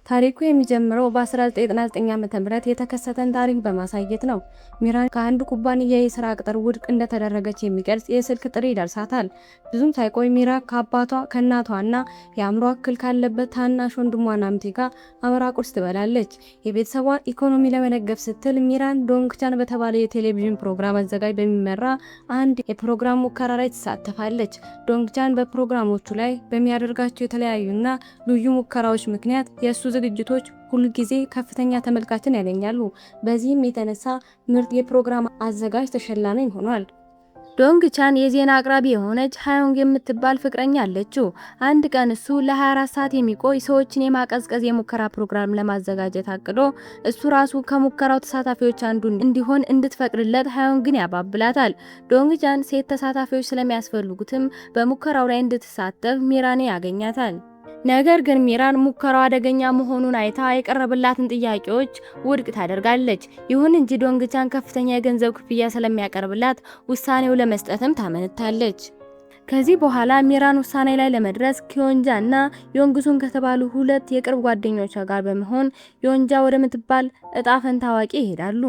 ታሪኩ የሚጀምረው በ1999 ዓ.ም የተከሰተን ታሪክ በማሳየት ነው። ሚራን ከአንድ ኩባንያ የስራ ቅጥር ውድቅ እንደተደረገች የሚገልጽ የስልክ ጥሪ ይደርሳታል። ብዙም ሳይቆይ ሚራ ከአባቷ ከእናቷና የአእምሮ እክል ካለበት ታናሽ ወንድሟ ናምቴ ጋር አብራ ቁርስ ትበላለች። የቤተሰቧን ኢኮኖሚ ለመደገፍ ስትል ሚራን ዶንግቻን በተባለ የቴሌቪዥን ፕሮግራም አዘጋጅ በሚመራ አንድ የፕሮግራም ሙከራ ላይ ትሳተፋለች። ዶንግቻን በፕሮግራሞቹ ላይ በሚያደርጋቸው የተለያዩና ልዩ ሙከራዎች ምክንያት የእሱ ዝግጅቶች ሁልጊዜ ከፍተኛ ተመልካችን ያገኛሉ። በዚህም የተነሳ ምርጥ የፕሮግራም አዘጋጅ ተሸላሚ ሆኗል። ዶንግቻን የዜና አቅራቢ የሆነች ሃዮንግ የምትባል ፍቅረኛ አለችው። አንድ ቀን እሱ ለ24 ሰዓት የሚቆይ ሰዎችን የማቀዝቀዝ የሙከራ ፕሮግራም ለማዘጋጀት አቅዶ እሱ ራሱ ከሙከራው ተሳታፊዎች አንዱ እንዲሆን እንድትፈቅድለት ሃዮንግን ያባብላታል። ዶንግቻን ሴት ተሳታፊዎች ስለሚያስፈልጉትም በሙከራው ላይ እንድትሳተፍ ሚራን ያገኛታል። ነገር ግን ሚራን ሙከራው አደገኛ መሆኑን አይታ የቀረበላትን ጥያቄዎች ውድቅ ታደርጋለች። ይሁን እንጂ ዶንግቻን ከፍተኛ የገንዘብ ክፍያ ስለሚያቀርብላት ውሳኔው ለመስጠትም ታመነታለች። ከዚህ በኋላ ሚራን ውሳኔ ላይ ለመድረስ ኪዮንጃ እና ዮንግሱን ከተባሉ ሁለት የቅርብ ጓደኞቿ ጋር በመሆን ዮንጃ ወደምትባል እጣ ፈንታ አዋቂ ይሄዳሉ።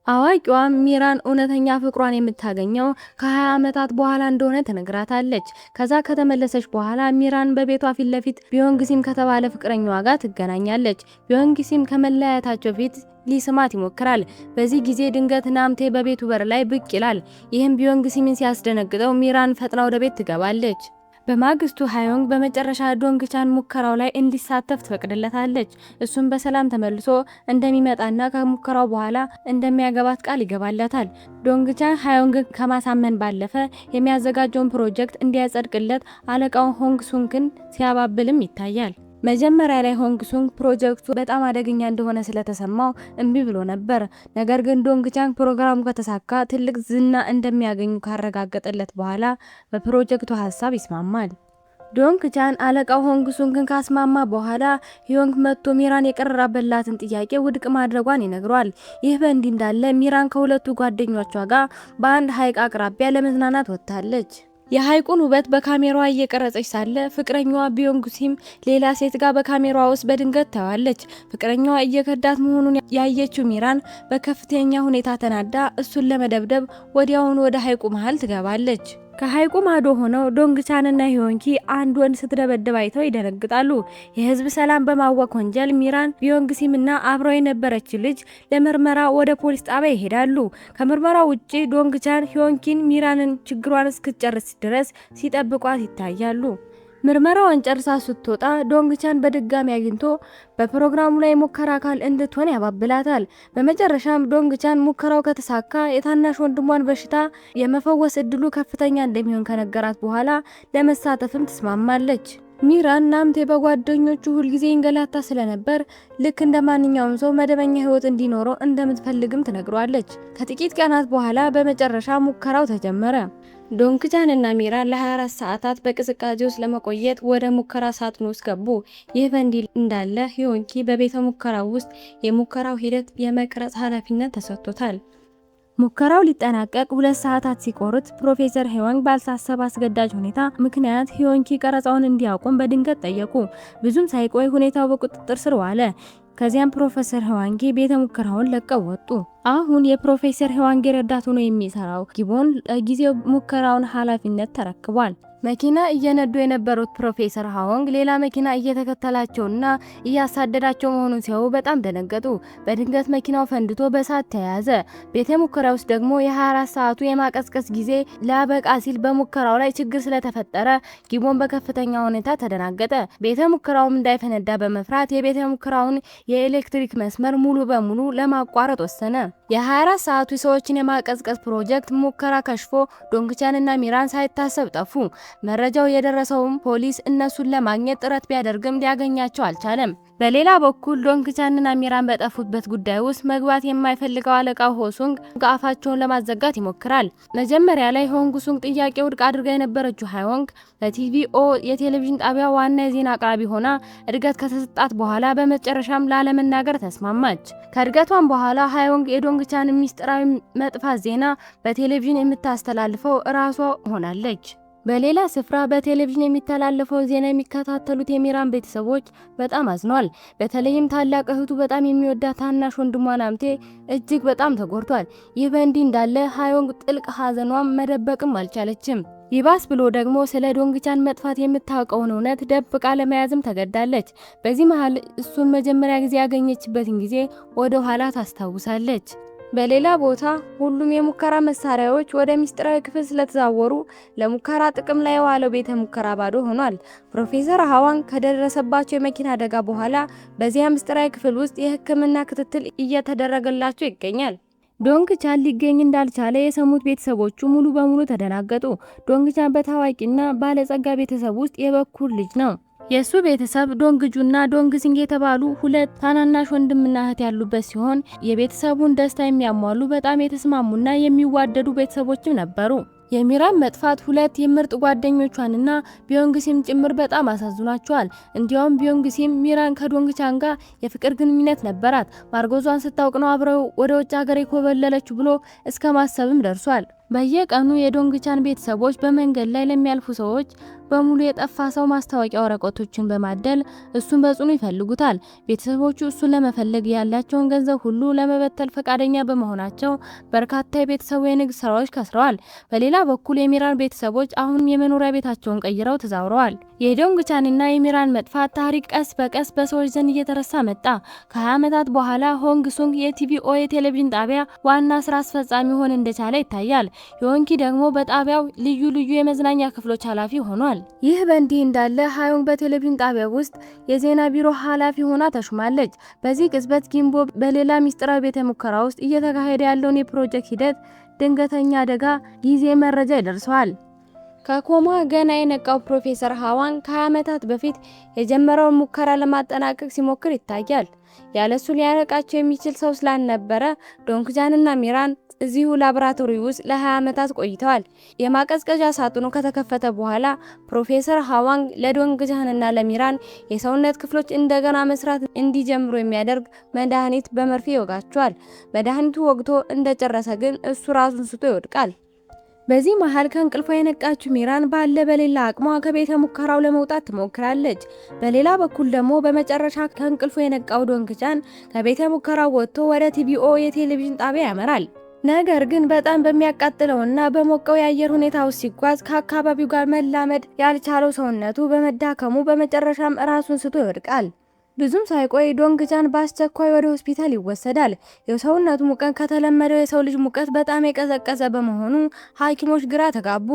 አዋቂዋ ሚራን እውነተኛ ፍቅሯን የምታገኘው ከ20 ዓመታት በኋላ እንደሆነ ትነግራታለች። ከዛ ከተመለሰች በኋላ ሚራን በቤቷ ፊት ለፊት ቢዮንግሲም ከተባለ ፍቅረኛዋ ጋር ትገናኛለች። ቢዮንግሲም ከመለያየታቸው ፊት ሊስማት ይሞክራል። በዚህ ጊዜ ድንገት ናምቴ በቤቱ በር ላይ ብቅ ይላል። ይህም ቢዮንግሲምን ሲያስደነግጠው ሚራን ፈጥና ወደ ቤት ትገባለች። በማግስቱ ሃዮንግ በመጨረሻ ዶንግቻን ሙከራው ላይ እንዲሳተፍ ትፈቅድለታለች። እሱም በሰላም ተመልሶ እንደሚመጣና ከሙከራው በኋላ እንደሚያገባት ቃል ይገባላታል። ዶንግቻን ሃዮንግን ከማሳመን ባለፈ የሚያዘጋጀውን ፕሮጀክት እንዲያጸድቅለት አለቃው ሆንግ ሱንግን ሲያባብልም ይታያል። መጀመሪያ ላይ ሆንግ ሱንግ ፕሮጀክቱ በጣም አደገኛ እንደሆነ ስለተሰማው እምቢ ብሎ ነበር። ነገር ግን ዶንግቻን ፕሮግራሙ ከተሳካ ትልቅ ዝና እንደሚያገኙ ካረጋገጠለት በኋላ በፕሮጀክቱ ሀሳብ ይስማማል። ዶንግቻን አለቃው ሆንግ ሱንግን ካስማማ በኋላ ሂዮንግ መጥቶ ሚራን የቀረበላትን ጥያቄ ውድቅ ማድረጓን ይነግሯል። ይህ በእንዲህ እንዳለ ሚራን ከሁለቱ ጓደኞቿ ጋር በአንድ ሐይቅ አቅራቢያ ለመዝናናት ወጥታለች። የሐይቁን ውበት በካሜራዋ እየቀረጸች ሳለ ፍቅረኛዋ ቢዮንግሲም ሌላ ሴት ጋር በካሜራዋ ውስጥ በድንገት ታያለች። ፍቅረኛዋ እየከዳት መሆኑን ያየችው ሚራን በከፍተኛ ሁኔታ ተናዳ እሱን ለመደብደብ ወዲያውኑ ወደ ሐይቁ መሃል ትገባለች። ከሐይቁ ማዶ ሆነው ዶንግቻንና ሂዮንኪ አንድ ወንድ ስትደበደብ አይተው ይደነግጣሉ። የህዝብ ሰላም በማወክ ወንጀል ሚራን ቢዮንግሲምና አብረው የነበረች ልጅ ለምርመራ ወደ ፖሊስ ጣቢያ ይሄዳሉ። ከምርመራው ውጪ ዶንግቻን ሂዮንኪን ሚራንን ችግሯን እስክትጨርስ ድረስ ሲጠብቋት ይታያሉ። ምርመራውን ጨርሳ ስትወጣ ዶንግቻን በድጋሚ አግኝቶ በፕሮግራሙ ላይ ሙከራ አካል እንድትሆን ያባብላታል። በመጨረሻም ዶንግቻን ሙከራው ከተሳካ የታናሽ ወንድሟን በሽታ የመፈወስ እድሉ ከፍተኛ እንደሚሆን ከነገራት በኋላ ለመሳተፍም ትስማማለች። ሚራን ናምቴ በጓደኞቹ ሁልጊዜ እንገላታ ስለነበር ልክ እንደ ማንኛውም ሰው መደበኛ ህይወት እንዲኖረው እንደምትፈልግም ትነግሯለች። ከጥቂት ቀናት በኋላ በመጨረሻ ሙከራው ተጀመረ። ዶንግቻን እና ሚራን ለ24 ሰዓታት በቅዝቃዜ ውስጥ ለመቆየት ወደ ሙከራ ሳጥኑ ውስጥ ገቡ። ይህ በእንዲህ እንዳለ ሂዮንኪ በቤተ ሙከራው ውስጥ የሙከራው ሂደት የመቅረጽ ኃላፊነት ተሰጥቶታል። ሙከራው ሊጠናቀቅ 2 ሰዓታት ሲቆሩት ፕሮፌሰር ሄዋንግ ባልታሰበ አስገዳጅ ሁኔታ ምክንያት ሂዮንኪ ቀረጻውን እንዲያቆም በድንገት ጠየቁ። ብዙም ሳይቆይ ሁኔታው በቁጥጥር ስር ዋለ። ከዚያም ፕሮፌሰር ሄዋንጊ ቤተ ሙከራውን ለቀው ወጡ። አሁን የፕሮፌሰር ሄዋንጊ ረዳት ሆኖ የሚሰራው ጊቦን ለጊዜው ሙከራውን ኃላፊነት ተረክቧል። መኪና እየነዱ የነበሩት ፕሮፌሰር ሃዎንግ ሌላ መኪና እየተከተላቸውና እያሳደዳቸው መሆኑን ሲያዩ በጣም ደነገጡ። በድንገት መኪናው ፈንድቶ በእሳት ተያያዘ። ቤተ ሙከራ ውስጥ ደግሞ የ24 ሰዓቱ የማቀዝቀዝ ጊዜ ሊያበቃ ሲል በሙከራው ላይ ችግር ስለተፈጠረ ጊቦን በከፍተኛ ሁኔታ ተደናገጠ። ቤተ ሙከራውም እንዳይፈነዳ በመፍራት የቤተ ሙከራውን የኤሌክትሪክ መስመር ሙሉ በሙሉ ለማቋረጥ ወሰነ። የ24 ሰዓቱ ሰዎችን የማቀዝቀዝ ፕሮጀክት ሙከራ ከሽፎ ዶንግቻንና ሚራን ሳይታሰብ ጠፉ። መረጃው የደረሰውም ፖሊስ እነሱን ለማግኘት ጥረት ቢያደርግም ሊያገኛቸው አልቻለም። በሌላ በኩል ዶንግቻንና ሚራን በጠፉበት ጉዳይ ውስጥ መግባት የማይፈልገው አለቃው ሆሱንግ አፋቸውን ለማዘጋት ይሞክራል። መጀመሪያ ላይ ሆንጉሱንግ ጥያቄ ውድቅ አድርጋ የነበረችው ሃዮንግ በቲቪኦ የቴሌቪዥን ጣቢያ ዋና የዜና አቅራቢ ሆና እድገት ከተሰጣት በኋላ በመጨረሻም ላለመናገር ተስማማች። ከእድገቷም በኋላ ሃዮንግ የዶንግቻን ሚስጥራዊ መጥፋት ዜና በቴሌቪዥን የምታስተላልፈው ራሷ ሆናለች። በሌላ ስፍራ በቴሌቪዥን የሚተላለፈው ዜና የሚከታተሉት የሚራን ቤተሰቦች በጣም አዝኗል። በተለይም ታላቅ እህቱ በጣም የሚወዳት ታናሽ ወንድሟ ናምቴ እጅግ በጣም ተጎድቷል። ይህ በእንዲህ እንዳለ ሃዮንግ ጥልቅ ሐዘኗን መደበቅም አልቻለችም። ይባስ ብሎ ደግሞ ስለ ዶንግቻን መጥፋት የምታውቀውን እውነት ደብቃ ለመያዝም ተገዳለች። በዚህ መሃል እሱን መጀመሪያ ጊዜ ያገኘችበትን ጊዜ ወደ ኋላ ታስታውሳለች። በሌላ ቦታ ሁሉም የሙከራ መሳሪያዎች ወደ ሚስጥራዊ ክፍል ስለተዛወሩ ለሙከራ ጥቅም ላይ የዋለው ቤተ ሙከራ ባዶ ሆኗል። ፕሮፌሰር ሃዋንግ ከደረሰባቸው የመኪና አደጋ በኋላ በዚያ ሚስጥራዊ ክፍል ውስጥ የሕክምና ክትትል እየተደረገላቸው ይገኛል። ዶንግቻን ሊገኝ እንዳልቻለ የሰሙት ቤተሰቦቹ ሙሉ በሙሉ ተደናገጡ። ዶንግቻን በታዋቂና ባለጸጋ ቤተሰብ ውስጥ የበኩር ልጅ ነው። የሱ ቤተሰብ ዶንግጁና ዶንግሲንግ የተባሉ ሁለት ታናናሽ ወንድምና እህት ያሉበት ሲሆን የቤተሰቡን ደስታ የሚያሟሉ በጣም የተስማሙና የሚዋደዱ ቤተሰቦችም ነበሩ። የሚራን መጥፋት ሁለት የምርጥ ጓደኞቿንና ቢዮንግሲም ጭምር በጣም አሳዝኗቸዋል። እንዲያውም ቢዮንግሲም ሚራን ከዶንግቻን ጋር የፍቅር ግንኙነት ነበራት፣ ማርገዟን ስታውቅ ነው አብረው ወደ ውጭ ሀገር የኮበለለችው ብሎ እስከ ማሰብም ደርሷል። በየቀኑ የዶንግቻን ቤተሰቦች በመንገድ ላይ ለሚያልፉ ሰዎች በሙሉ የጠፋ ሰው ማስታወቂያ ወረቀቶችን በማደል እሱን በጽኑ ይፈልጉታል። ቤተሰቦቹ እሱን ለመፈለግ ያላቸውን ገንዘብ ሁሉ ለመበተል ፈቃደኛ በመሆናቸው በርካታ የቤተሰቡ የንግድ ስራዎች ከስረዋል። በሌላ በኩል የሚራን ቤተሰቦች አሁንም የመኖሪያ ቤታቸውን ቀይረው ተዛውረዋል። የዶንግቻንና የሚራን መጥፋት ታሪክ ቀስ በቀስ በሰዎች ዘንድ እየተረሳ መጣ። ከ20 ዓመታት በኋላ ሆንግ ሱንግ የቲቪኦ የቴሌቪዥን ጣቢያ ዋና ስራ አስፈጻሚ ሆን እንደቻለ ይታያል። ዮንኪ ደግሞ በጣቢያው ልዩ ልዩ የመዝናኛ ክፍሎች ኃላፊ ሆኗል። ይህ በእንዲህ እንዳለ ሃዮንግ በቴሌቪዥን ጣቢያ ውስጥ የዜና ቢሮ ኃላፊ ሆና ተሹማለች። በዚህ ቅጽበት ጊምቦ በሌላ ሚስጥራዊ ቤተ ሙከራ ውስጥ እየተካሄደ ያለውን የፕሮጀክት ሂደት ድንገተኛ አደጋ ጊዜ መረጃ ይደርሰዋል። ከኮማ ገና የነቃው ፕሮፌሰር ሃዋንግ ከ20 ዓመታት በፊት የጀመረውን ሙከራ ለማጠናቀቅ ሲሞክር ይታያል። ያለሱ ሊያነቃቸው የሚችል ሰው ስላልነበረ ዶንግቻንና ሚራን እዚሁ ላቦራቶሪ ውስጥ ለ20 ዓመታት ቆይተዋል። የማቀዝቀዣ ሳጥኑ ከተከፈተ በኋላ ፕሮፌሰር ሃዋንግ ለዶንግቻንና ለሚራን የሰውነት ክፍሎች እንደገና መስራት እንዲጀምሩ የሚያደርግ መድኃኒት በመርፌ ይወጋቸዋል። መድኃኒቱ ወግቶ እንደጨረሰ ግን እሱ ራሱን ስቶ ይወድቃል። በዚህ መሃል ከእንቅልፏ የነቃችው ሚራን ባለ በሌላ አቅሟ ከቤተ ሙከራው ለመውጣት ትሞክራለች። በሌላ በኩል ደግሞ በመጨረሻ ከእንቅልፉ የነቃው ዶንግቻን ከቤተ ሙከራው ወጥቶ ወደ ቲቪኦ የቴሌቪዥን ጣቢያ ያመራል። ነገር ግን በጣም በሚያቃጥለውና በሞቀው የአየር ሁኔታ ውስጥ ሲጓዝ ከአካባቢው ጋር መላመድ ያልቻለው ሰውነቱ በመዳከሙ በመጨረሻም ራሱን ስቶ ይወድቃል። ብዙም ሳይቆይ ዶንግቻን በአስቸኳይ ወደ ሆስፒታል ይወሰዳል። የሰውነቱ ሙቀት ከተለመደው የሰው ልጅ ሙቀት በጣም የቀዘቀዘ በመሆኑ ሐኪሞች ግራ ተጋቡ።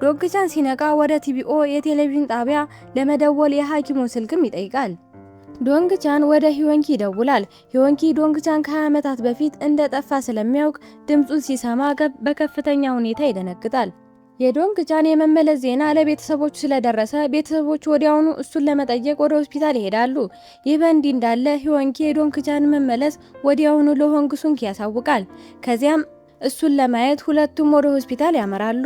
ዶንግቻን ሲነቃ ወደ ቲቪኦ የቴሌቪዥን ጣቢያ ለመደወል የሐኪሙን ስልክም ይጠይቃል። ዶንግቻን ወደ ሂዮንኪ ይደውላል። ሂዮንኪ ዶንግቻን ከ20 ዓመታት በፊት እንደጠፋ ስለሚያውቅ ድምጹን ሲሰማ በከፍተኛ ሁኔታ ይደነግጣል። የዶንግቻን የመመለስ ዜና ለቤተሰቦቹ ስለደረሰ ቤተሰቦቹ ወዲያውኑ እሱን ለመጠየቅ ወደ ሆስፒታል ይሄዳሉ። ይህ በእንዲህ እንዳለ ሂዮንኪ የዶንግቻን መመለስ ወዲያውኑ ለሆንግ ሱንግ ያሳውቃል። ከዚያም እሱን ለማየት ሁለቱም ወደ ሆስፒታል ያመራሉ።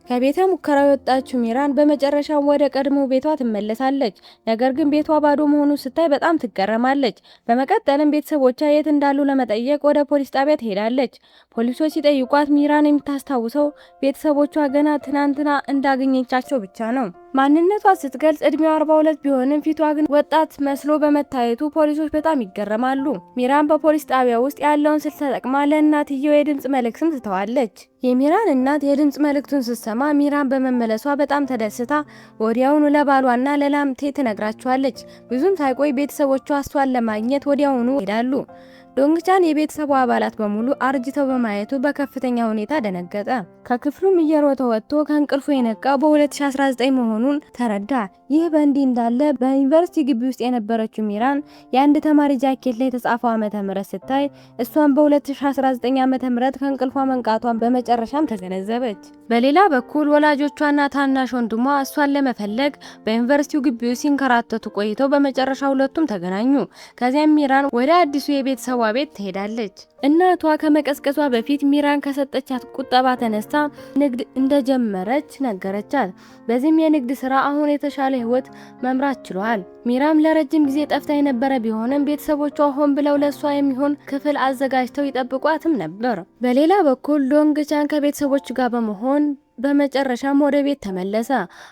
ከቤተ ሙከራው የወጣችው ሚራን በመጨረሻም ወደ ቀድሞ ቤቷ ትመለሳለች። ነገር ግን ቤቷ ባዶ መሆኑን ስታይ በጣም ትገረማለች። በመቀጠልም ቤተሰቦቿ የት እንዳሉ ለመጠየቅ ወደ ፖሊስ ጣቢያ ትሄዳለች። ፖሊሶች ሲጠይቋት ሚራን የምታስታውሰው ቤተሰቦቿ ገና ትናንትና እንዳገኘቻቸው ብቻ ነው። ማንነቷ ስትገልጽ እድሜዋ 42 ቢሆንም ፊቷ ግን ወጣት መስሎ በመታየቱ ፖሊሶች በጣም ይገረማሉ። ሚራን በፖሊስ ጣቢያ ውስጥ ያለውን ስልክ ተጠቅማ ለእናትየው የድምጽ መልእክትም ትተዋለች። የሚራን እናት የድምጽ መልእክቱን ስትሰማ ሚራን በመመለሷ በጣም ተደስታ ወዲያውኑ ለባሏና ለላምቴ ትነግራቸዋለች። ብዙም ሳይቆይ ቤተሰቦቿ እሷን ለማግኘት ወዲያውኑ ይሄዳሉ። ዶንግቻን የቤተሰቡ አባላት በሙሉ አርጅተው በማየቱ በከፍተኛ ሁኔታ ደነገጠ። ከክፍሉም እየሮጠ ወጥቶ ከእንቅልፉ የነቃው በ2019 መሆኑን ተረዳ። ይህ በእንዲህ እንዳለ በዩኒቨርሲቲ ግቢ ውስጥ የነበረችው ሚራን የአንድ ተማሪ ጃኬት ላይ የተጻፈው ዓመተ ምህረት ስታይ እሷን በ2019 ዓመተ ምህረት ከእንቅልፏ መንቃቷን በመጨረሻም ተገነዘበች። በሌላ በኩል ወላጆቿና ታናሽ ወንድሟ እሷን ለመፈለግ በዩኒቨርሲቲው ግቢ ውስጥ ሲንከራተቱ ቆይተው በመጨረሻ ሁለቱም ተገናኙ። ከዚያም ሚራን ወደ አዲሱ የቤተሰቧ ቤት ትሄዳለች። እናቷ ከመቀስቀሷ በፊት ሚራን ከሰጠቻት ቁጠባ ተነስታ ንግድ እንደጀመረች ነገረቻት። በዚህም የንግድ ስራ አሁን የተሻለ ህይወት መምራት ችሏል። ሚራም ለረጅም ጊዜ ጠፍታ የነበረ ቢሆንም ቤተሰቦቿ ሆን ብለው ለሷ የሚሆን ክፍል አዘጋጅተው ይጠብቋትም ነበር። በሌላ በኩል ዶንግቻን ከቤተሰቦቹ ጋር በመሆን በመጨረሻም ወደ ቤት ተመለሰ።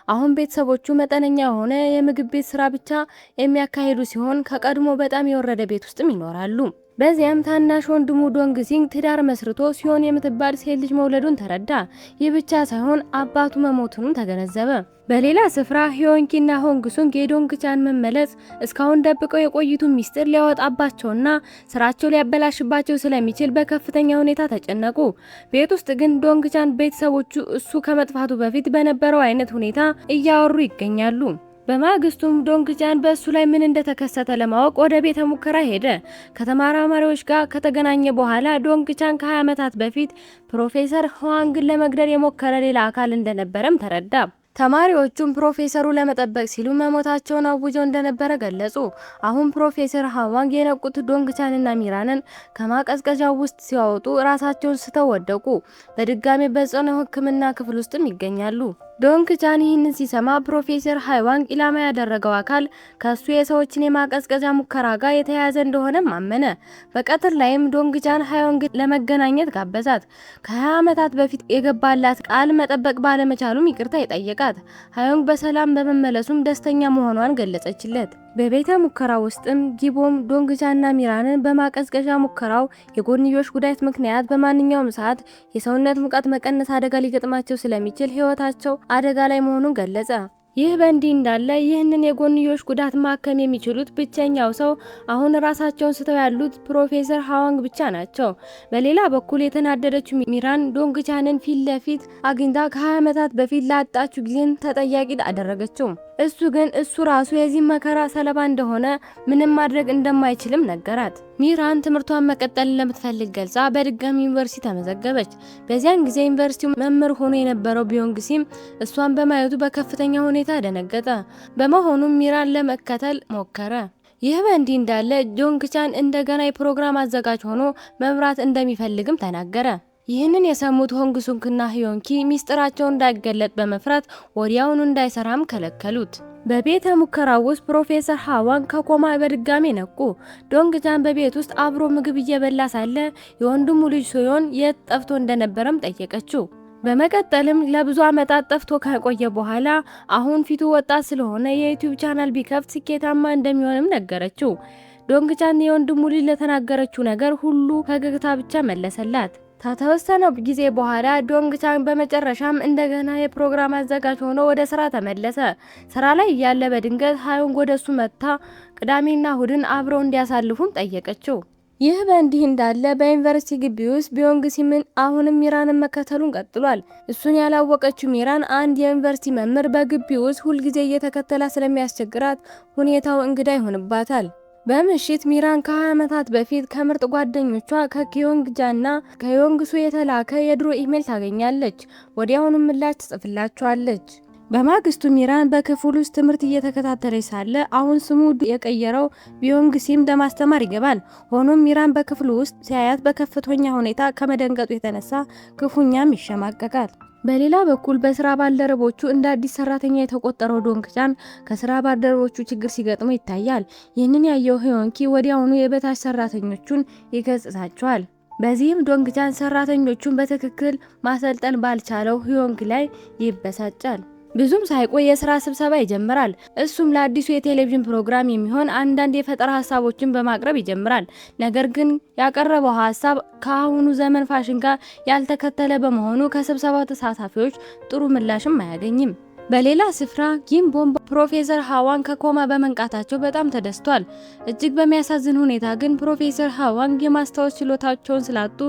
አሁን ቤተሰቦቹ መጠነኛ የሆነ የምግብ ቤት ስራ ብቻ የሚያካሂዱ ሲሆን ከቀድሞ በጣም የወረደ ቤት ውስጥም ይኖራሉ። በዚያም ታናሽ ወንድሙ ዶንግሲንግ ትዳር መስርቶ ሲሆን የምትባል ሴት ልጅ መውለዱን ተረዳ። ይህ ብቻ ሳይሆን አባቱ መሞቱንም ተገነዘበ። በሌላ ስፍራ ሂዮንኪና ሆንግሱንግ የዶንግቻን መመለስ እስካሁን ደብቀው የቆዩትን ሚስጥር ሊያወጣባቸውና ስራቸው ሊያበላሽባቸው ስለሚችል በከፍተኛ ሁኔታ ተጨነቁ። ቤት ውስጥ ግን ዶንግቻን ቤተሰቦቹ እሱ ከመጥፋቱ በፊት በነበረው አይነት ሁኔታ እያወሩ ይገኛሉ። በማግስቱም ዶንግቻን በእሱ ላይ ምን እንደተከሰተ ለማወቅ ወደ ቤተ ሙከራ ሄደ። ከተመራማሪዎች ጋር ከተገናኘ በኋላ ዶንግቻን ከ20 ዓመታት በፊት ፕሮፌሰር ህዋንግን ለመግደል የሞከረ ሌላ አካል እንደነበረም ተረዳ። ተማሪዎቹም ፕሮፌሰሩ ለመጠበቅ ሲሉ መሞታቸውን አውጀው እንደነበረ ገለጹ። አሁን ፕሮፌሰር ሃዋንግ የነቁት ዶንግቻንና ሚራንን ከማቀዝቀዣው ውስጥ ሲያወጡ ራሳቸውን ስተው ወደቁ። በድጋሚ በጽኑ ሕክምና ክፍል ውስጥም ይገኛሉ። ዶንግቻን ይህንን ሲሰማ ፕሮፌሰር ሃዋንግ ኢላማ ያደረገው አካል ከሱ የሰዎችን የማቀዝቀዣ ሙከራ ጋር የተያያዘ እንደሆነም አመነ። በቀትር ላይም ዶንግቻን ሃዋንግ ለመገናኘት ጋበዛት። ከ20 ዓመታት በፊት የገባላት ቃል መጠበቅ ባለመቻሉም ይቅርታ ይጠየቃል። ሃዮንግ በሰላም በመመለሱም ደስተኛ መሆኗን ገለጸችለት። በቤተ ሙከራ ውስጥም ጊቦም ዶንግቻንና ሚራንን በማቀዝቀዣ ሙከራው የጎንዮሽ ጉዳት ምክንያት በማንኛውም ሰዓት የሰውነት ሙቀት መቀነስ አደጋ ሊገጥማቸው ስለሚችል ሕይወታቸው አደጋ ላይ መሆኑን ገለጸ። ይህ በእንዲህ እንዳለ ይህንን የጎንዮሽ ጉዳት ማከም የሚችሉት ብቸኛው ሰው አሁን ራሳቸውን ስተው ያሉት ፕሮፌሰር ሃዋንግ ብቻ ናቸው። በሌላ በኩል የተናደደችው ሚራን ዶንግቻንን ፊት ለፊት አግኝታ ከ20 ዓመታት በፊት ላጣችው ጊዜን ተጠያቂ አደረገችው። እሱ ግን እሱ ራሱ የዚህ መከራ ሰለባ እንደሆነ ምንም ማድረግ እንደማይችልም ነገራት። ሚራን ትምህርቷን መቀጠል ለምትፈልግ ገልጻ በድጋሚ ዩኒቨርሲቲ ተመዘገበች። በዚያን ጊዜ ዩኒቨርሲቲው መምህር ሆኖ የነበረው ቢዮንግሲም እሷን በማየቱ በከፍተኛ ሁኔታ ደነገጠ። በመሆኑም ሚራን ለመከተል ሞከረ። ይህ በእንዲህ እንዳለ ዶንግቻን እንደገና የፕሮግራም አዘጋጅ ሆኖ መምራት እንደሚፈልግም ተናገረ። ይህንን የሰሙት ሆንግሱንግና ሂዮንኪ ሚስጥራቸውን እንዳይገለጥ በመፍራት ወዲያውኑ እንዳይሰራም ከለከሉት። በቤተ ሙከራው ውስጥ ፕሮፌሰር ሃዋንግ ከኮማ በድጋሚ ነቁ። ዶንግቻን በቤት ውስጥ አብሮ ምግብ እየበላ ሳለ የወንድሙ ልጅ ሶዮን የት ጠፍቶ እንደነበረም ጠየቀችው። በመቀጠልም ለብዙ ዓመታት ጠፍቶ ከቆየ በኋላ አሁን ፊቱ ወጣት ስለሆነ የዩቲዩብ ቻናል ቢከፍት ስኬታማ እንደሚሆንም ነገረችው። ዶንግቻን የወንድሙ ልጅ ለተናገረችው ነገር ሁሉ ፈገግታ ብቻ መለሰላት። ከተወሰነ ጊዜ በኋላ ዶንግቻን በመጨረሻም እንደገና የፕሮግራም አዘጋጅ ሆኖ ወደ ስራ ተመለሰ። ስራ ላይ እያለ በድንገት ሃዮንግ ወደሱ መጥታ ቅዳሜና እሁድን አብረው እንዲያሳልፉም ጠየቀችው። ይህ በእንዲህ እንዳለ በዩኒቨርሲቲ ግቢ ውስጥ ቢዮንግሲምን አሁንም ሚራንን መከተሉን ቀጥሏል። እሱን ያላወቀችው ሚራን አንድ የዩኒቨርሲቲ መምህር በግቢ ውስጥ ሁልጊዜ እየተከተላ ስለሚያስቸግራት ሁኔታው እንግዳ ይሆንባታል። በምሽት ሚራን ከ20 ዓመታት በፊት ከምርጥ ጓደኞቿ ከኪዮንግጃና ከዮንግሱ የተላከ የድሮ ኢሜል ታገኛለች። ወዲያውኑ ምላሽ ትጽፍላቸዋለች። በማግስቱ ሚራን በክፍል ውስጥ ትምህርት እየተከታተለች ሳለ አሁን ስሙ የቀየረው ቢዮንግሲም ለማስተማር ይገባል። ሆኖም ሚራን በክፍሉ ውስጥ ሲያያት በከፍተኛ ሁኔታ ከመደንገጡ የተነሳ ክፉኛም ይሸማቀቃል። በሌላ በኩል በስራ ባልደረቦቹ እንደ አዲስ ሰራተኛ የተቆጠረው ዶንግቻን ከስራ ባልደረቦቹ ችግር ሲገጥመው ይታያል። ይህንን ያየው ሂዮንኪ ወዲያውኑ የበታች ሰራተኞቹን ይገጽታቸዋል። በዚህም ዶንግቻን ሰራተኞቹን በትክክል ማሰልጠን ባልቻለው ሂዮንኪ ላይ ይበሳጫል። ብዙም ሳይቆይ የስራ ስብሰባ ይጀምራል። እሱም ለአዲሱ የቴሌቪዥን ፕሮግራም የሚሆን አንዳንድ የፈጠራ ሀሳቦችን በማቅረብ ይጀምራል። ነገር ግን ያቀረበው ሀሳብ ከአሁኑ ዘመን ፋሽን ጋር ያልተከተለ በመሆኑ ከስብሰባው ተሳታፊዎች ጥሩ ምላሽም አያገኝም። በሌላ ስፍራ ጊምቦም ፕሮፌሰር ሃዋንግ ከኮማ በመንቃታቸው በጣም ተደስቷል። እጅግ በሚያሳዝን ሁኔታ ግን ፕሮፌሰር ሃዋንግ የማስታወስ ችሎታቸውን ስላጡ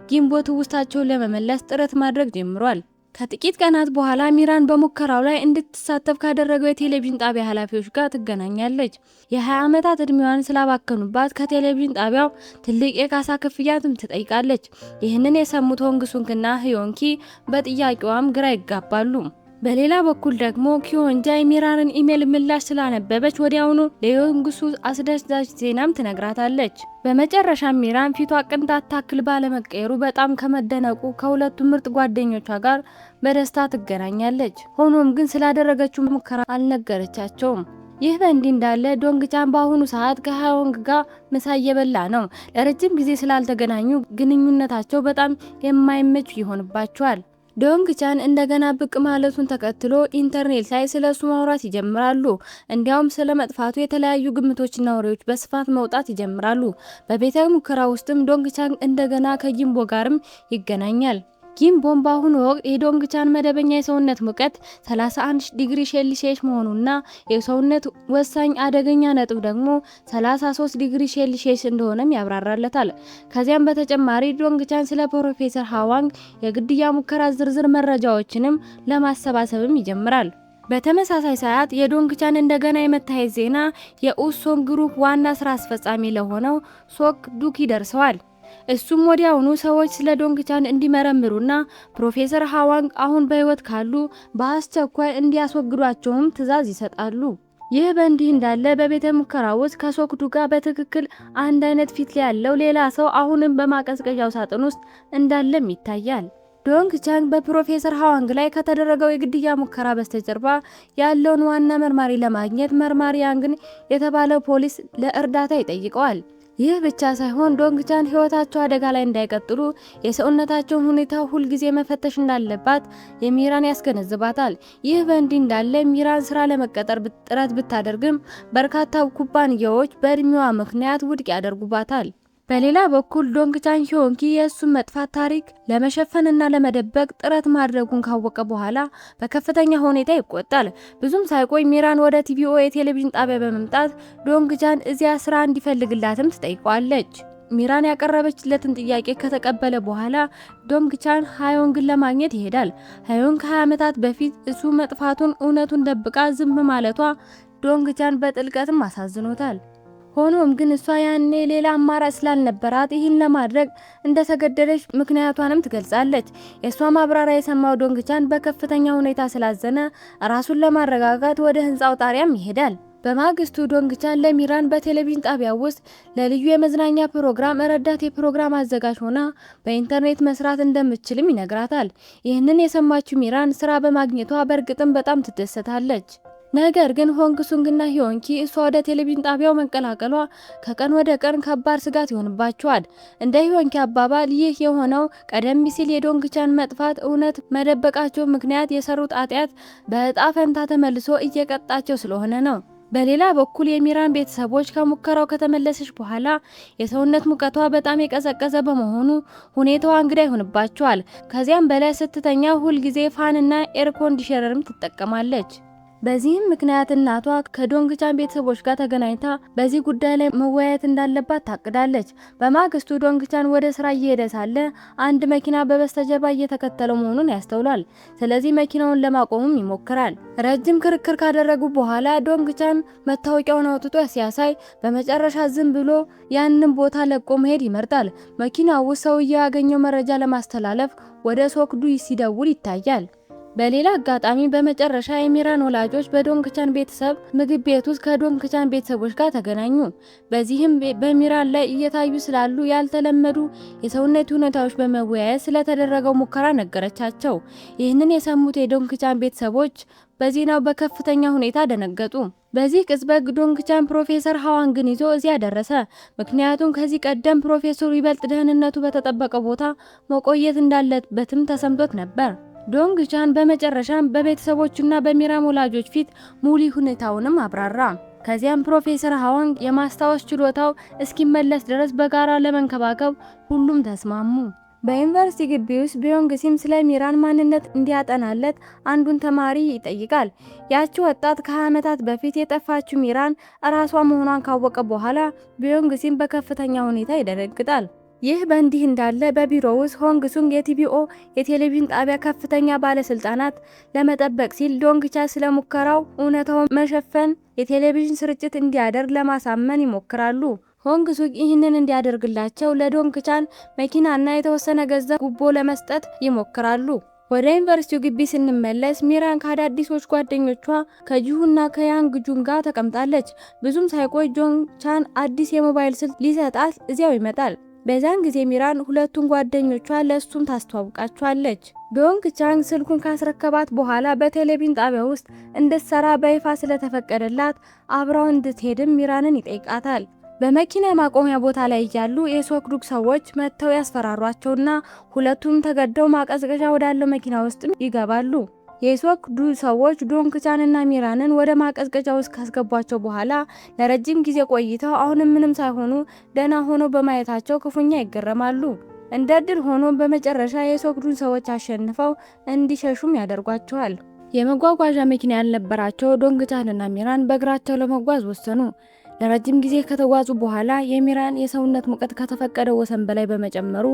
ጊምቦ ትውስታቸውን ለመመለስ ጥረት ማድረግ ጀምሯል። ከጥቂት ቀናት በኋላ ሚራን በሙከራው ላይ እንድትሳተፍ ካደረገው የቴሌቪዥን ጣቢያ ኃላፊዎች ጋር ትገናኛለች። የ20 ዓመታት እድሜዋን ስላባከኑባት ከቴሌቪዥን ጣቢያው ትልቅ የካሳ ክፍያትም ትጠይቃለች። ይህንን የሰሙት ሆንግሱንግና ሂዮንኪ በጥያቄዋም ግራ ይጋባሉ። በሌላ በኩል ደግሞ ኪዮንጃ የሚራንን ኢሜል ምላሽ ስላነበበች ወዲያውኑ ለዮንግሱ አስደሳች ዜናም ትነግራታለች። በመጨረሻም ሚራን ፊቷ ቅንጣት ታክል ባለመቀየሩ በጣም ከመደነቁ ከሁለቱ ምርጥ ጓደኞቿ ጋር በደስታ ትገናኛለች። ሆኖም ግን ስላደረገችው ሙከራ አልነገረቻቸውም። ይህ በእንዲህ እንዳለ ዶንግቻን በአሁኑ ሰዓት ከሃዮንግ ጋር ምሳ እየበላ ነው። ለረጅም ጊዜ ስላልተገናኙ ግንኙነታቸው በጣም የማይመች ይሆንባቸዋል። ዶንግ ቻን እንደገና ብቅ ማለቱን ተከትሎ ኢንተርኔት ላይ ስለሱ ማውራት ይጀምራሉ። እንዲያውም ስለ መጥፋቱ የተለያዩ ግምቶችና ወሬዎች በስፋት መውጣት ይጀምራሉ። በቤተ ሙከራ ውስጥም ዶንግ ቻን እንደገና ከጊምቦ ጋርም ይገናኛል። ጊምቦም በአሁኑ ወቅት የዶንግ ቻን መደበኛ የሰውነት ሙቀት 31 ዲግሪ ሴልሺየስ መሆኑና የሰውነት ወሳኝ አደገኛ ነጥብ ደግሞ 33 ዲግሪ ሴልሺየስ እንደሆነም ያብራራለታል። ከዚያም በተጨማሪ ዶንግ ቻን ስለ ፕሮፌሰር ሃዋንግ የግድያ ሙከራ ዝርዝር መረጃዎችንም ለማሰባሰብም ይጀምራል። በተመሳሳይ ሰዓት የዶንግ ቻን እንደገና የመታየት ዜና የኡሶንግ ግሩፕ ዋና ስራ አስፈጻሚ ለሆነው ሶክ ዱክ ይደርሰዋል። እሱም ወዲያውኑ ሰዎች ስለ ዶንግ ቻን እንዲመረምሩና ፕሮፌሰር ሃዋንግ አሁን በህይወት ካሉ በአስቸኳይ እንዲያስወግዷቸውም ትዕዛዝ ይሰጣሉ። ይህ በእንዲህ እንዳለ በቤተ ሙከራ ውስጥ ከሶክዱ ጋር በትክክል አንድ አይነት ፊት ላይ ያለው ሌላ ሰው አሁንም በማቀዝቀዣው ሳጥን ውስጥ እንዳለም ይታያል። ዶንግ ቻን በፕሮፌሰር ሃዋንግ ላይ ከተደረገው የግድያ ሙከራ በስተጀርባ ያለውን ዋና መርማሪ ለማግኘት መርማሪ ያንግን የተባለው ፖሊስ ለእርዳታ ይጠይቀዋል። ይህ ብቻ ሳይሆን ዶንግ ቻን ህይወታቸው አደጋ ላይ እንዳይቀጥሉ የሰውነታቸውን ሁኔታ ሁልጊዜ መፈተሽ እንዳለባት የሚራን ያስገነዝባታል። ይህ በእንዲህ እንዳለ ሚራን ስራ ለመቀጠር ጥረት ብታደርግም በርካታ ኩባንያዎች በእድሜዋ ምክንያት ውድቅ ያደርጉባታል። በሌላ በኩል ዶንግ ቻን ሂዮንኪ የእሱን መጥፋት ታሪክ ለመሸፈንና ለመደበቅ ጥረት ማድረጉን ካወቀ በኋላ በከፍተኛ ሁኔታ ይቆጣል። ብዙም ሳይቆይ ሚራን ወደ ቲቪኦ የቴሌቪዥን ጣቢያ በመምጣት ዶንግ ቻን እዚያ ስራ እንዲፈልግላትም ትጠይቀዋለች። ሚራን ያቀረበችለትን ጥያቄ ከተቀበለ በኋላ ዶንግ ቻን ሃዮንግን ለማግኘት ይሄዳል። ሃዮንግ ከ20 ዓመታት በፊት እሱ መጥፋቱን እውነቱን ደብቃ ዝም ማለቷ ዶንግ ቻን በጥልቀትም አሳዝኖታል። ሆኖም ግን እሷ ያኔ ሌላ አማራጭ ስላልነበራት ይህን ለማድረግ እንደተገደደች ምክንያቷንም ትገልጻለች። የእሷ ማብራሪያ የሰማው ዶንግ ቻን በከፍተኛ ሁኔታ ስላዘነ ራሱን ለማረጋጋት ወደ ህንፃው ጣሪያም ይሄዳል። በማግስቱ ዶንግ ቻን ለሚራን በቴሌቪዥን ጣቢያ ውስጥ ለልዩ የመዝናኛ ፕሮግራም ረዳት የፕሮግራም አዘጋጅ ሆና በኢንተርኔት መስራት እንደምትችልም ይነግራታል። ይህንን የሰማችው ሚራን ስራ በማግኘቷ በእርግጥም በጣም ትደሰታለች። ነገር ግን ሆንግ ሱንግና ሂዮንኪ እሷ ወደ ቴሌቪዥን ጣቢያው መቀላቀሏ ከቀን ወደ ቀን ከባድ ስጋት ይሆንባቸዋል። እንደ ሂዮንኪ አባባል ይህ የሆነው ቀደም ሲል የዶንግ ቻን መጥፋት እውነት መደበቃቸው ምክንያት የሰሩት ኃጢአት በእጣ ፈንታ ተመልሶ እየቀጣቸው ስለሆነ ነው። በሌላ በኩል የሚራን ቤተሰቦች ከሙከራው ከተመለሰች በኋላ የሰውነት ሙቀቷ በጣም የቀዘቀዘ በመሆኑ ሁኔታዋ እንግዳ ይሆንባቸዋል። ከዚያም በላይ ስትተኛ ሁልጊዜ ፋንና ኤር ኮንዲሽነርም ትጠቀማለች። በዚህም ምክንያት እናቷ ከዶንግ ቻን ቤተሰቦች ጋር ተገናኝታ በዚህ ጉዳይ ላይ መወያየት እንዳለባት ታቅዳለች። በማግስቱ ዶንግ ቻን ወደ ስራ እየሄደ ሳለ አንድ መኪና በበስተጀርባ እየተከተለው መሆኑን ያስተውላል። ስለዚህ መኪናውን ለማቆምም ይሞክራል። ረጅም ክርክር ካደረጉ በኋላ ዶንግ ቻን መታወቂያውን አውጥቶ ሲያሳይ በመጨረሻ ዝም ብሎ ያንን ቦታ ለቆ መሄድ ይመርጣል። መኪናው ውስጥ ሰውየው ያገኘው መረጃ ለማስተላለፍ ወደ ሶክዱ ሲደውል ይታያል። በሌላ አጋጣሚ በመጨረሻ የሚራን ወላጆች በዶንግ ቻን ቤተሰብ ምግብ ቤት ውስጥ ከዶንግ ቻን ቤተሰቦች ጋር ተገናኙ። በዚህም በሚራን ላይ እየታዩ ስላሉ ያልተለመዱ የሰውነት ሁኔታዎች በመወያየት ስለተደረገው ሙከራ ነገረቻቸው። ይህንን የሰሙት የዶንግ ቻን ቤተሰቦች በዜናው በከፍተኛ ሁኔታ ደነገጡ። በዚህ ቅጽበት ዶንግ ቻን ፕሮፌሰር ሃዋንግን ይዞ እዚያ ደረሰ። ምክንያቱም ከዚህ ቀደም ፕሮፌሰሩ ይበልጥ ደህንነቱ በተጠበቀ ቦታ መቆየት እንዳለበትም ተሰምቶት ነበር። ዶንግ ቻን በመጨረሻም በቤተሰቦቹና በሚራን ወላጆች ፊት ሙሉ ሁኔታውንም አብራራ። ከዚያም ፕሮፌሰር ሃዋንግ የማስታወስ ችሎታው እስኪመለስ ድረስ በጋራ ለመንከባከብ ሁሉም ተስማሙ። በዩኒቨርሲቲ ግቢ ውስጥ ቢዮንግ ሲም ስለ ሚራን ማንነት እንዲያጠናለት አንዱን ተማሪ ይጠይቃል። ያቺ ወጣት ከ20 ዓመታት በፊት የጠፋችው ሚራን ራሷ መሆኗን ካወቀ በኋላ ቢዮንግ ሲም በከፍተኛ ሁኔታ ይደነግጣል። ይህ በእንዲህ እንዳለ በቢሮ ውስጥ ሆንግ ሱንግ የቲቪኦ የቴሌቪዥን ጣቢያ ከፍተኛ ባለስልጣናት ለመጠበቅ ሲል ዶንግ ቻን ስለ ሙከራው እውነታውን መሸፈን የቴሌቪዥን ስርጭት እንዲያደርግ ለማሳመን ይሞክራሉ። ሆንግ ሱንግ ይህንን እንዲያደርግላቸው ለዶንግ ቻን መኪናና የተወሰነ ገንዘብ ጉቦ ለመስጠት ይሞክራሉ። ወደ ዩኒቨርሲቲው ግቢ ስንመለስ ሚራን ከአዳዲሶች ጓደኞቿ ከጂሁና ከያንግ ጁን ጋር ተቀምጣለች። ብዙም ሳይቆይ ዶንግ ቻን አዲስ የሞባይል ስልክ ሊሰጣት እዚያው ይመጣል። በዛን ጊዜ ሚራን ሁለቱን ጓደኞቿ ለሱም ታስተዋውቃቸዋለች። ዶንግ ቻን ስልኩን ካስረከባት በኋላ በቴሌቪዥን ጣቢያ ውስጥ እንድትሰራ በይፋ ስለተፈቀደላት አብራው እንድትሄድም ሚራንን ይጠይቃታል። በመኪና ማቆሚያ ቦታ ላይ ያሉ የሶክዱክ ሰዎች መጥተው ያስፈራሯቸውና ሁለቱም ተገደው ማቀዝቀዣ ወዳለው መኪና ውስጥ ይገባሉ። የሶክዱ ሰዎች ዶንግቻን እና ሚራንን ወደ ማቀዝቀዣ ውስጥ ካስገቧቸው በኋላ ለረጅም ጊዜ ቆይተው አሁንም ምንም ሳይሆኑ ደህና ሆነው በማየታቸው ክፉኛ ይገረማሉ። እንደ እድል ሆኖ በመጨረሻ የሶክዱን ሰዎች አሸንፈው እንዲሸሹም ያደርጓቸዋል። የመጓጓዣ መኪና ያልነበራቸው ዶንግቻንና ሚራን በእግራቸው ለመጓዝ ወሰኑ። ለረጅም ጊዜ ከተጓዙ በኋላ የሚራን የሰውነት ሙቀት ከተፈቀደው ወሰን በላይ በመጨመሩ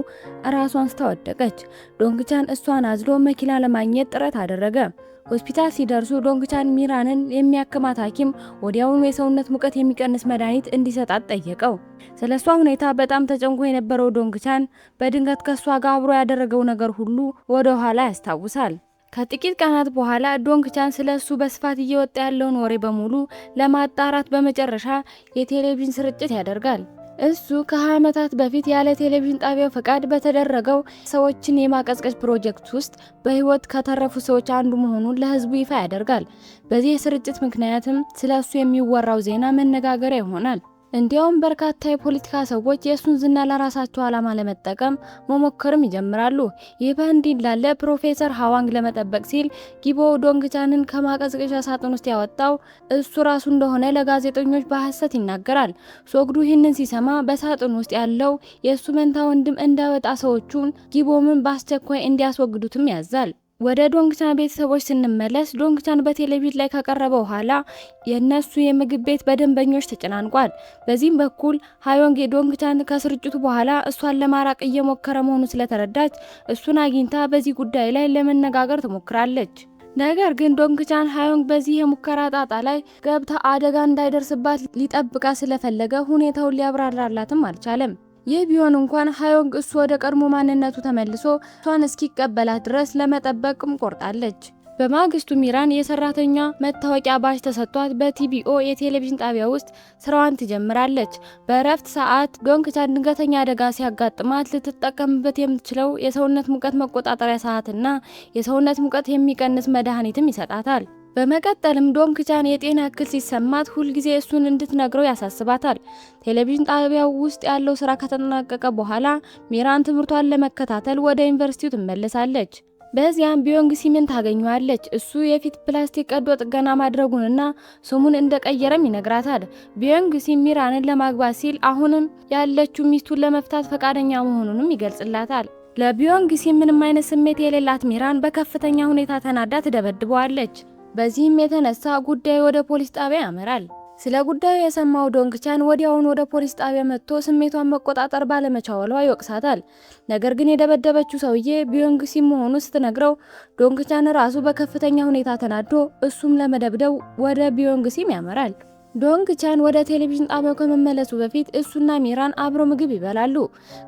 ራሷን ስታወደቀች። ዶንግቻን እሷን አዝሎ መኪና ለማግኘት ጥረት አደረገ። ሆስፒታል ሲደርሱ ዶንግቻን ሚራንን የሚያክማት ሐኪም ወዲያውኑ የሰውነት ሙቀት የሚቀንስ መድኃኒት እንዲሰጣት ጠየቀው። ስለሷ ሁኔታ በጣም ተጨንቆ የነበረው ዶንግቻን በድንገት ከሷ ጋር አብሮ ያደረገው ነገር ሁሉ ወደ ኋላ ያስታውሳል። ከጥቂት ቀናት በኋላ ዶንግቻን ስለሱ በስፋት እየወጣ ያለውን ወሬ በሙሉ ለማጣራት በመጨረሻ የቴሌቪዥን ስርጭት ያደርጋል። እሱ ከ20 ዓመታት በፊት ያለ ቴሌቪዥን ጣቢያው ፈቃድ በተደረገው ሰዎችን የማቀዝቀዝ ፕሮጀክት ውስጥ በህይወት ከተረፉ ሰዎች አንዱ መሆኑን ለህዝቡ ይፋ ያደርጋል። በዚህ የስርጭት ምክንያትም ስለሱ የሚወራው ዜና መነጋገሪያ ይሆናል። እንዲያውም በርካታ የፖለቲካ ሰዎች የእሱን ዝና ለራሳቸው ዓላማ ለመጠቀም መሞከርም ይጀምራሉ። ይህ በእንዲህ እንዳለ ፕሮፌሰር ሃዋንግ ለመጠበቅ ሲል ጊቦ ዶንግቻንን ከማቀዝቀዣ ሳጥን ውስጥ ያወጣው እሱ ራሱ እንደሆነ ለጋዜጠኞች በሐሰት ይናገራል። ሶክዱ ይህንን ሲሰማ በሳጥን ውስጥ ያለው የእሱ መንታ ወንድም እንዳይወጣ ሰዎቹን ጊቦምን በአስቸኳይ እንዲያስወግዱትም ያዛል። ወደ ዶንግቻን ቤተሰቦች ስንመለስ ዶንግቻን በቴሌቪዥን ላይ ከቀረበ በኋላ የነሱ የምግብ ቤት በደንበኞች ተጨናንቋል። በዚህም በኩል ሃዮንግ ዶንግቻን ከስርጭቱ በኋላ እሷን ለማራቅ እየሞከረ መሆኑ ስለተረዳች እሱን አግኝታ በዚህ ጉዳይ ላይ ለመነጋገር ትሞክራለች። ነገር ግን ዶንግቻን ሃዮንግ በዚህ የሙከራ ጣጣ ላይ ገብታ አደጋ እንዳይደርስባት ሊጠብቃ ስለፈለገ ሁኔታውን ሊያብራራላትም አልቻለም። ይህ ቢሆን እንኳን ሃዮንግ እሱ ወደ ቀድሞ ማንነቱ ተመልሶ እሷን እስኪቀበላት ድረስ ለመጠበቅም ቆርጣለች። በማግስቱ ሚራን የሰራተኛ መታወቂያ ባጅ ተሰጥቷት በቲቢኦ የቴሌቪዥን ጣቢያ ውስጥ ስራዋን ትጀምራለች። በእረፍት ሰዓት ዶንግቻን ድንገተኛ አደጋ ሲያጋጥማት ልትጠቀምበት የምትችለው የሰውነት ሙቀት መቆጣጠሪያ ሰዓትና የሰውነት ሙቀት የሚቀንስ መድኃኒትም ይሰጣታል። በመቀጠልም ዶንግቻን የጤና እክል ሲሰማት ሁልጊዜ እሱን እንድትነግረው ያሳስባታል። ቴሌቪዥን ጣቢያው ውስጥ ያለው ስራ ከተጠናቀቀ በኋላ ሚራን ትምህርቷን ለመከታተል ወደ ዩኒቨርሲቲው ትመለሳለች። በዚያም ቢዮንግሲምን ታገኘዋለች። እሱ የፊት ፕላስቲክ ቀዶ ጥገና ማድረጉንና ስሙን እንደቀየረም ይነግራታል። ቢዮንግሲም ሚራንን ለማግባት ሲል አሁንም ያለችው ሚስቱን ለመፍታት ፈቃደኛ መሆኑንም ይገልጽላታል። ለቢዮንግሲም ምንም አይነት ስሜት የሌላት ሚራን በከፍተኛ ሁኔታ ተናዳ ትደበድበዋለች። በዚህም የተነሳ ጉዳዩ ወደ ፖሊስ ጣቢያ ያመራል። ስለ ጉዳዩ የሰማው ዶንግቻን ወዲያውኑ ወደ ፖሊስ ጣቢያ መጥቶ ስሜቷን መቆጣጠር ባለመቻሏ ይወቅሳታል። ነገር ግን የደበደበችው ሰውዬ ቢዮንግሲም መሆኑ ስትነግረው ዶንግቻን ራሱ በከፍተኛ ሁኔታ ተናዶ እሱም ለመደብደብ ወደ ቢዮንግሲም ያመራል። ዶንግቻን ወደ ቴሌቪዥን ጣቢያው ከመመለሱ በፊት እሱና ሚራን አብሮ ምግብ ይበላሉ።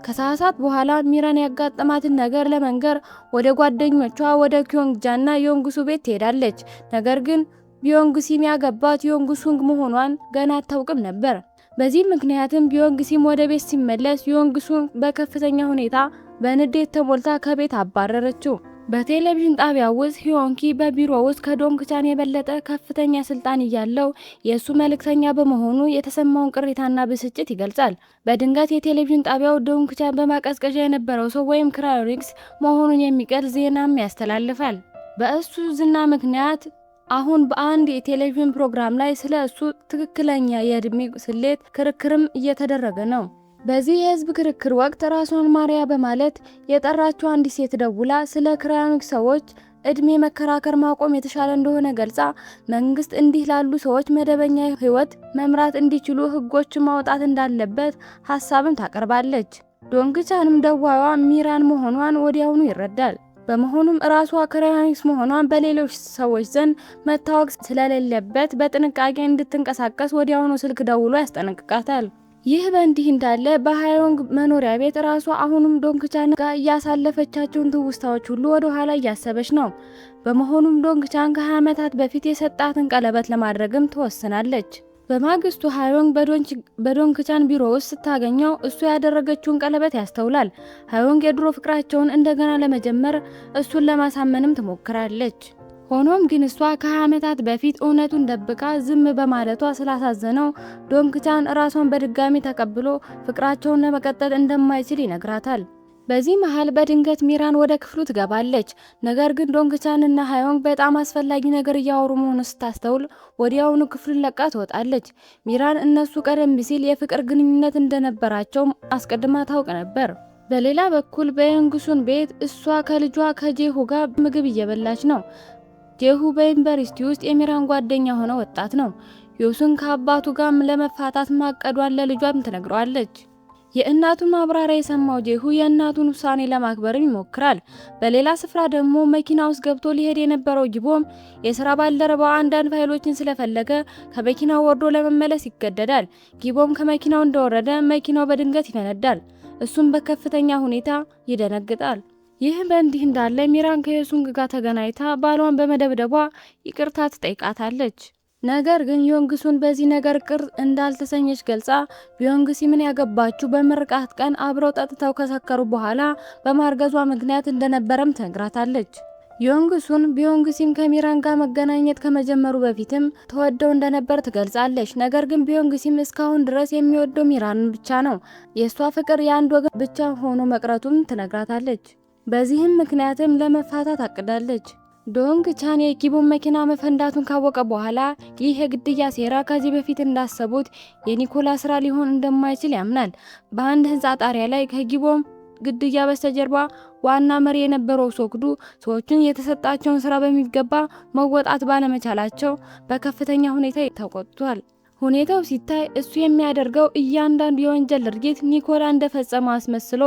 ከሰዓታት በኋላ ሚራን ያጋጠማትን ነገር ለመንገር ወደ ጓደኞቿ ወደ ኪዮንግጃና ዮንግሱ ቤት ትሄዳለች። ነገር ግን ቢዮንግሲም ያገባት ዮንግሱንግ መሆኗን ገና አታውቅም ነበር። በዚህ ምክንያትም ቢዮንግሲም ወደ ቤት ሲመለስ ዮንግሱንግ በከፍተኛ ሁኔታ በንዴት ተሞልታ ከቤት አባረረችው። በቴሌቪዥን ጣቢያ ውስጥ ሂዮንኪ በቢሮ ውስጥ ከዶንግቻን የበለጠ ከፍተኛ ስልጣን እያለው የሱ መልእክተኛ በመሆኑ የተሰማውን ቅሬታና ብስጭት ይገልጻል። በድንገት የቴሌቪዥን ጣቢያው ዶንግቻን በማቀዝቀዣ የነበረው ሰው ወይም ክራዮኒክስ መሆኑን የሚገልጽ ዜናም ያስተላልፋል። በእሱ ዝና ምክንያት አሁን በአንድ የቴሌቪዥን ፕሮግራም ላይ ስለ እሱ ትክክለኛ የእድሜ ስሌት ክርክርም እየተደረገ ነው። በዚህ የህዝብ ክርክር ወቅት ራሷን ማሪያ በማለት የጠራችው አንዲት ሴት ደውላ ስለ ክራዮኒክስ ሰዎች እድሜ መከራከር ማቆም የተሻለ እንደሆነ ገልጻ መንግስት እንዲህ ላሉ ሰዎች መደበኛ ህይወት መምራት እንዲችሉ ህጎችን ማውጣት እንዳለበት ሀሳብን ታቀርባለች። ዶንግቻንም ደዋይዋ ሚራን መሆኗን ወዲያውኑ ይረዳል። በመሆኑም ራሷ ክራዮኒክስ መሆኗን በሌሎች ሰዎች ዘንድ መታወቅ ስለሌለበት በጥንቃቄ እንድትንቀሳቀስ ወዲያውኑ ስልክ ደውሎ ያስጠነቅቃታል። ይህ በእንዲህ እንዳለ በሃዮንግ መኖሪያ ቤት ራሷ አሁንም ዶንግቻን ጋር እያሳለፈቻቸውን ትውስታዎች ሁሉ ወደ ኋላ እያሰበች ነው። በመሆኑም ዶንግቻን ከ20 ዓመታት በፊት የሰጣትን ቀለበት ለማድረግም ትወስናለች። በማግስቱ ሃዮንግ በዶንግቻን ቢሮ ውስጥ ስታገኘው እሱ ያደረገችውን ቀለበት ያስተውላል። ሃዮንግ የድሮ ፍቅራቸውን እንደገና ለመጀመር እሱን ለማሳመንም ትሞክራለች። ሆኖም ግን እሷ ከ20 ዓመታት በፊት እውነቱን ደብቃ ዝም በማለቷ ስላሳዘነው ዶንግቻን ራሷን በድጋሚ ተቀብሎ ፍቅራቸውን ለመቀጠል እንደማይችል ይነግራታል። በዚህ መሃል በድንገት ሚራን ወደ ክፍሉ ትገባለች። ነገር ግን ዶንግቻን እና ሃዮንግ በጣም አስፈላጊ ነገር እያወሩ መሆኑን ስታስተውል ወዲያውኑ ክፍሉን ለቃ ትወጣለች። ሚራን እነሱ ቀደም ሲል የፍቅር ግንኙነት እንደነበራቸው አስቀድማ ታውቅ ነበር። በሌላ በኩል በየንግሱን ቤት እሷ ከልጇ ከጄሁ ጋር ምግብ እየበላች ነው። ጄሁ በዩኒቨርሲቲ ውስጥ የሚራን ጓደኛ ሆነ ወጣት ነው። ዮሱን ከአባቱ ጋር ለመፋታት ማቀዷን ለልጇም ትነግረዋለች። የእናቱን ማብራሪያ የሰማው ጄሁ የእናቱን ውሳኔ ለማክበርም ይሞክራል። በሌላ ስፍራ ደግሞ መኪና ውስጥ ገብቶ ሊሄድ የነበረው ጊቦም የስራ ባልደረባው አንዳንድ ፋይሎችን ስለፈለገ ከመኪናው ወርዶ ለመመለስ ይገደዳል። ጊቦም ከመኪናው እንደወረደ መኪናው በድንገት ይፈነዳል። እሱም በከፍተኛ ሁኔታ ይደነግጣል። ይህ በእንዲህ እንዳለ ሚራን ከዮሱንግ ጋር ተገናኝታ ባሏን በመደብደቧ ይቅርታ ትጠይቃታለች። ነገር ግን ዮንግሱን በዚህ ነገር ቅር እንዳልተሰኘች ገልጻ ቢዮንግሲምን ያገባችው በምርቃት ቀን አብረው ጠጥተው ከሰከሩ በኋላ በማርገዟ ምክንያት እንደነበረም ትነግራታለች። ዮንግሱን ቢዮንግሲም ከሚራን ጋር መገናኘት ከመጀመሩ በፊትም ተወደው እንደነበር ትገልጻለች። ነገር ግን ቢዮንግሲም እስካሁን ድረስ የሚወደው ሚራንን ብቻ ነው። የእሷ ፍቅር የአንድ ወገን ብቻ ሆኖ መቅረቱም ትነግራታለች። በዚህም ምክንያትም ለመፋታት አቅዳለች። ዶንግቻን የጊቦን መኪና መፈንዳቱን ካወቀ በኋላ ይህ የግድያ ሴራ ከዚህ በፊት እንዳሰቡት የኒኮላ ስራ ሊሆን እንደማይችል ያምናል። በአንድ ህንጻ ጣሪያ ላይ ከጊቦን ግድያ በስተጀርባ ዋና መሪ የነበረው ሶክዱ ሰዎችን የተሰጣቸውን ስራ በሚገባ መወጣት ባለመቻላቸው በከፍተኛ ሁኔታ ተቆጥቷል። ሁኔታው ሲታይ እሱ የሚያደርገው እያንዳንዱ የወንጀል ድርጊት ኒኮላ እንደፈጸመ አስመስሎ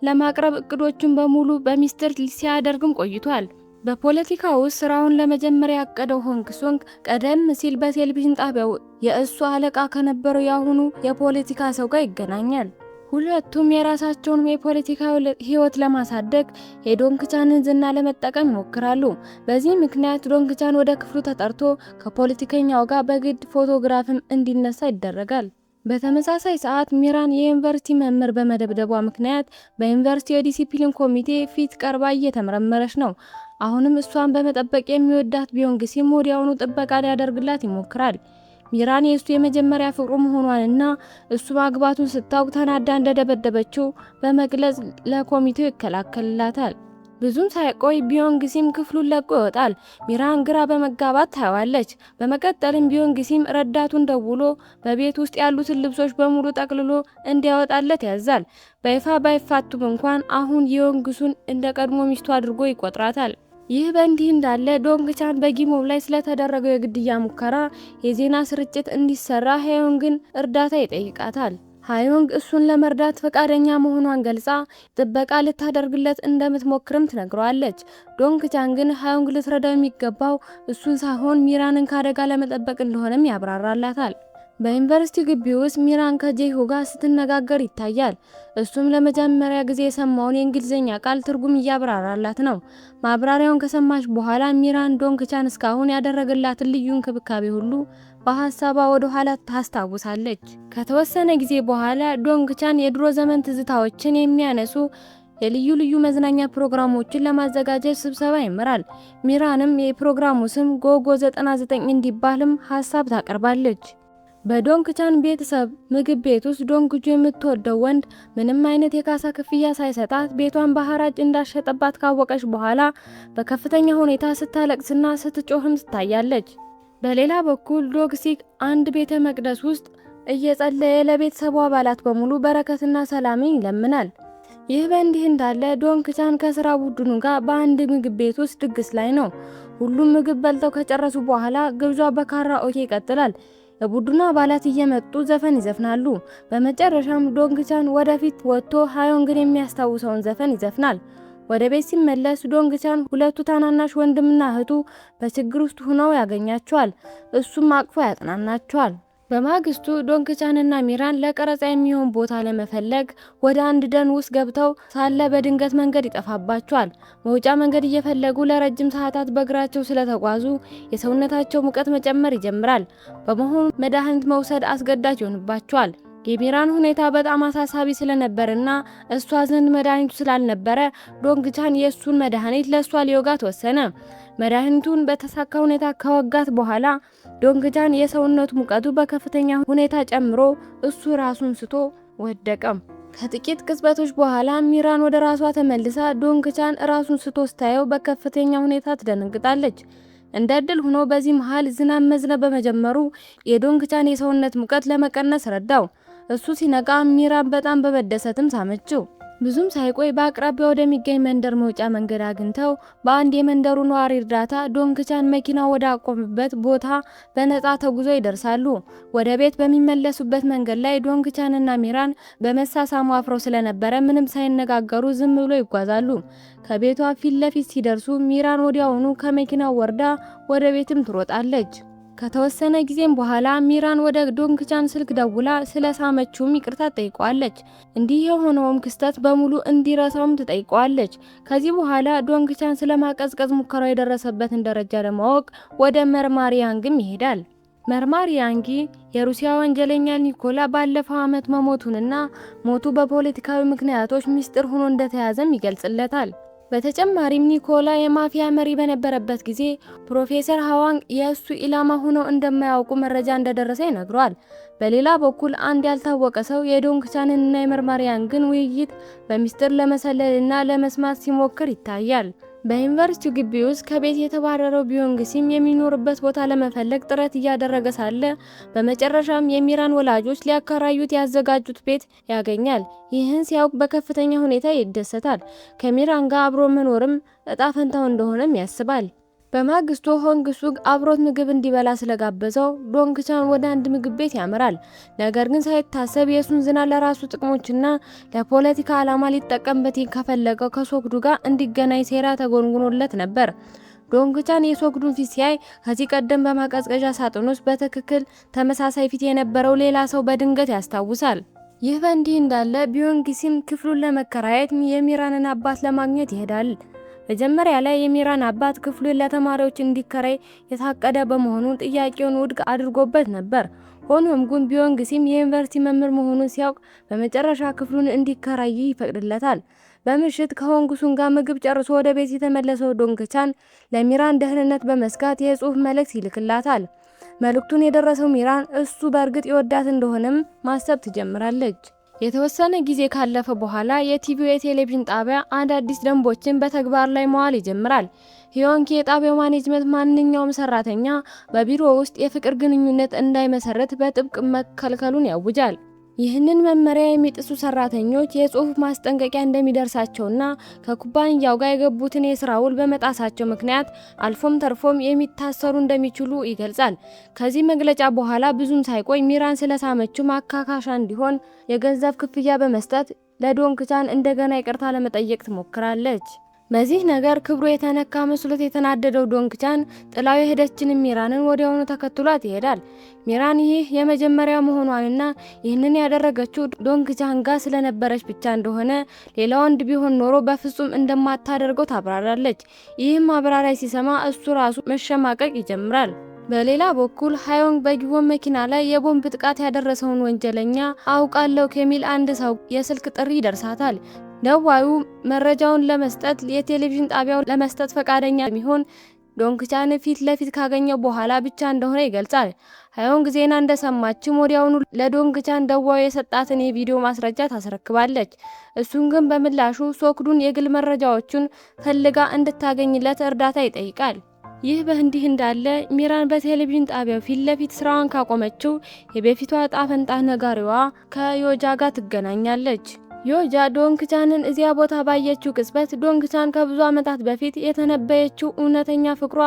ለማቅረብ እቅዶቹን በሙሉ በሚስጥር ሲያደርግም ቆይቷል። በፖለቲካ ውስጥ ስራውን ለመጀመር ያቀደው ሆንግሱንግ ቀደም ሲል በቴሌቪዥን ጣቢያው የእሱ አለቃ ከነበረው ያሁኑ የፖለቲካ ሰው ጋር ይገናኛል። ሁለቱም የራሳቸውን የፖለቲካ ህይወት ለማሳደግ የዶንግቻንን ዝና ለመጠቀም ይሞክራሉ። በዚህ ምክንያት ዶንግቻን ወደ ክፍሉ ተጠርቶ ከፖለቲከኛው ጋር በግድ ፎቶግራፍም እንዲነሳ ይደረጋል። በተመሳሳይ ሰዓት ሚራን የዩኒቨርሲቲ መምህር በመደብደቧ ምክንያት በዩኒቨርሲቲ የዲሲፕሊን ኮሚቴ ፊት ቀርባ እየተመረመረች ነው። አሁንም እሷን በመጠበቅ የሚወዳት ቢዮንግሲም ወዲያውኑ ጥበቃ ሊያደርግላት ይሞክራል። ሚራን የእሱ የመጀመሪያ ፍቅሩ መሆኗንና እሱ ማግባቱን ስታውቅ ተናዳ እንደደበደበችው በመግለጽ ለኮሚቴው ይከላከልላታል። ብዙም ሳይቆይ ቢዮንግሲም ክፍሉን ለቆ ይወጣል። ሚራን ግራ በመጋባት ታየዋለች። በመቀጠልም ቢዮንግሲም ረዳቱን ደውሎ በቤት ውስጥ ያሉትን ልብሶች በሙሉ ጠቅልሎ እንዲያወጣለት ያዛል። በይፋ ባይፋቱም እንኳን አሁን ዮንግሱን እንደ ቀድሞ ሚስቱ አድርጎ ይቆጥራታል። ይህ በእንዲህ እንዳለ ዶንግቻን በጊሞብ ላይ ስለተደረገው የግድያ ሙከራ የዜና ስርጭት እንዲሰራ ሃዮንግን እርዳታ ይጠይቃታል። ሃዮንግ እሱን ለመርዳት ፈቃደኛ መሆኗን ገልጻ ጥበቃ ልታደርግለት እንደምትሞክርም ትነግረዋለች። ዶንግቻን ግን ሃዮንግ ልትረዳው የሚገባው እሱን ሳይሆን ሚራንን ካደጋ ለመጠበቅ እንደሆነም ያብራራላታል። በዩኒቨርሲቲ ግቢ ውስጥ ሚራን ከጄሁ ጋር ስትነጋገር ይታያል። እሱም ለመጀመሪያ ጊዜ የሰማውን የእንግሊዝኛ ቃል ትርጉም እያብራራላት ነው። ማብራሪያውን ከሰማች በኋላ ሚራን ዶንግቻን እስካሁን ያደረገላትን ልዩ እንክብካቤ ሁሉ በሀሳቧ ወደ ኋላ ታስታውሳለች። ከተወሰነ ጊዜ በኋላ ዶንግቻን የድሮ ዘመን ትዝታዎችን የሚያነሱ የልዩ ልዩ መዝናኛ ፕሮግራሞችን ለማዘጋጀት ስብሰባ ይመራል። ሚራንም የፕሮግራሙ ስም ጎጎ 99 እንዲባልም ሀሳብ ታቀርባለች። በዶንግቻን ቤተሰብ ምግብ ቤት ውስጥ ዶንግጁ የምትወደው ወንድ ምንም አይነት የካሳ ክፍያ ሳይሰጣት ቤቷን በሐራጅ እንዳሸጠባት ካወቀች በኋላ በከፍተኛ ሁኔታ ስታለቅስና ስትጮህም ትታያለች። በሌላ በኩል ዶግሲክ አንድ ቤተ መቅደስ ውስጥ እየጸለየ ለቤተሰቡ አባላት በሙሉ በረከትና ሰላምን ይለምናል። ይህ በእንዲህ እንዳለ ዶንግቻን ከስራ ቡድኑ ጋር በአንድ ምግብ ቤት ውስጥ ድግስ ላይ ነው። ሁሉም ምግብ በልተው ከጨረሱ በኋላ ግብዣ በካራኦኬ ይቀጥላል። የቡድኑ አባላት እየመጡ ዘፈን ይዘፍናሉ። በመጨረሻም ዶንግቻን ወደፊት ወጥቶ ሃዮንግን የሚያስታውሰውን ዘፈን ይዘፍናል። ወደ ቤት ሲመለስ ዶንግቻን ሁለቱ ታናናሽ ወንድምና እህቱ በችግር ውስጥ ሆነው ያገኛቸዋል። እሱም አቅፎ ያጽናናቸዋል። በማግስቱ ዶንግቻንና ሚራን ለቀረጻ የሚሆን ቦታ ለመፈለግ ወደ አንድ ደን ውስጥ ገብተው ሳለ በድንገት መንገድ ይጠፋባቸዋል። መውጫ መንገድ እየፈለጉ ለረጅም ሰዓታት በእግራቸው ስለተጓዙ የሰውነታቸው ሙቀት መጨመር ይጀምራል። በመሆኑ መድኃኒት መውሰድ አስገዳጅ ይሆንባቸዋል። የሚራን ሁኔታ በጣም አሳሳቢ ስለነበርና እሷ ዘንድ መድኃኒቱ ስላልነበረ ዶንግቻን የእሱን መድኃኒት ለእሷ ሊወጋት ወሰነ። መድኃኒቱን በተሳካ ሁኔታ ከወጋት በኋላ ዶንግቻን የሰውነቱ ሙቀቱ በከፍተኛ ሁኔታ ጨምሮ እሱ ራሱን ስቶ ወደቀም። ከጥቂት ቅጽበቶች በኋላ ሚራን ወደ ራሷ ተመልሳ ዶንግቻን ራሱን ስቶ ስታየው በከፍተኛ ሁኔታ ትደነግጣለች። እንደ እድል ሆኖ በዚህ መሃል ዝናብ መዝነብ በመጀመሩ የዶንግቻን የሰውነት ሙቀት ለመቀነስ ረዳው። እሱ ሲነቃ ሚራን በጣም በመደሰትም ሳመችው። ብዙም ሳይቆይ በአቅራቢያ ወደሚገኝ መንደር መውጫ መንገድ አግኝተው በአንድ የመንደሩ ነዋሪ እርዳታ ዶንግቻን መኪናው ወደ አቆመበት ቦታ በነፃ ተጉዞ ይደርሳሉ። ወደ ቤት በሚመለሱበት መንገድ ላይ ዶንግቻንና ሚራን በመሳሳሙ አፍረው ስለነበረ ምንም ሳይነጋገሩ ዝም ብሎ ይጓዛሉ። ከቤቷ ፊት ለፊት ሲደርሱ ሚራን ወዲያውኑ ከመኪናው ወርዳ ወደ ቤትም ትሮጣለች። ከተወሰነ ጊዜም በኋላ ሚራን ወደ ዶንግቻን ስልክ ደውላ ስለሳመችውም ይቅርታ ጠይቀዋለች። እንዲህ የሆነውም ክስተት በሙሉ እንዲረሳውም ትጠይቀዋለች። ከዚህ በኋላ ዶንግቻን ስለማቀዝቀዝ ሙከራው የደረሰበትን ደረጃ ለማወቅ ወደ መርማሪ ያንግም ይሄዳል። መርማሪ ያንጊ የሩሲያ ወንጀለኛ ኒኮላ ባለፈው ዓመት መሞቱንና ሞቱ በፖለቲካዊ ምክንያቶች ሚስጥር ሆኖ እንደተያዘም ይገልጽለታል። በተጨማሪም ኒኮላ የማፊያ መሪ በነበረበት ጊዜ ፕሮፌሰር ሃዋንግ የእሱ ኢላማ ሆነው እንደማያውቁ መረጃ እንደደረሰ ይነግሯል። በሌላ በኩል አንድ ያልታወቀ ሰው የዶንግቻንንና የመርማሪ ያንግን ውይይት በሚስጥር ለመሰለልና ለመስማት ሲሞክር ይታያል። በዩኒቨርሲቲው ግቢ ውስጥ ከቤት የተባረረው ቢዮንግሲም የሚኖርበት ቦታ ለመፈለግ ጥረት እያደረገ ሳለ በመጨረሻም የሚራን ወላጆች ሊያከራዩት ያዘጋጁት ቤት ያገኛል። ይህን ሲያውቅ በከፍተኛ ሁኔታ ይደሰታል። ከሚራን ጋር አብሮ መኖርም እጣ ፈንታው እንደሆነም ያስባል። በማግስቱ ሆንግሱግ አብሮት ምግብ እንዲበላ ስለጋበዘው ዶንግቻን ወደ አንድ ምግብ ቤት ያመራል። ነገር ግን ሳይታሰብ የሱን ዝና ለራሱ ጥቅሞችና ለፖለቲካ ዓላማ ሊጠቀምበት ከፈለገው ከሶግዱ ጋር እንዲገናኝ ሴራ ተጎንጉኖለት ነበር። ዶንግቻን የሶግዱን ፊት ሲያይ ከዚህ ቀደም በማቀዝቀዣ ሳጥን ውስጥ በትክክል ተመሳሳይ ፊት የነበረው ሌላ ሰው በድንገት ያስታውሳል። ይህ በእንዲህ እንዳለ ቢዮንግሲም ክፍሉን ለመከራየት የሚራንን አባት ለማግኘት ይሄዳል። መጀመሪያ ላይ የሚራን አባት ክፍሉን ለተማሪዎች እንዲከራይ የታቀደ በመሆኑ ጥያቄውን ውድቅ አድርጎበት ነበር። ሆኖም ግን ቢዮንግሲም የዩኒቨርሲቲ መምህር መሆኑን ሲያውቅ በመጨረሻ ክፍሉን እንዲከራይ ይፈቅድለታል። በምሽት ከሆንግሱን ጋር ምግብ ጨርሶ ወደ ቤት የተመለሰው ዶንግቻን ለሚራን ደህንነት በመስጋት የጽሑፍ መልእክት ይልክላታል። መልእክቱን የደረሰው ሚራን እሱ በእርግጥ ይወዳት እንደሆነም ማሰብ ትጀምራለች። የተወሰነ ጊዜ ካለፈ በኋላ የቲቪው የቴሌቪዥን ጣቢያ አዳዲስ ደንቦችን በተግባር ላይ መዋል ይጀምራል። ሂዮንኪ የጣቢያው ማኔጅመንት ማንኛውም ሰራተኛ በቢሮ ውስጥ የፍቅር ግንኙነት እንዳይመሰረት በጥብቅ መከልከሉን ያውጃል። ይህንን መመሪያ የሚጥሱ ሰራተኞች የጽሑፍ ማስጠንቀቂያ እንደሚደርሳቸውና ከኩባንያው ጋር የገቡትን የስራ ውል በመጣሳቸው ምክንያት አልፎም ተርፎም የሚታሰሩ እንደሚችሉ ይገልጻል። ከዚህ መግለጫ በኋላ ብዙም ሳይቆይ ሚራን ስለሳመችው ማካካሻ እንዲሆን የገንዘብ ክፍያ በመስጠት ለዶንግቻን እንደገና ይቅርታ ለመጠየቅ ትሞክራለች። በዚህ ነገር ክብሩ የተነካ መስሎት የተናደደው ዶንግቻን ጥላው የሄደችን ሚራንን ወዲያውኑ ተከትሏት ይሄዳል። ሚራን ይህ የመጀመሪያው መሆኗንና ይህንን ያደረገችው ዶንግቻን ጋር ስለነበረች ብቻ እንደሆነ ሌላ ወንድ ቢሆን ኖሮ በፍጹም እንደማታደርገው ታብራራለች። ይህም ማብራሪያ ሲሰማ እሱ ራሱ መሸማቀቅ ይጀምራል። በሌላ በኩል ሃዮንግ በጊቦን መኪና ላይ የቦምብ ጥቃት ያደረሰውን ወንጀለኛ አውቃለሁ ከሚል አንድ ሰው የስልክ ጥሪ ይደርሳታል። ደዋዩ መረጃውን ለመስጠት የቴሌቪዥን ጣቢያውን ለመስጠት ፈቃደኛ የሚሆን ዶንግቻን ፊት ለፊት ካገኘው በኋላ ብቻ እንደሆነ ይገልጻል። ሃዮንግ ዜና እንደሰማችም ወዲያውኑ ለዶንግቻን ደዋዩ የሰጣትን የቪዲዮ ማስረጃ ታስረክባለች። እሱን ግን በምላሹ ሶግዱን የግል መረጃዎቹን ፈልጋ እንድታገኝለት እርዳታ ይጠይቃል። ይህ በእንዲህ እንዳለ ሚራን በቴሌቪዥን ጣቢያው ፊት ለፊት ስራዋን ካቆመችው የበፊቷ ዕጣ ፈንታ ነጋሪዋ ከዮጃ ጋር ትገናኛለች። ዮጃ ዶንግቻንን እዚያ ቦታ ባየችው ቅጽበት ዶንግቻን ከብዙ ዓመታት በፊት የተነበየችው እውነተኛ ፍቅሯ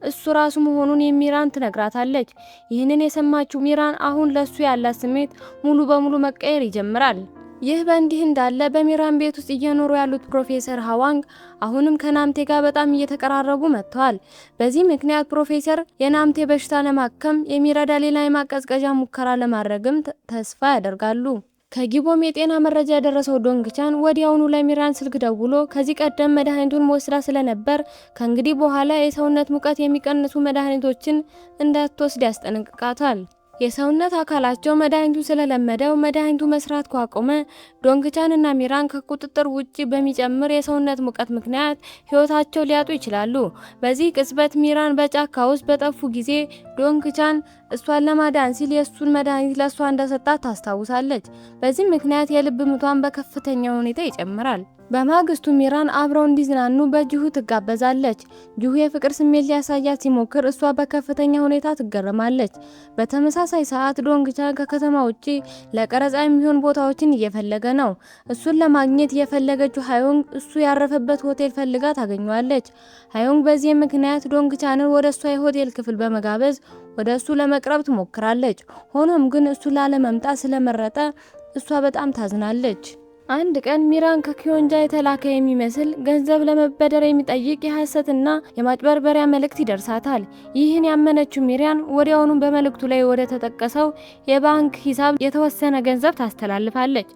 እሱ ራሱ መሆኑን የሚራን ትነግራታለች። ይህንን የሰማችው ሚራን አሁን ለሱ ያላት ስሜት ሙሉ በሙሉ መቀየር ይጀምራል። ይህ በእንዲህ እንዳለ በሚራን ቤት ውስጥ እየኖሩ ያሉት ፕሮፌሰር ሃዋንግ አሁንም ከናምቴ ጋር በጣም እየተቀራረቡ መጥተዋል። በዚህ ምክንያት ፕሮፌሰር የናምቴ በሽታ ለማከም የሚረዳ ሌላ የማቀዝቀዣ ሙከራ ለማድረግም ተስፋ ያደርጋሉ። ከጊቦም የጤና መረጃ የደረሰው ዶንግቻን ወዲያውኑ ለሚራን ስልክ ደውሎ ከዚህ ቀደም መድኃኒቱን ወስዳ ስለነበር ከእንግዲህ በኋላ የሰውነት ሙቀት የሚቀንሱ መድኃኒቶችን እንዳትወስድ ያስጠነቅቃታል። የሰውነት አካላቸው መድኃኒቱ ስለለመደው መድኃኒቱ መስራት ካቆመ ዶንግቻን እና ሚራን ከቁጥጥር ውጪ በሚጨምር የሰውነት ሙቀት ምክንያት ህይወታቸው ሊያጡ ይችላሉ። በዚህ ቅጽበት ሚራን በጫካ ውስጥ በጠፉ ጊዜ ዶንግቻን እሷን ለማዳን ሲል የእሱን መድኃኒት ለእሷ እንደሰጣት ታስታውሳለች። በዚህ ምክንያት የልብ ምቷን በከፍተኛ ሁኔታ ይጨምራል። በማግስቱ ሚራን አብረው እንዲዝናኑ በጁሁ ትጋበዛለች። ጁሁ የፍቅር ስሜት ሊያሳያት ሲሞክር እሷ በከፍተኛ ሁኔታ ትገረማለች። በተመሳሳይ ሰዓት ዶንግቻን ከከተማ ውጪ ለቀረጻ የሚሆን ቦታዎችን እየፈለገ ነው። እሱን ለማግኘት የፈለገችው ሃዮንግ እሱ ያረፈበት ሆቴል ፈልጋ ታገኘዋለች። ሃዮንግ በዚህ ምክንያት ዶንግቻንን ወደ እሷ የሆቴል ክፍል በመጋበዝ ወደ እሱ ለመቅረብ ትሞክራለች። ሆኖም ግን እሱ ላለመምጣት ስለመረጠ እሷ በጣም ታዝናለች። አንድ ቀን ሚራን ከኪዮንጃ የተላከ የሚመስል ገንዘብ ለመበደር የሚጠይቅ የሐሰትና የማጭበርበሪያ መልእክት ይደርሳታል። ይህን ያመነችው ሚራን ወዲያውኑ በመልእክቱ ላይ ወደ ተጠቀሰው የባንክ ሂሳብ የተወሰነ ገንዘብ ታስተላልፋለች።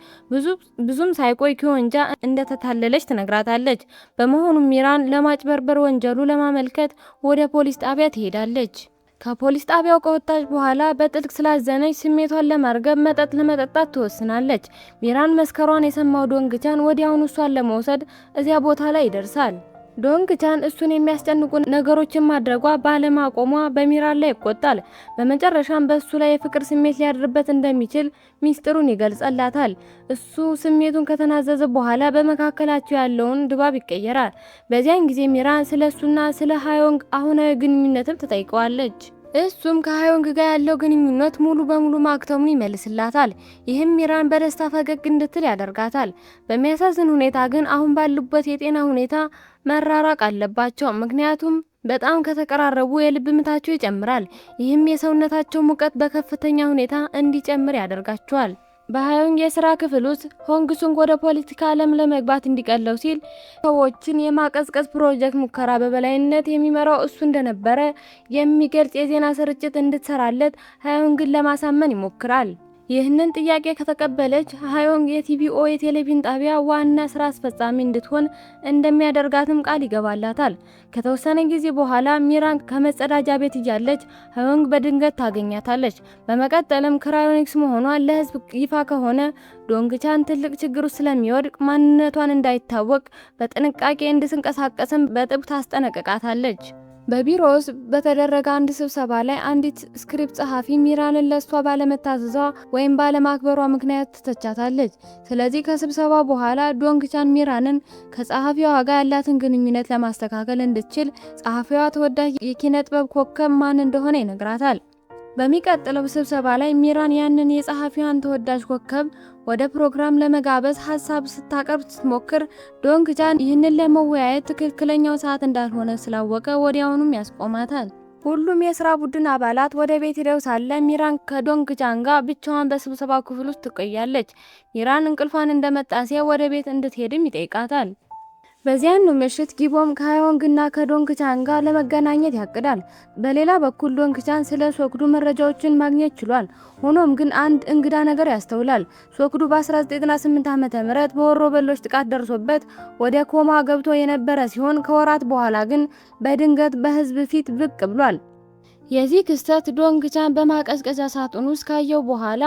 ብዙም ሳይቆይ ኪዮንጃ እንደተታለለች ትነግራታለች። በመሆኑም ሚራን ለማጭበርበር ወንጀሉ ለማመልከት ወደ ፖሊስ ጣቢያ ትሄዳለች። ከፖሊስ ጣቢያው ከወጣች በኋላ በጥልቅ ስላዘነች ስሜቷን ለማርገብ መጠጥ ለመጠጣት ትወስናለች። ሚራን መስከሯን የሰማው ዶንግቻን ወዲያውኑ እሷን ለመውሰድ እዚያ ቦታ ላይ ይደርሳል። ዶንግቻን እሱን የሚያስጨንቁ ነገሮችን ማድረጓ ባለማቆሟ በሚራን ላይ ይቆጣል። በመጨረሻም በእሱ ላይ የፍቅር ስሜት ሊያድርበት እንደሚችል ሚስጥሩን ይገልጽላታል። እሱ ስሜቱን ከተናዘዘ በኋላ በመካከላቸው ያለውን ድባብ ይቀየራል። በዚያን ጊዜ ሚራን ስለ እሱና ስለ ሃዮንግ አሁናዊ ግንኙነትም ትጠይቀዋለች። እሱም ከሃዮንግ ጋር ያለው ግንኙነት ሙሉ በሙሉ ማክተሙን ይመልስላታል። ይህም ሚራን በደስታ ፈገግ እንድትል ያደርጋታል። በሚያሳዝን ሁኔታ ግን አሁን ባሉበት የጤና ሁኔታ መራራቅ አለባቸው። ምክንያቱም በጣም ከተቀራረቡ የልብ ምታቸው ይጨምራል። ይህም የሰውነታቸው ሙቀት በከፍተኛ ሁኔታ እንዲጨምር ያደርጋቸዋል። በሃዮንግ የስራ ክፍል ውስጥ ሆንግሱንግ ወደ ፖለቲካ ዓለም ለመግባት እንዲቀለው ሲል ሰዎችን የማቀዝቀዝ ፕሮጀክት ሙከራ በበላይነት የሚመራው እሱ እንደነበረ የሚገልጽ የዜና ስርጭት እንድትሰራለት ሃዮንግን ለማሳመን ይሞክራል። ይህንን ጥያቄ ከተቀበለች ሃዮንግ የቲቪኦ የቴሌቪዥን ጣቢያ ዋና ስራ አስፈጻሚ እንድትሆን እንደሚያደርጋትም ቃል ይገባላታል። ከተወሰነ ጊዜ በኋላ ሚራን ከመጸዳጃ ቤት እያለች ሃዮንግ በድንገት ታገኛታለች። በመቀጠልም ክራዮኒክስ መሆኗን ለህዝብ ይፋ ከሆነ ዶንግቻን ትልቅ ችግር ውስጥ ስለሚወድቅ ማንነቷን እንዳይታወቅ በጥንቃቄ እንድትንቀሳቀስም በጥብቅ ታስጠነቅቃታለች። በቢሮ ውስጥ በተደረገ አንድ ስብሰባ ላይ አንዲት ስክሪፕት ጸሐፊ ሚራንን ለሷ ባለመታዘዟ ወይም ባለማክበሯ ምክንያት ትተቻታለች። ስለዚህ ከስብሰባ በኋላ ዶንግቻን ሚራንን ከጸሐፊዋ ጋር ያላትን ግንኙነት ለማስተካከል እንድትችል ጸሐፊዋ ተወዳጅ የኪነ ጥበብ ኮከብ ማን እንደሆነ ይነግራታል። በሚቀጥለው ስብሰባ ላይ ሚራን ያንን የጸሐፊዋን ተወዳጅ ኮከብ ወደ ፕሮግራም ለመጋበዝ ሀሳብ ስታቀርብ ስትሞክር ዶንግቻን ይህንን ለመወያየት ትክክለኛው ሰዓት እንዳልሆነ ስላወቀ ወዲያውኑም ያስቆማታል። ሁሉም የስራ ቡድን አባላት ወደ ቤት ሄደው ሳለ ሚራን ከዶንግቻን ጋር ብቻዋን በስብሰባው ክፍል ውስጥ ትቆያለች። ሚራን እንቅልፏን እንደመጣ ሲያይ ወደ ቤት እንድትሄድም ይጠይቃታል። በዚያኑ ምሽት ጊቦም ከሃዮንግና ከዶንግቻን ጋር ለመገናኘት ያቅዳል። በሌላ በኩል ዶንግቻን ስለ ሶክዱ መረጃዎችን ማግኘት ችሏል። ሆኖም ግን አንድ እንግዳ ነገር ያስተውላል። ሶክዱ በ1998 ዓ.ም በወሮበሎች ጥቃት ደርሶበት ወደ ኮማ ገብቶ የነበረ ሲሆን ከወራት በኋላ ግን በድንገት በህዝብ ፊት ብቅ ብሏል። የዚህ ክስተት ዶንግቻን በማቀዝቀዣ ሳጥን ውስጥ ካየው በኋላ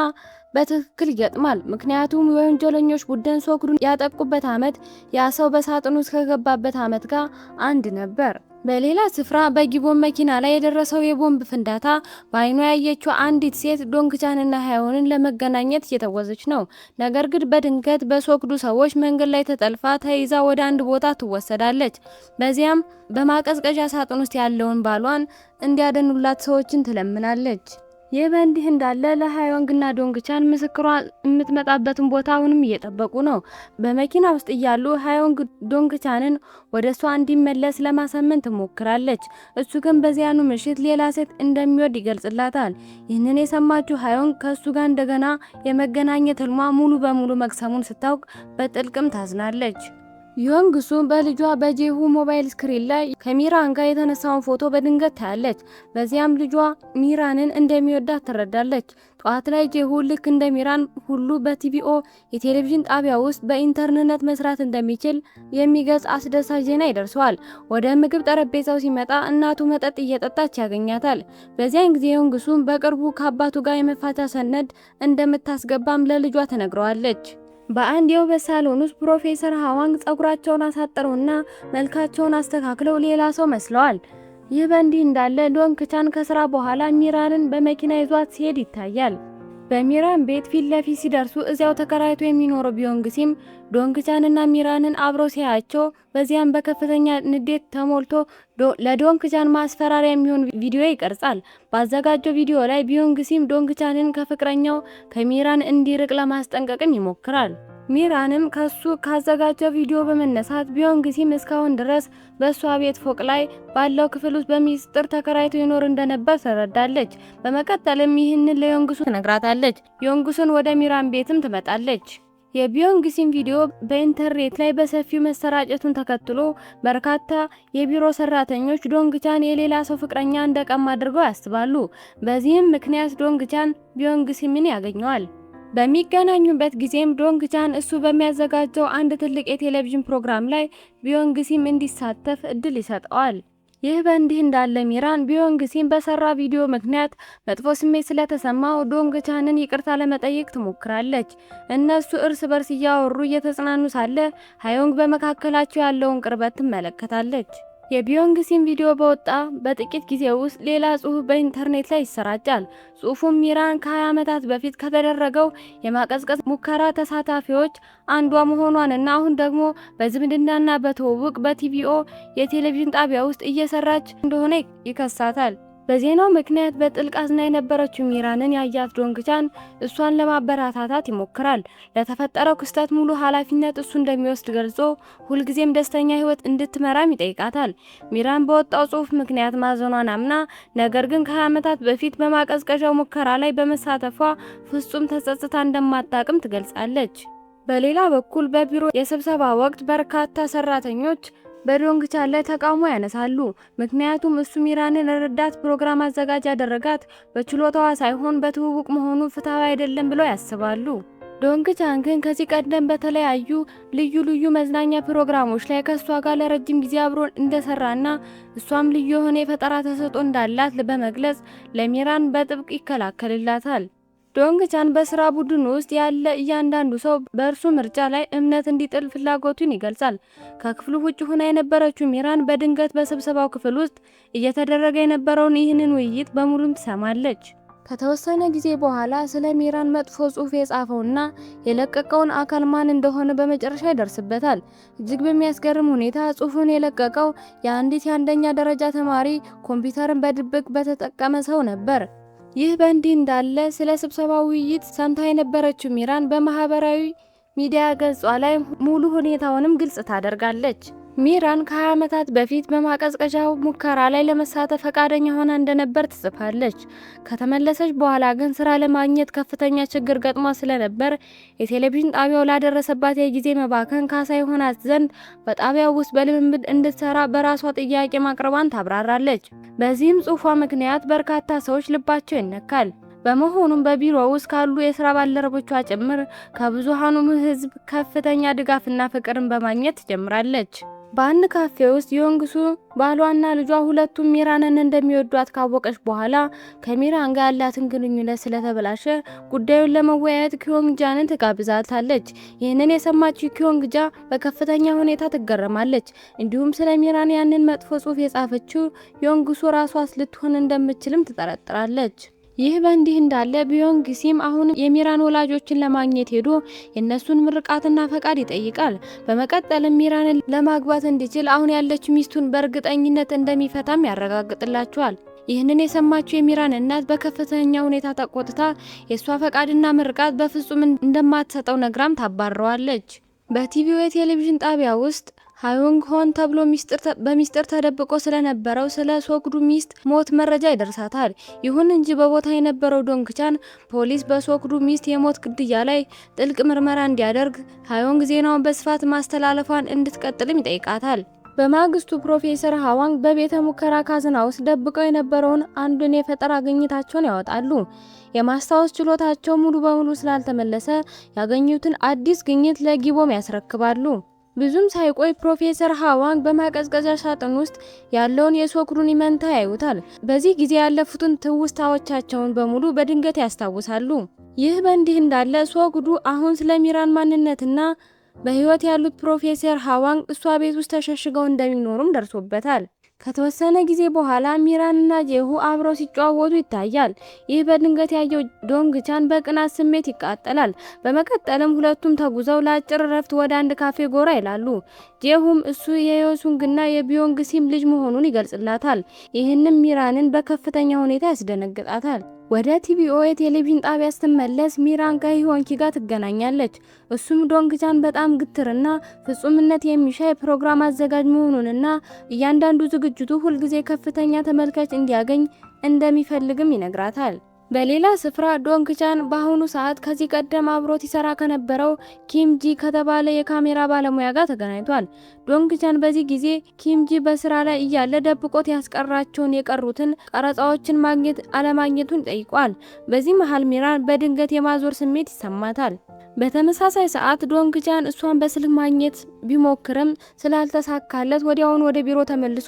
በትክክል ይገጥማል። ምክንያቱም የወንጀለኞች ቡድን ሶክዱን ያጠቁበት ዓመት ያ ሰው በሳጥን ውስጥ ከገባበት ዓመት ጋር አንድ ነበር። በሌላ ስፍራ በጊቦን መኪና ላይ የደረሰው የቦምብ ፍንዳታ በአይኗ ያየችው አንዲት ሴት ዶንግቻንና ሃዮንን ለመገናኘት እየተወዘች ነው። ነገር ግን በድንገት በሶክዱ ሰዎች መንገድ ላይ ተጠልፋ ተይዛ ወደ አንድ ቦታ ትወሰዳለች። በዚያም በማቀዝቀዣ ሳጥን ውስጥ ያለውን ባሏን እንዲያደኑላት ሰዎችን ትለምናለች። ይህ በእንዲህ እንዳለ ለሃዮንግና ዶንግቻን ምስክሯ የምትመጣበትን ቦታ አሁንም እየጠበቁ ነው። በመኪና ውስጥ እያሉ ሃዮንግ ዶንግቻንን ወደ እሷ እንዲመለስ ለማሳመን ትሞክራለች። እሱ ግን በዚያኑ ምሽት ሌላ ሴት እንደሚወድ ይገልጽላታል። ይህንን የሰማችው ሃዮንግ ከእሱ ጋር እንደገና የመገናኘት ህልሟ ሙሉ በሙሉ መክሰሙን ስታውቅ በጥልቅም ታዝናለች። ዮንግሱ በልጇ በጄሁ ሞባይል ስክሪን ላይ ከሚራን ጋር የተነሳውን ፎቶ በድንገት ታያለች። በዚያም ልጇ ሚራንን እንደሚወዳት ትረዳለች። ጠዋት ላይ ጄሁ ልክ እንደ ሚራን ሁሉ በቲቪኦ የቴሌቪዥን ጣቢያ ውስጥ በኢንተርኔት መስራት እንደሚችል የሚገልጽ አስደሳች ዜና ይደርሰዋል። ወደ ምግብ ጠረጴዛው ሲመጣ እናቱ መጠጥ እየጠጣች ያገኛታል። በዚያን ጊዜ ዮንግሱ በቅርቡ ከአባቱ ጋር የመፋቻ ሰነድ እንደምታስገባም ለልጇ ትነግረዋለች። በአንድ የውበት ሳሎን ውስጥ ፕሮፌሰር ሃዋንግ ጸጉራቸውን አሳጥረውና መልካቸውን አስተካክለው ሌላ ሰው መስለዋል። ይህ በእንዲህ እንዳለ ዶንግቻን ከስራ በኋላ ሚራንን በመኪና ይዟት ሲሄድ ይታያል። በሚራን ቤት ፊት ለፊት ሲደርሱ እዚያው ተከራይቶ የሚኖረው ቢዮንግሲም ዶንግቻንና ሚራንን አብረው ሲያያቸው በዚያም በከፍተኛ ንዴት ተሞልቶ ለዶንግቻን ማስፈራሪያ የሚሆን ቪዲዮ ይቀርጻል። ባዘጋጀው ቪዲዮ ላይ ቢዮንግሲም ዶንግቻንን ከፍቅረኛው ከሚራን እንዲርቅ ለማስጠንቀቅም ይሞክራል። ሚራንም ከሱ ካዘጋጀው ቪዲዮ በመነሳት ቢዮንግሲም እስካሁን ድረስ በሷ ቤት ፎቅ ላይ ባለው ክፍል ውስጥ በሚስጥር ተከራይቶ ይኖር እንደነበር ትረዳለች። በመቀጠልም ይህንን ለዮንግሱ ትነግራታለች። ዮንግሱን ወደ ሚራን ቤትም ትመጣለች። የቢዮንግሲም ቪዲዮ በኢንተርኔት ላይ በሰፊው መሰራጨቱን ተከትሎ በርካታ የቢሮ ሰራተኞች ዶንግቻን የሌላ ሰው ፍቅረኛ እንደቀማ አድርገው ያስባሉ። በዚህም ምክንያት ዶንግቻን ቢዮንግሲምን ያገኘዋል። በሚገናኙበት ጊዜም ዶንግቻን እሱ በሚያዘጋጀው አንድ ትልቅ የቴሌቪዥን ፕሮግራም ላይ ቢዮንግሲም እንዲሳተፍ እድል ይሰጠዋል። ይህ በእንዲህ እንዳለ ሚራን ቢዮንግሲም በሰራ ቪዲዮ ምክንያት መጥፎ ስሜት ስለተሰማው ዶንግቻንን ይቅርታ ለመጠየቅ ትሞክራለች። እነሱ እርስ በርስ እያወሩ እየተጽናኑ ሳለ ሃዮንግ በመካከላቸው ያለውን ቅርበት ትመለከታለች። የቢዮንግሲም ቪዲዮ በወጣ በጥቂት ጊዜ ውስጥ ሌላ ጽሑፍ በኢንተርኔት ላይ ይሰራጫል። ጽሑፉም ሚራን ከ20 ዓመታት በፊት ከተደረገው የማቀዝቀዝ ሙከራ ተሳታፊዎች አንዷ መሆኗንና አሁን ደግሞ በዝምድናና በትውውቅ በቲቪኦ የቴሌቪዥን ጣቢያ ውስጥ እየሰራች እንደሆነ ይከሳታል። በዜናው ምክንያት በጥልቅ አዝና የነበረችው ሚራንን ያያት ዶንግቻን እሷን ለማበረታታት ይሞክራል። ለተፈጠረው ክስተት ሙሉ ኃላፊነት እሱ እንደሚወስድ ገልጾ ሁልጊዜም ደስተኛ ሕይወት እንድትመራም ይጠይቃታል። ሚራን በወጣው ጽሑፍ ምክንያት ማዘኗን አምና ነገር ግን ከ20 ዓመታት በፊት በማቀዝቀዣው ሙከራ ላይ በመሳተፏ ፍጹም ተጸጽታ እንደማታቅም ትገልጻለች። በሌላ በኩል በቢሮ የስብሰባ ወቅት በርካታ ሰራተኞች በዶንግቻን ላይ ተቃውሞ ያነሳሉ። ምክንያቱም እሱ ሚራንን ረዳት ፕሮግራም አዘጋጅ ያደረጋት በችሎታዋ ሳይሆን በትውውቅ መሆኑ ፍትሃዊ አይደለም ብለው ያስባሉ። ዶንግቻን ግን ከዚህ ቀደም በተለያዩ ልዩ መዝናኛ ፕሮግራሞች ላይ ከሷ ጋር ለረጅም ጊዜ አብሮ እንደሰራና እሷም ልዩ የሆነ የፈጠራ ተሰጥኦ እንዳላት በመግለጽ ለሚራን በጥብቅ ይከላከልላታል። ዶንግቻን በስራ ቡድን ውስጥ ያለ እያንዳንዱ ሰው በእርሱ ምርጫ ላይ እምነት እንዲጥል ፍላጎቱን ይገልጻል። ከክፍሉ ውጭ ሆና የነበረችው ሚራን በድንገት በስብሰባው ክፍል ውስጥ እየተደረገ የነበረውን ይህንን ውይይት በሙሉም ትሰማለች። ከተወሰነ ጊዜ በኋላ ስለ ሚራን መጥፎ ጽሑፍ የጻፈውና የለቀቀውን አካል ማን እንደሆነ በመጨረሻ ይደርስበታል። እጅግ በሚያስገርም ሁኔታ ጽሑፉን የለቀቀው የአንዲት የአንደኛ ደረጃ ተማሪ ኮምፒውተርን በድብቅ በተጠቀመ ሰው ነበር። ይህ በእንዲህ እንዳለ ስለ ስብሰባው ውይይት ሰምታ የነበረችው ሚራን በማህበራዊ ሚዲያ ገጿ ላይ ሙሉ ሁኔታውንም ግልጽ ታደርጋለች። ሚራን ከ20 ዓመታት በፊት በማቀዝቀዣው ሙከራ ላይ ለመሳተፍ ፈቃደኛ ሆና እንደነበር ትጽፋለች። ከተመለሰች በኋላ ግን ስራ ለማግኘት ከፍተኛ ችግር ገጥሟ ስለነበር የቴሌቪዥን ጣቢያው ላደረሰባት የጊዜ መባከን ካሳ ይሆናት ዘንድ በጣቢያው ውስጥ በልምምድ እንድትሰራ በራሷ ጥያቄ ማቅረቧን ታብራራለች። በዚህም ጽሑፏ ምክንያት በርካታ ሰዎች ልባቸው ይነካል። በመሆኑም በቢሮ ውስጥ ካሉ የስራ ባልደረቦቿ ጭምር ከብዙሃኑ ሕዝብ ከፍተኛ ድጋፍና ፍቅርን በማግኘት ትጀምራለች። በአንድ ካፌ ውስጥ ዮንግሱ ባሏና ልጇ ሁለቱም ሚራንን እንደሚወዷት ካወቀች በኋላ ከሚራን ጋር ያላትን ግንኙነት ስለተበላሸ ጉዳዩን ለመወያየት ኪዮንግጃንን ትጋብዛታለች። ይህንን የሰማችው ኪዮንግጃ በከፍተኛ ሁኔታ ትገረማለች። እንዲሁም ስለ ሚራን ያንን መጥፎ ጽሑፍ የጻፈችው ዮንግሱ ራሷ ልትሆን እንደምትችልም ትጠረጥራለች። ይህ በእንዲህ እንዳለ ቢዮንግሲም አሁን የሚራን ወላጆችን ለማግኘት ሄዶ የነሱን ምርቃትና ፈቃድ ይጠይቃል። በመቀጠልም ሚራንን ለማግባት እንዲችል አሁን ያለችው ሚስቱን በእርግጠኝነት እንደሚፈታም ያረጋግጥላቸዋል። ይህንን የሰማችው የሚራን እናት በከፍተኛ ሁኔታ ተቆጥታ የሷ ፈቃድና ምርቃት በፍጹም እንደማትሰጠው ነግራም ታባረዋለች። በቲቪው የቴሌቪዥን ጣቢያ ውስጥ ሃዮንግ ሆን ተብሎ በሚስጥር ተደብቆ ስለነበረው ስለ ሶክዱ ሚስት ሞት መረጃ ይደርሳታል። ይሁን እንጂ በቦታ የነበረው ዶንግቻን ፖሊስ በሶክዱ ሚስት የሞት ግድያ ላይ ጥልቅ ምርመራ እንዲያደርግ ሃዮንግ ዜናውን በስፋት ማስተላለፏን እንድትቀጥልም ይጠይቃታል። በማግስቱ ፕሮፌሰር ሃዋንግ በቤተ ሙከራ ካዝና ውስጥ ደብቀው የነበረውን አንዱን የፈጠራ ግኝታቸውን ያወጣሉ። የማስታወስ ችሎታቸው ሙሉ በሙሉ ስላልተመለሰ ያገኙትን አዲስ ግኝት ለጊቦም ያስረክባሉ። ብዙም ሳይቆይ ፕሮፌሰር ሃዋንግ በማቀዝቀዣ ሳጥን ውስጥ ያለውን የሶክዱን መንታ ያዩታል። በዚህ ጊዜ ያለፉትን ትውስታዎቻቸውን በሙሉ በድንገት ያስታውሳሉ። ይህ በእንዲህ እንዳለ ሶክዱ አሁን ስለ ሚራን ማንነትና በህይወት ያሉት ፕሮፌሰር ሃዋንግ እሷ ቤት ውስጥ ተሸሽገው እንደሚኖሩም ደርሶበታል። ከተወሰነ ጊዜ በኋላ ሚራንና ጄሁ አብረው ሲጨዋወቱ ይታያል። ይህ በድንገት ያየው ዶንግቻን በቅናት ስሜት ይቃጠላል። በመቀጠልም ሁለቱም ተጉዘው ለአጭር እረፍት ወደ አንድ ካፌ ጎራ ይላሉ። ጄሁም እሱ የዮሱንግና የቢዮንግ ሲም ልጅ መሆኑን ይገልጽላታል። ይህንም ሚራንን በከፍተኛ ሁኔታ ያስደነግጣታል። ወደ ቲቪኦ የቴሌቪዥን ጣቢያ ስትመለስ ሚራን ከሂዮንኪ ጋር ትገናኛለች። እሱም ዶንግቻን በጣም ግትርና ፍጹምነት የሚሻ የፕሮግራም አዘጋጅ መሆኑንና እያንዳንዱ ዝግጅቱ ሁልጊዜ ከፍተኛ ተመልካች እንዲያገኝ እንደሚፈልግም ይነግራታል። በሌላ ስፍራ ዶንግቻን በአሁኑ ሰዓት ከዚህ ቀደም አብሮት ይሰራ ከነበረው ኪምጂ ከተባለ የካሜራ ባለሙያ ጋር ተገናኝቷል። ዶንግቻን በዚህ ጊዜ ኪምጂ በስራ ላይ እያለ ደብቆት ያስቀራቸውን የቀሩትን ቀረጻዎችን ማግኘት አለማግኘቱን ጠይቋል። በዚህ መሃል ሚራን በድንገት የማዞር ስሜት ይሰማታል። በተመሳሳይ ሰዓት ዶንግቻን እሷን በስልክ ማግኘት ቢሞክርም ስላልተሳካለት ወዲያውኑ ወደ ቢሮ ተመልሶ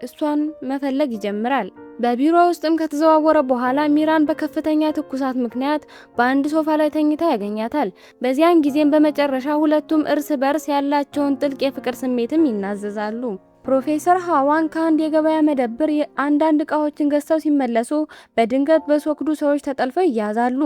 እሷን መፈለግ ይጀምራል። በቢሮ ውስጥም ከተዘዋወረ በኋላ ሚራን በከፍተኛ ትኩሳት ምክንያት በአንድ ሶፋ ላይ ተኝታ ያገኛታል። በዚያን ጊዜም በመጨረሻ ሁለቱም እርስ በርስ ያላቸውን ጥልቅ የፍቅር ስሜትም ይናዘዛሉ። ፕሮፌሰር ሃዋንግ ከአንድ የገበያ መደብር አንዳንድ እቃዎችን ገዝተው ሲመለሱ በድንገት በሶክዱ ሰዎች ተጠልፈው ይያዛሉ።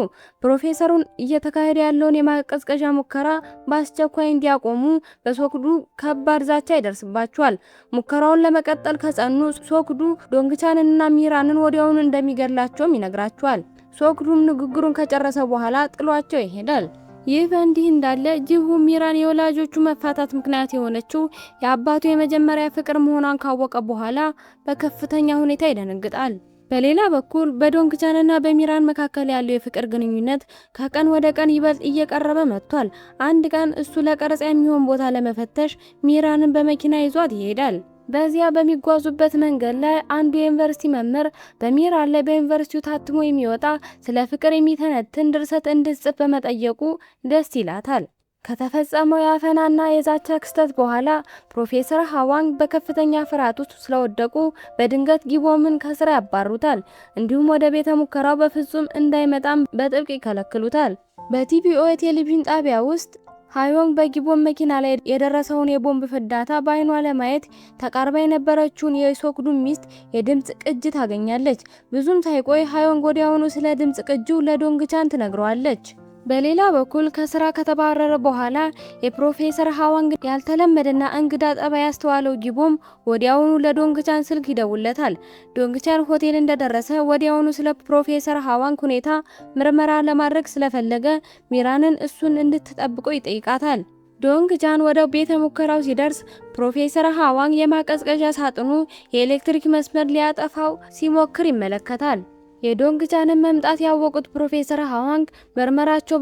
ፕሮፌሰሩን እየተካሄደ ያለውን የማቀዝቀዣ ሙከራ በአስቸኳይ እንዲያቆሙ በሶክዱ ከባድ ዛቻ ይደርስባቸዋል። ሙከራውን ለመቀጠል ከጸኑ ሶክዱ ዶንግቻንንና ሚራንን ወዲያውኑ እንደሚገድላቸውም ይነግራቸዋል። ሶክዱም ንግግሩን ከጨረሰ በኋላ ጥሏቸው ይሄዳል። ይህ በእንዲህ እንዳለ ጂሁ ሚራን የወላጆቹ መፋታት ምክንያት የሆነችው የአባቱ የመጀመሪያ ፍቅር መሆኗን ካወቀ በኋላ በከፍተኛ ሁኔታ ይደነግጣል። በሌላ በኩል በዶንግቻንና በሚራን መካከል ያለው የፍቅር ግንኙነት ከቀን ወደ ቀን ይበልጥ እየቀረበ መጥቷል። አንድ ቀን እሱ ለቀረጻ የሚሆን ቦታ ለመፈተሽ ሚራንን በመኪና ይዟት ይሄዳል። በዚያ በሚጓዙበት መንገድ ላይ አንዱ የዩኒቨርሲቲ መምህር በሚራን ላይ በዩኒቨርሲቲው ታትሞ የሚወጣ ስለ ፍቅር የሚተነትን ድርሰት እንድትጽፍ በመጠየቁ ደስ ይላታል። ከተፈጸመው የአፈናና የዛቻ ክስተት በኋላ ፕሮፌሰር ሃዋንግ በከፍተኛ ፍርሃት ውስጥ ስለወደቁ በድንገት ጊቦምን ከስራ ያባሩታል። እንዲሁም ወደ ቤተ ሙከራው በፍጹም እንዳይመጣም በጥብቅ ይከለክሉታል። በቲቪኦ የቴሌቪዥን ጣቢያ ውስጥ ሃዮንግ በጊቦን መኪና ላይ የደረሰውን የቦምብ ፍንዳታ በአይኗ ለማየት ተቃርባ የነበረችውን የሶክዱን ሚስት የድምጽ ቅጅ ታገኛለች። ብዙም ሳይቆይ ሃዮንግ ወዲያውኑ ስለ ድምጽ ቅጂው ለዶንግቻን ትነግረዋለች። በሌላ በኩል ከስራ ከተባረረ በኋላ የፕሮፌሰር ሃዋንግ ያልተለመደና እንግዳ ጠባይ ያስተዋለው ጊቦም ወዲያውኑ ለዶንግቻን ስልክ ይደውለታል። ዶንግቻን ሆቴል እንደደረሰ ወዲያውኑ ስለ ፕሮፌሰር ሃዋንግ ሁኔታ ምርመራ ለማድረግ ስለፈለገ ሚራንን እሱን እንድትጠብቀው ይጠይቃታል። ዶንግቻን ወደ ቤተ ሙከራው ሲደርስ ፕሮፌሰር ሃዋንግ የማቀዝቀዣ ሳጥኑ የኤሌክትሪክ መስመር ሊያጠፋው ሲሞክር ይመለከታል። የዶንግቻንን መምጣት ያወቁት ፕሮፌሰር ሃዋንግ ምርመራቸው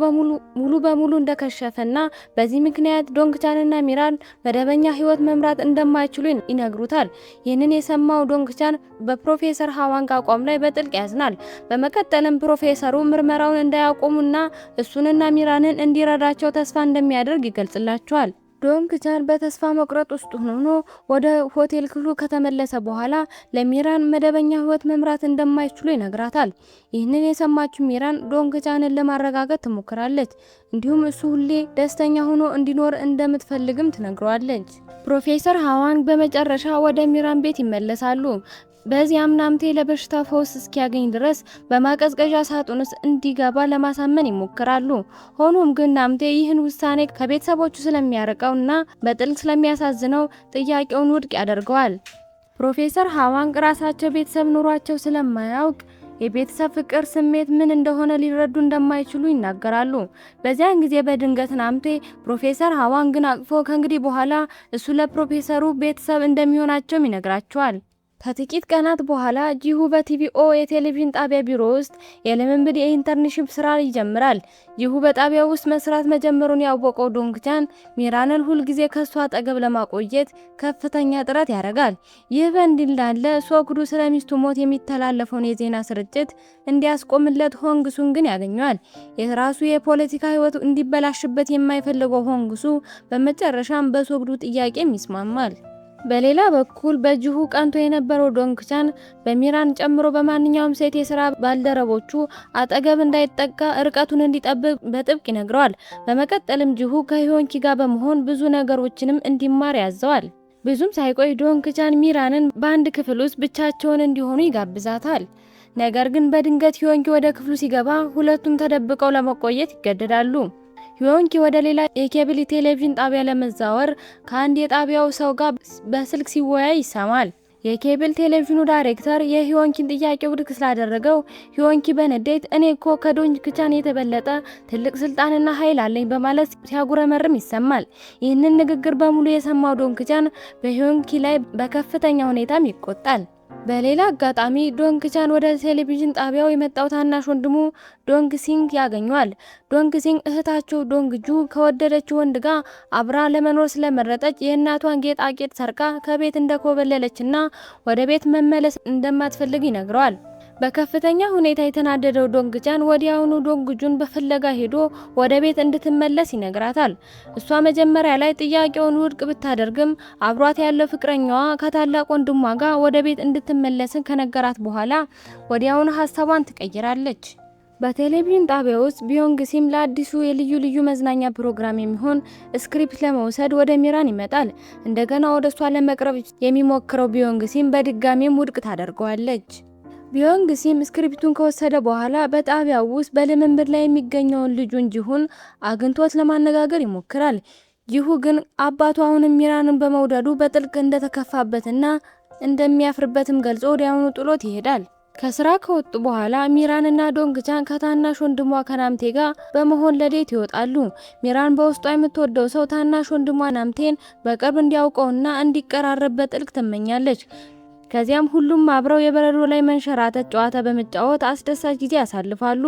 ሙሉ በሙሉ እንደከሸፈና በዚህ ምክንያት ዶንግቻንና ሚራን መደበኛ ህይወት መምራት እንደማይችሉ ይነግሩታል። ይህንን የሰማው ዶንግቻን በፕሮፌሰር ሃዋንግ አቋም ላይ በጥልቅ ያዝናል። በመቀጠልም ፕሮፌሰሩ ምርመራውን እንዳያቆሙና እሱንና ሚራንን እንዲረዳቸው ተስፋ እንደሚያደርግ ይገልጽላቸዋል። ዶንግቻን በተስፋ መቁረጥ ውስጥ ሆኖ ወደ ሆቴል ክፍሉ ከተመለሰ በኋላ ለሚራን መደበኛ ህይወት መምራት እንደማይችሉ ይነግራታል። ይህንን የሰማችው ሚራን ዶንግቻንን ለማረጋጋት ትሞክራለች። እንዲሁም እሱ ሁሌ ደስተኛ ሆኖ እንዲኖር እንደምትፈልግም ትነግረዋለች። ፕሮፌሰር ሃዋንግ በመጨረሻ ወደ ሚራን ቤት ይመለሳሉ። በዚያም ናምቴ ለበሽታ ፈውስ እስኪያገኝ ድረስ በማቀዝቀዣ ሳጥን ውስጥ እንዲገባ ለማሳመን ይሞክራሉ። ሆኖም ግን ናምቴ ይህን ውሳኔ ከቤተሰቦቹ ስለሚያርቀውና በጥልቅ ስለሚያሳዝነው ጥያቄውን ውድቅ ያደርገዋል። ፕሮፌሰር ሃዋንግ ራሳቸው ቤተሰብ ኑሯቸው ስለማያውቅ የቤተሰብ ፍቅር ስሜት ምን እንደሆነ ሊረዱ እንደማይችሉ ይናገራሉ። በዚያን ጊዜ በድንገት ናምቴ ፕሮፌሰር ሃዋንግን አቅፎ ከእንግዲህ በኋላ እሱ ለፕሮፌሰሩ ቤተሰብ እንደሚሆናቸው ይነግራቸዋል። ከጥቂት ቀናት በኋላ ጂሁ በቲቪኦ የቴሌቪዥን ጣቢያ ቢሮ ውስጥ የልምምድ የኢንተርንሺፕ ስራ ይጀምራል። ጂሁ በጣቢያው ውስጥ መስራት መጀመሩን ያወቀው ዶንግቻን ሚራንን ሁልጊዜ ከሷ አጠገብ ለማቆየት ከፍተኛ ጥረት ያደርጋል። ይህ በእንዲህ እንዳለ ሶክዱ ስለሚስቱ ሞት የሚተላለፈውን የዜና ስርጭት እንዲያስቆምለት ሆንግሱን ግን ያገኘዋል። የራሱ የፖለቲካ ህይወት እንዲበላሽበት የማይፈልገው ሆንግሱ በመጨረሻም በሶክዱ ጥያቄም ይስማማል። በሌላ በኩል በጂሁ ቀንቶ የነበረው ዶንግቻን በሚራን ጨምሮ በማንኛውም ሴት የስራ ባልደረቦቹ አጠገብ እንዳይጠጋ ርቀቱን እንዲጠብቅ በጥብቅ ይነግረዋል። በመቀጠልም ጂሁ ከሂዮንኪ ጋር በመሆን ብዙ ነገሮችንም እንዲማር ያዘዋል። ብዙም ሳይቆይ ዶንግቻን ሚራንን በአንድ ክፍል ውስጥ ብቻቸውን እንዲሆኑ ይጋብዛታል። ነገር ግን በድንገት ሂዮንኪ ወደ ክፍሉ ሲገባ ሁለቱም ተደብቀው ለመቆየት ይገደዳሉ። ሂዮንኪ ወደ ሌላ የኬብል ቴሌቪዥን ጣቢያ ለመዛወር ከአንድ የጣቢያው ሰው ጋር በስልክ ሲወያይ ይሰማል። የኬብል ቴሌቪዥኑ ዳይሬክተር የሂዮንኪን ጥያቄ ውድቅ ስላደረገው ሂዮንኪ በንዴት እኔ እኮ ከዶንግቻን የተበለጠ ትልቅ ስልጣንና ኃይል አለኝ በማለት ሲያጉረመርም ይሰማል። ይህንን ንግግር በሙሉ የሰማው ዶንግቻን በሂዮንኪ ላይ በከፍተኛ ሁኔታም ይቆጣል። በሌላ አጋጣሚ ዶንግቻን ወደ ቴሌቪዥን ጣቢያው የመጣው ታናሽ ወንድሙ ዶንግሲንግ ያገኘዋል። ዶንግሲንግ እህታቸው ዶንግጁ ከወደደችው ወንድ ጋር አብራ ለመኖር ስለመረጠች የእናቷን ጌጣጌጥ ሰርቃ ከቤት እንደኮበለለችና ወደ ቤት መመለስ እንደማትፈልግ ይነግረዋል። በከፍተኛ ሁኔታ የተናደደው ዶንግቻን ወዲያውኑ ዶንግጁን በፍለጋ ሄዶ ወደ ቤት እንድትመለስ ይነግራታል። እሷ መጀመሪያ ላይ ጥያቄውን ውድቅ ብታደርግም አብሯት ያለው ፍቅረኛዋ ከታላቅ ወንድሟ ጋር ወደ ቤት እንድትመለስ ከነገራት በኋላ ወዲያውኑ ሀሳቧን ትቀይራለች። በቴሌቪዥን ጣቢያ ውስጥ ቢዮንግሲም ለአዲሱ የልዩ ልዩ መዝናኛ ፕሮግራም የሚሆን ስክሪፕት ለመውሰድ ወደ ሚራን ይመጣል። እንደገና ወደ እሷ ለመቅረብ የሚሞክረው ቢዮንግሲም በድጋሚም ውድቅ ታደርገዋለች። ቢዮንግሲም ስክሪፕቱን ከወሰደ በኋላ በጣቢያው ውስጥ በልምምድ ላይ የሚገኘውን ልጁን ጂሁን አግኝቶት ለማነጋገር ይሞክራል። ጂሁ ግን አባቱ አሁንም ሚራንን በመውደዱ በጥልቅ እንደተከፋበትና እንደሚያፍርበትም ገልጾ ወዲያውኑ ጥሎት ይሄዳል። ከስራ ከወጡ በኋላ ሚራንና ዶንግቻን ከታናሽ ወንድሟ ከናምቴ ጋር በመሆን ለዴት ይወጣሉ። ሚራን በውስጧ የምትወደው ሰው ታናሽ ወንድሟ ናምቴን በቅርብ እንዲያውቀውና እንዲቀራረብ በጥልቅ ትመኛለች። ከዚያም ሁሉም አብረው የበረዶ ላይ መንሸራተት ጨዋታ በመጫወት አስደሳች ጊዜ ያሳልፋሉ።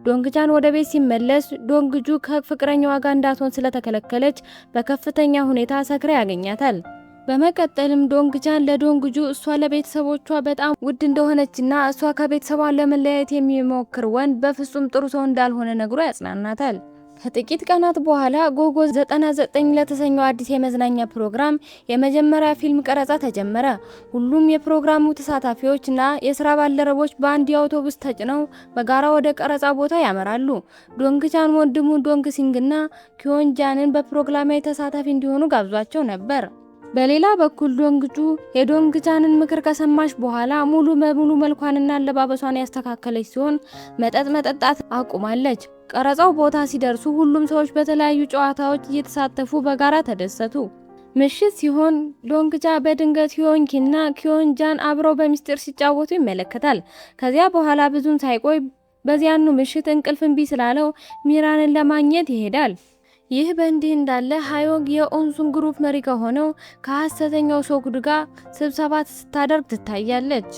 ዶንግቻን ወደ ቤት ሲመለስ ዶንግጁ ከፍቅረኛዋ ጋር እንዳትሆን ስለተከለከለች በከፍተኛ ሁኔታ ሰክራ ያገኛታል። በመቀጠልም ዶንግቻን ለዶንግጁ እሷ ለቤተሰቦቿ በጣም ውድ እንደሆነችና እሷ ከቤተሰቧ ለመለያየት የሚሞክር ወንድ በፍጹም ጥሩ ሰው እንዳልሆነ ነግሮ ያጽናናታል። ከጥቂት ቀናት በኋላ ጎጎ 99 ለተሰኘው አዲስ የመዝናኛ ፕሮግራም የመጀመሪያ ፊልም ቀረጻ ተጀመረ። ሁሉም የፕሮግራሙ ተሳታፊዎችና የስራ ባልደረቦች በአንድ አውቶቡስ ተጭነው በጋራ ወደ ቀረጻ ቦታ ያመራሉ። ዶንግቻን ወንድሙ ዶንግሲንግና ኪዮንጃንን በፕሮግራሙ ተሳታፊ እንዲሆኑ ጋብዟቸው ነበር። በሌላ በኩል ዶንግጁ የዶንግቻንን ምክር ከሰማች በኋላ ሙሉ በሙሉ መልኳንና አለባበሷን ያስተካከለች ሲሆን መጠጥ መጠጣት አቁማለች። ቀረጻው ቦታ ሲደርሱ ሁሉም ሰዎች በተለያዩ ጨዋታዎች እየተሳተፉ በጋራ ተደሰቱ። ምሽት ሲሆን ዶንግቻ በድንገት ሂዮንኪና ኪዮንጃን አብረው በሚስጥር ሲጫወቱ ይመለከታል። ከዚያ በኋላ ብዙም ሳይቆይ በዚያኑ ምሽት እንቅልፍ እምቢ ስላለው ሚራንን ለማግኘት ይሄዳል። ይህ በእንዲህ እንዳለ ሃዮንግ የኦንሱን ግሩፕ መሪ ከሆነው ከሐሰተኛው ሶክዱ ጋር ስብሰባ ስታደርግ ትታያለች።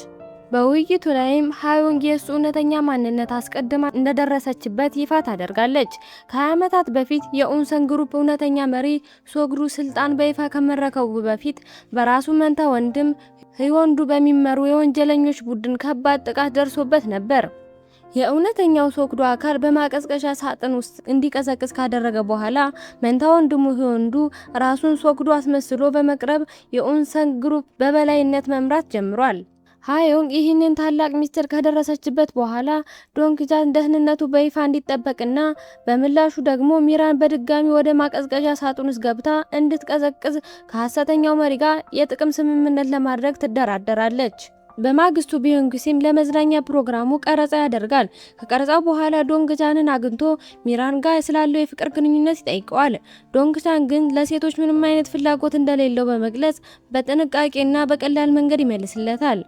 በውይይቱ ላይም ሃዮንግ የእሱ እውነተኛ ማንነት አስቀድማ እንደደረሰችበት ይፋ ታደርጋለች። ከ20 ዓመታት በፊት የኦንሰን ግሩፕ እውነተኛ መሪ ሶክዱ ስልጣን በይፋ ከመረከቡ በፊት በራሱ መንታ ወንድም ህዮንዱ በሚመሩ የወንጀለኞች ቡድን ከባድ ጥቃት ደርሶበት ነበር። የእውነተኛው ሶክዱ አካል በማቀዝቀዣ ሳጥን ውስጥ እንዲቀዘቅዝ ካደረገ በኋላ መንታ ወንድሙ ህዮንዱ ራሱን ሶክዱ አስመስሎ በመቅረብ የኦንሰን ግሩፕ በበላይነት መምራት ጀምሯል። ሃዮንግ ይህንን ታላቅ ሚስጥር ከደረሰችበት በኋላ ዶንግቻን ደህንነቱ በይፋ እንዲጠበቅና በምላሹ ደግሞ ሚራን በድጋሚ ወደ ማቀዝቀዣ ሳጥን ውስጥ ገብታ እንድትቀዘቅዝ ከሐሰተኛው መሪ ጋር የጥቅም ስምምነት ለማድረግ ትደራደራለች። በማግስቱ ቢዮንግሲም ለመዝናኛ ፕሮግራሙ ቀረጻ ያደርጋል። ከቀረጻው በኋላ ዶንግቻንን አግኝቶ ሚራን ጋር ስላለው የፍቅር ግንኙነት ይጠይቀዋል። ዶንግቻን ግን ለሴቶች ምንም አይነት ፍላጎት እንደሌለው በመግለጽ በጥንቃቄና በቀላል መንገድ ይመልስለታል።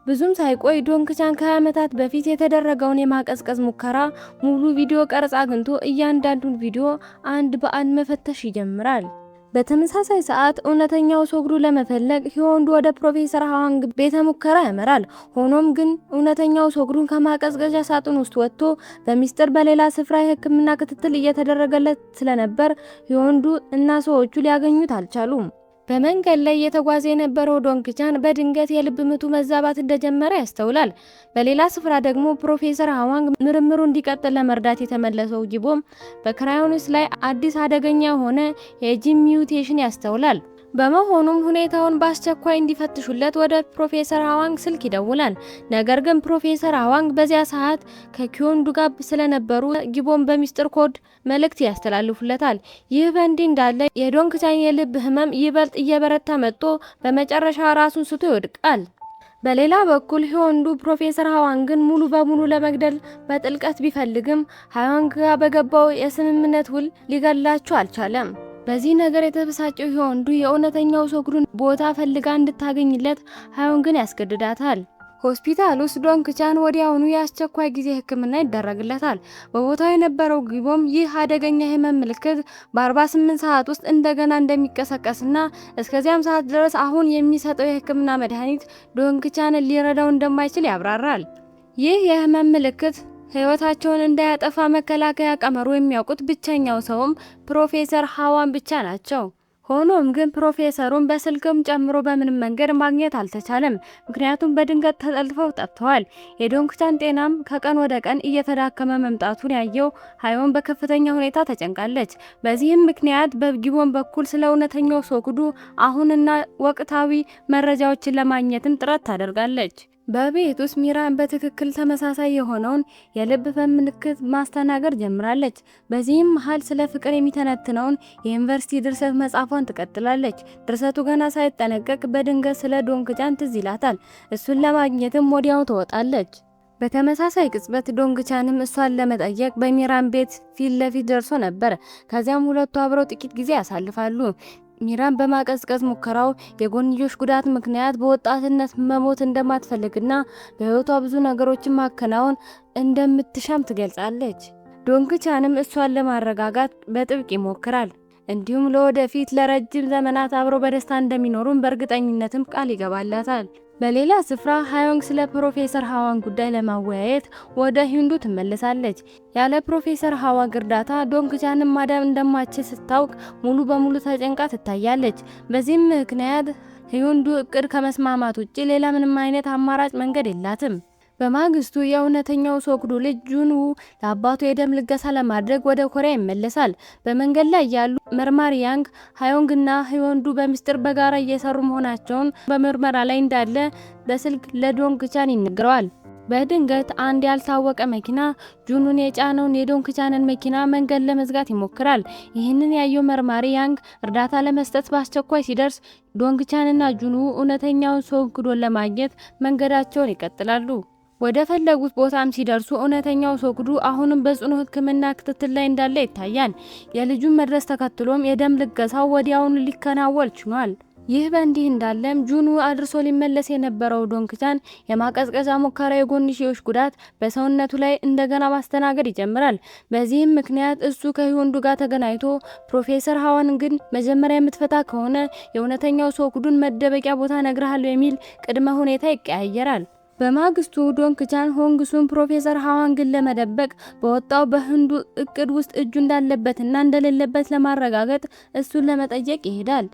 ብዙም ሳይቆይ ዶንግቻን ከዓመታት በፊት የተደረገውን የማቀዝቀዝ ሙከራ ሙሉ ቪዲዮ ቀርጻ አግኝቶ እያንዳንዱን ቪዲዮ አንድ በአንድ መፈተሽ ይጀምራል። በተመሳሳይ ሰዓት እውነተኛው ሶግዱ ለመፈለግ ሂዮንዱ ወደ ፕሮፌሰር ሃዋንግ ቤተ ሙከራ ያመራል። ሆኖም ግን እውነተኛው ሶግዱን ከማቀዝቀዣ ሳጥን ውስጥ ወጥቶ በሚስጥር በሌላ ስፍራ የሕክምና ክትትል እየተደረገለት ስለነበር ሂዮንዱ እና ሰዎቹ ሊያገኙት አልቻሉም። በመንገድ ላይ እየተጓዘ የነበረው ዶንግቻን በድንገት የልብ ምቱ መዛባት እንደጀመረ ያስተውላል። በሌላ ስፍራ ደግሞ ፕሮፌሰር ሃዋንግ ምርምሩ እንዲቀጥል ለመርዳት የተመለሰው ጂቦም በክራዮንስ ላይ አዲስ አደገኛ የሆነ የጂን ሚውቴሽን ያስተውላል። በመሆኑም ሁኔታውን በአስቸኳይ እንዲፈትሹለት ወደ ፕሮፌሰር ሃዋንግ ስልክ ይደውላል። ነገር ግን ፕሮፌሰር ሃዋንግ በዚያ ሰዓት ከኪዮንዱ ጋር ስለነበሩ ጊቦን በሚስጥር ኮድ መልእክት ያስተላልፉለታል። ይህ በእንዲህ እንዳለ የዶንግቻን የልብ ህመም ይበልጥ እየበረታ መጥቶ በመጨረሻ ራሱን ስቶ ይወድቃል። በሌላ በኩል ሂዮንዱ ፕሮፌሰር ሃዋንግን ሙሉ በሙሉ ለመግደል በጥልቀት ቢፈልግም ሃዋንግ ጋር በገባው የስምምነት ውል ሊገላቸው አልቻለም። በዚህ ነገር የተበሳጨው ሂዮንዱ የእውነተኛው ሶግዱን ቦታ ፈልጋ እንድታገኝለት ሃዋንግን ያስገድዳታል። ሆስፒታል ውስጥ ዶንግቻን ወዲያውኑ የአስቸኳይ ጊዜ ሕክምና ይደረግለታል። በቦታው የነበረው ጊቦም ይህ አደገኛ የህመም ምልክት በ48 ሰዓት ውስጥ እንደገና እንደሚቀሰቀስና እስከዚያም ሰዓት ድረስ አሁን የሚሰጠው የሕክምና መድኃኒት ዶንግቻንን ሊረዳው እንደማይችል ያብራራል። ይህ የህመም ምልክት ህይወታቸውን እንዳያጠፋ መከላከያ ቀመሩ የሚያውቁት ብቸኛው ሰውም ፕሮፌሰር ሃዋን ብቻ ናቸው። ሆኖም ግን ፕሮፌሰሩን በስልክም ጨምሮ በምንም መንገድ ማግኘት አልተቻለም፣ ምክንያቱም በድንገት ተጠልፈው ጠፍተዋል። የዶንግቻን ጤናም ከቀን ወደ ቀን እየተዳከመ መምጣቱን ያየው ሃዮን በከፍተኛ ሁኔታ ተጨንቃለች። በዚህም ምክንያት በጊቦን በኩል ስለ እውነተኛው ሶግዱ አሁንና ወቅታዊ መረጃዎችን ለማግኘትም ጥረት ታደርጋለች። በቤት ውስጥ ሚራን በትክክል ተመሳሳይ የሆነውን የልብ ምልክት ማስተናገድ ጀምራለች። በዚህም መሀል ስለ ፍቅር የሚተነትነውን የዩኒቨርሲቲ ድርሰት መጻፏን ትቀጥላለች። ድርሰቱ ገና ሳይጠነቀቅ በድንገት ስለ ዶንግቻን ትዝ ይላታል። እሱን ለማግኘትም ወዲያው ትወጣለች። በተመሳሳይ ቅጽበት ዶንግቻንም እሷን ለመጠየቅ በሚራን ቤት ፊት ለፊት ደርሶ ነበር። ከዚያም ሁለቱ አብረው ጥቂት ጊዜ ያሳልፋሉ። ሚራን በማቀዝቀዝ ሙከራው የጎንዮሽ ጉዳት ምክንያት በወጣትነት መሞት እንደማትፈልግና በህይወቷ ብዙ ነገሮችን ማከናወን እንደምትሻም ትገልጻለች። ዶንግቻንም እሷን ለማረጋጋት በጥብቅ ይሞክራል። እንዲሁም ለወደፊት ለረጅም ዘመናት አብረው በደስታ እንደሚኖሩም በእርግጠኝነትም ቃል ይገባላታል። በሌላ ስፍራ ሃዮንግ ስለ ፕሮፌሰር ሃዋንግ ጉዳይ ለማወያየት ወደ ሂዮንዱ ትመለሳለች። ያለ ፕሮፌሰር ሃዋንግ እርዳታ ዶንግቻንን ማዳን እንደማትችል ስታውቅ ሙሉ በሙሉ ተጨንቃ ትታያለች። በዚህም ምክንያት ሂዮንዱ እቅድ ከመስማማት ውጪ ሌላ ምንም አይነት አማራጭ መንገድ የላትም። በማግስቱ የእውነተኛው ሶግዱ ልጅ ጁንው ለአባቱ የደም ልገሳ ለማድረግ ወደ ኮሪያ ይመለሳል። በመንገድ ላይ ያሉ መርማሪ ያንግ ሃዮንግና ሂዮንዱ በሚስጥር በጋራ እየሰሩ መሆናቸውን በምርመራ ላይ እንዳለ በስልክ ለዶንግቻን ይነግረዋል። በድንገት አንድ ያልታወቀ መኪና ጁኑን የጫነውን የዶንግቻንን መኪና መንገድ ለመዝጋት ይሞክራል። ይህንን ያየው መርማሪ ያንግ እርዳታ ለመስጠት በአስቸኳይ ሲደርስ ዶንግቻንና ጁኑ እውነተኛውን ሶግዱን ለማግኘት መንገዳቸውን ይቀጥላሉ። ወደ ፈለጉት ቦታም ሲደርሱ እውነተኛው ሶግዱ አሁንም በጽኑ ሕክምና ክትትል ላይ እንዳለ ይታያል። የልጁን መድረስ ተከትሎም የደም ልገሳው ወዲያውኑ ሊከናወን ችሏል። ይህ በእንዲህ እንዳለም ጁኑ አድርሶ ሊመለስ የነበረው ዶንግቻን የማቀዝቀዣ ሙከራ የጎንዮሽ ጉዳት በሰውነቱ ላይ እንደገና ማስተናገድ ይጀምራል። በዚህም ምክንያት እሱ ከሂዮንዱ ጋር ተገናኝቶ ፕሮፌሰር ሃዋንግን መጀመሪያ የምትፈታ ከሆነ የእውነተኛው ሶግዱን መደበቂያ ቦታ ነግረሃለሁ የሚል ቅድመ ሁኔታ ይቀያየራል። በማግስቱ ዶንግቻን ሆንግሱን ፕሮፌሰር ሃዋንግን ለመደበቅ በወጣው በህንዱ እቅድ ውስጥ እጁ እንዳለበትና እንደሌለበት ለማረጋገጥ እሱን ለመጠየቅ ይሄዳል።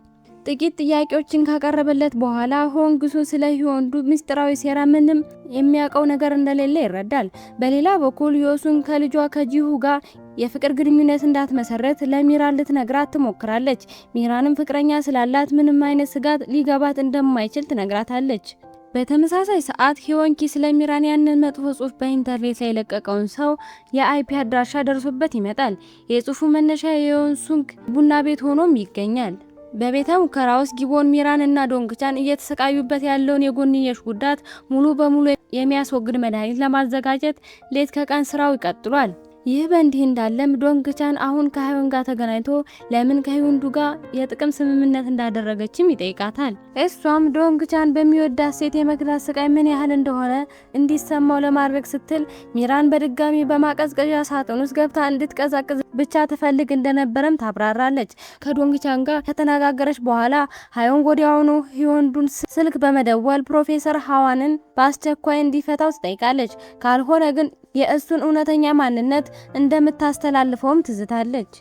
ጥቂት ጥያቄዎችን ካቀረበለት በኋላ ሆንግሱ ስለ ሂዮንዱ ምስጢራዊ ሴራ ምንም የሚያውቀው ነገር እንደሌለ ይረዳል። በሌላ በኩል ዮሱን ከልጇ ከጂሁ ጋር የፍቅር ግንኙነት እንዳትመሰረት ለሚራን ልትነግራት ትሞክራለች። ሚራንም ፍቅረኛ ስላላት ምንም አይነት ስጋት ሊገባት እንደማይችል ትነግራታለች። በተመሳሳይ ሰዓት ሂዮንኪ ስለ ሚራን ያንን መጥፎ ጽሑፍ በኢንተርኔት ላይ የለቀቀውን ሰው የአይፒ አድራሻ ደርሶበት ይመጣል። የጽሑፉ መነሻ የዮንሱንግ ቡና ቤት ሆኖም ይገኛል። በቤተ ሙከራ ውስጥ ጊቦን ሚራን እና ዶንግቻን እየተሰቃዩበት ያለውን የጎንዮሽ ጉዳት ሙሉ በሙሉ የሚያስወግድ መድኃኒት ለማዘጋጀት ሌት ከቀን ስራው ይቀጥሏል። ይህ በእንዲህ እንዳለም ዶንግቻን አሁን ከሃዮን ጋር ተገናኝቶ ለምን ከሂዩንዱ ጋር የጥቅም ስምምነት እንዳደረገችም ይጠይቃታል። እሷም ዶንግቻን በሚወዳት ሴት የመክዳት ስቃይ ምን ያህል እንደሆነ እንዲሰማው ለማድረግ ስትል ሚራን በድጋሚ በማቀዝቀዣ ሳጥን ውስጥ ገብታ እንድትቀዛቅዝ ብቻ ትፈልግ እንደነበረም ታብራራለች። ከዶንግቻን ጋር ከተነጋገረች በኋላ ሃዮን ወዲያውኑ ሂዩንዱን ስልክ በመደወል ፕሮፌሰር ሃዋንን በአስቸኳይ እንዲፈታው ትጠይቃለች። ካልሆነ ግን የእሱን እውነተኛ ማንነት እንደምታስተላልፈውም ትዝታለች።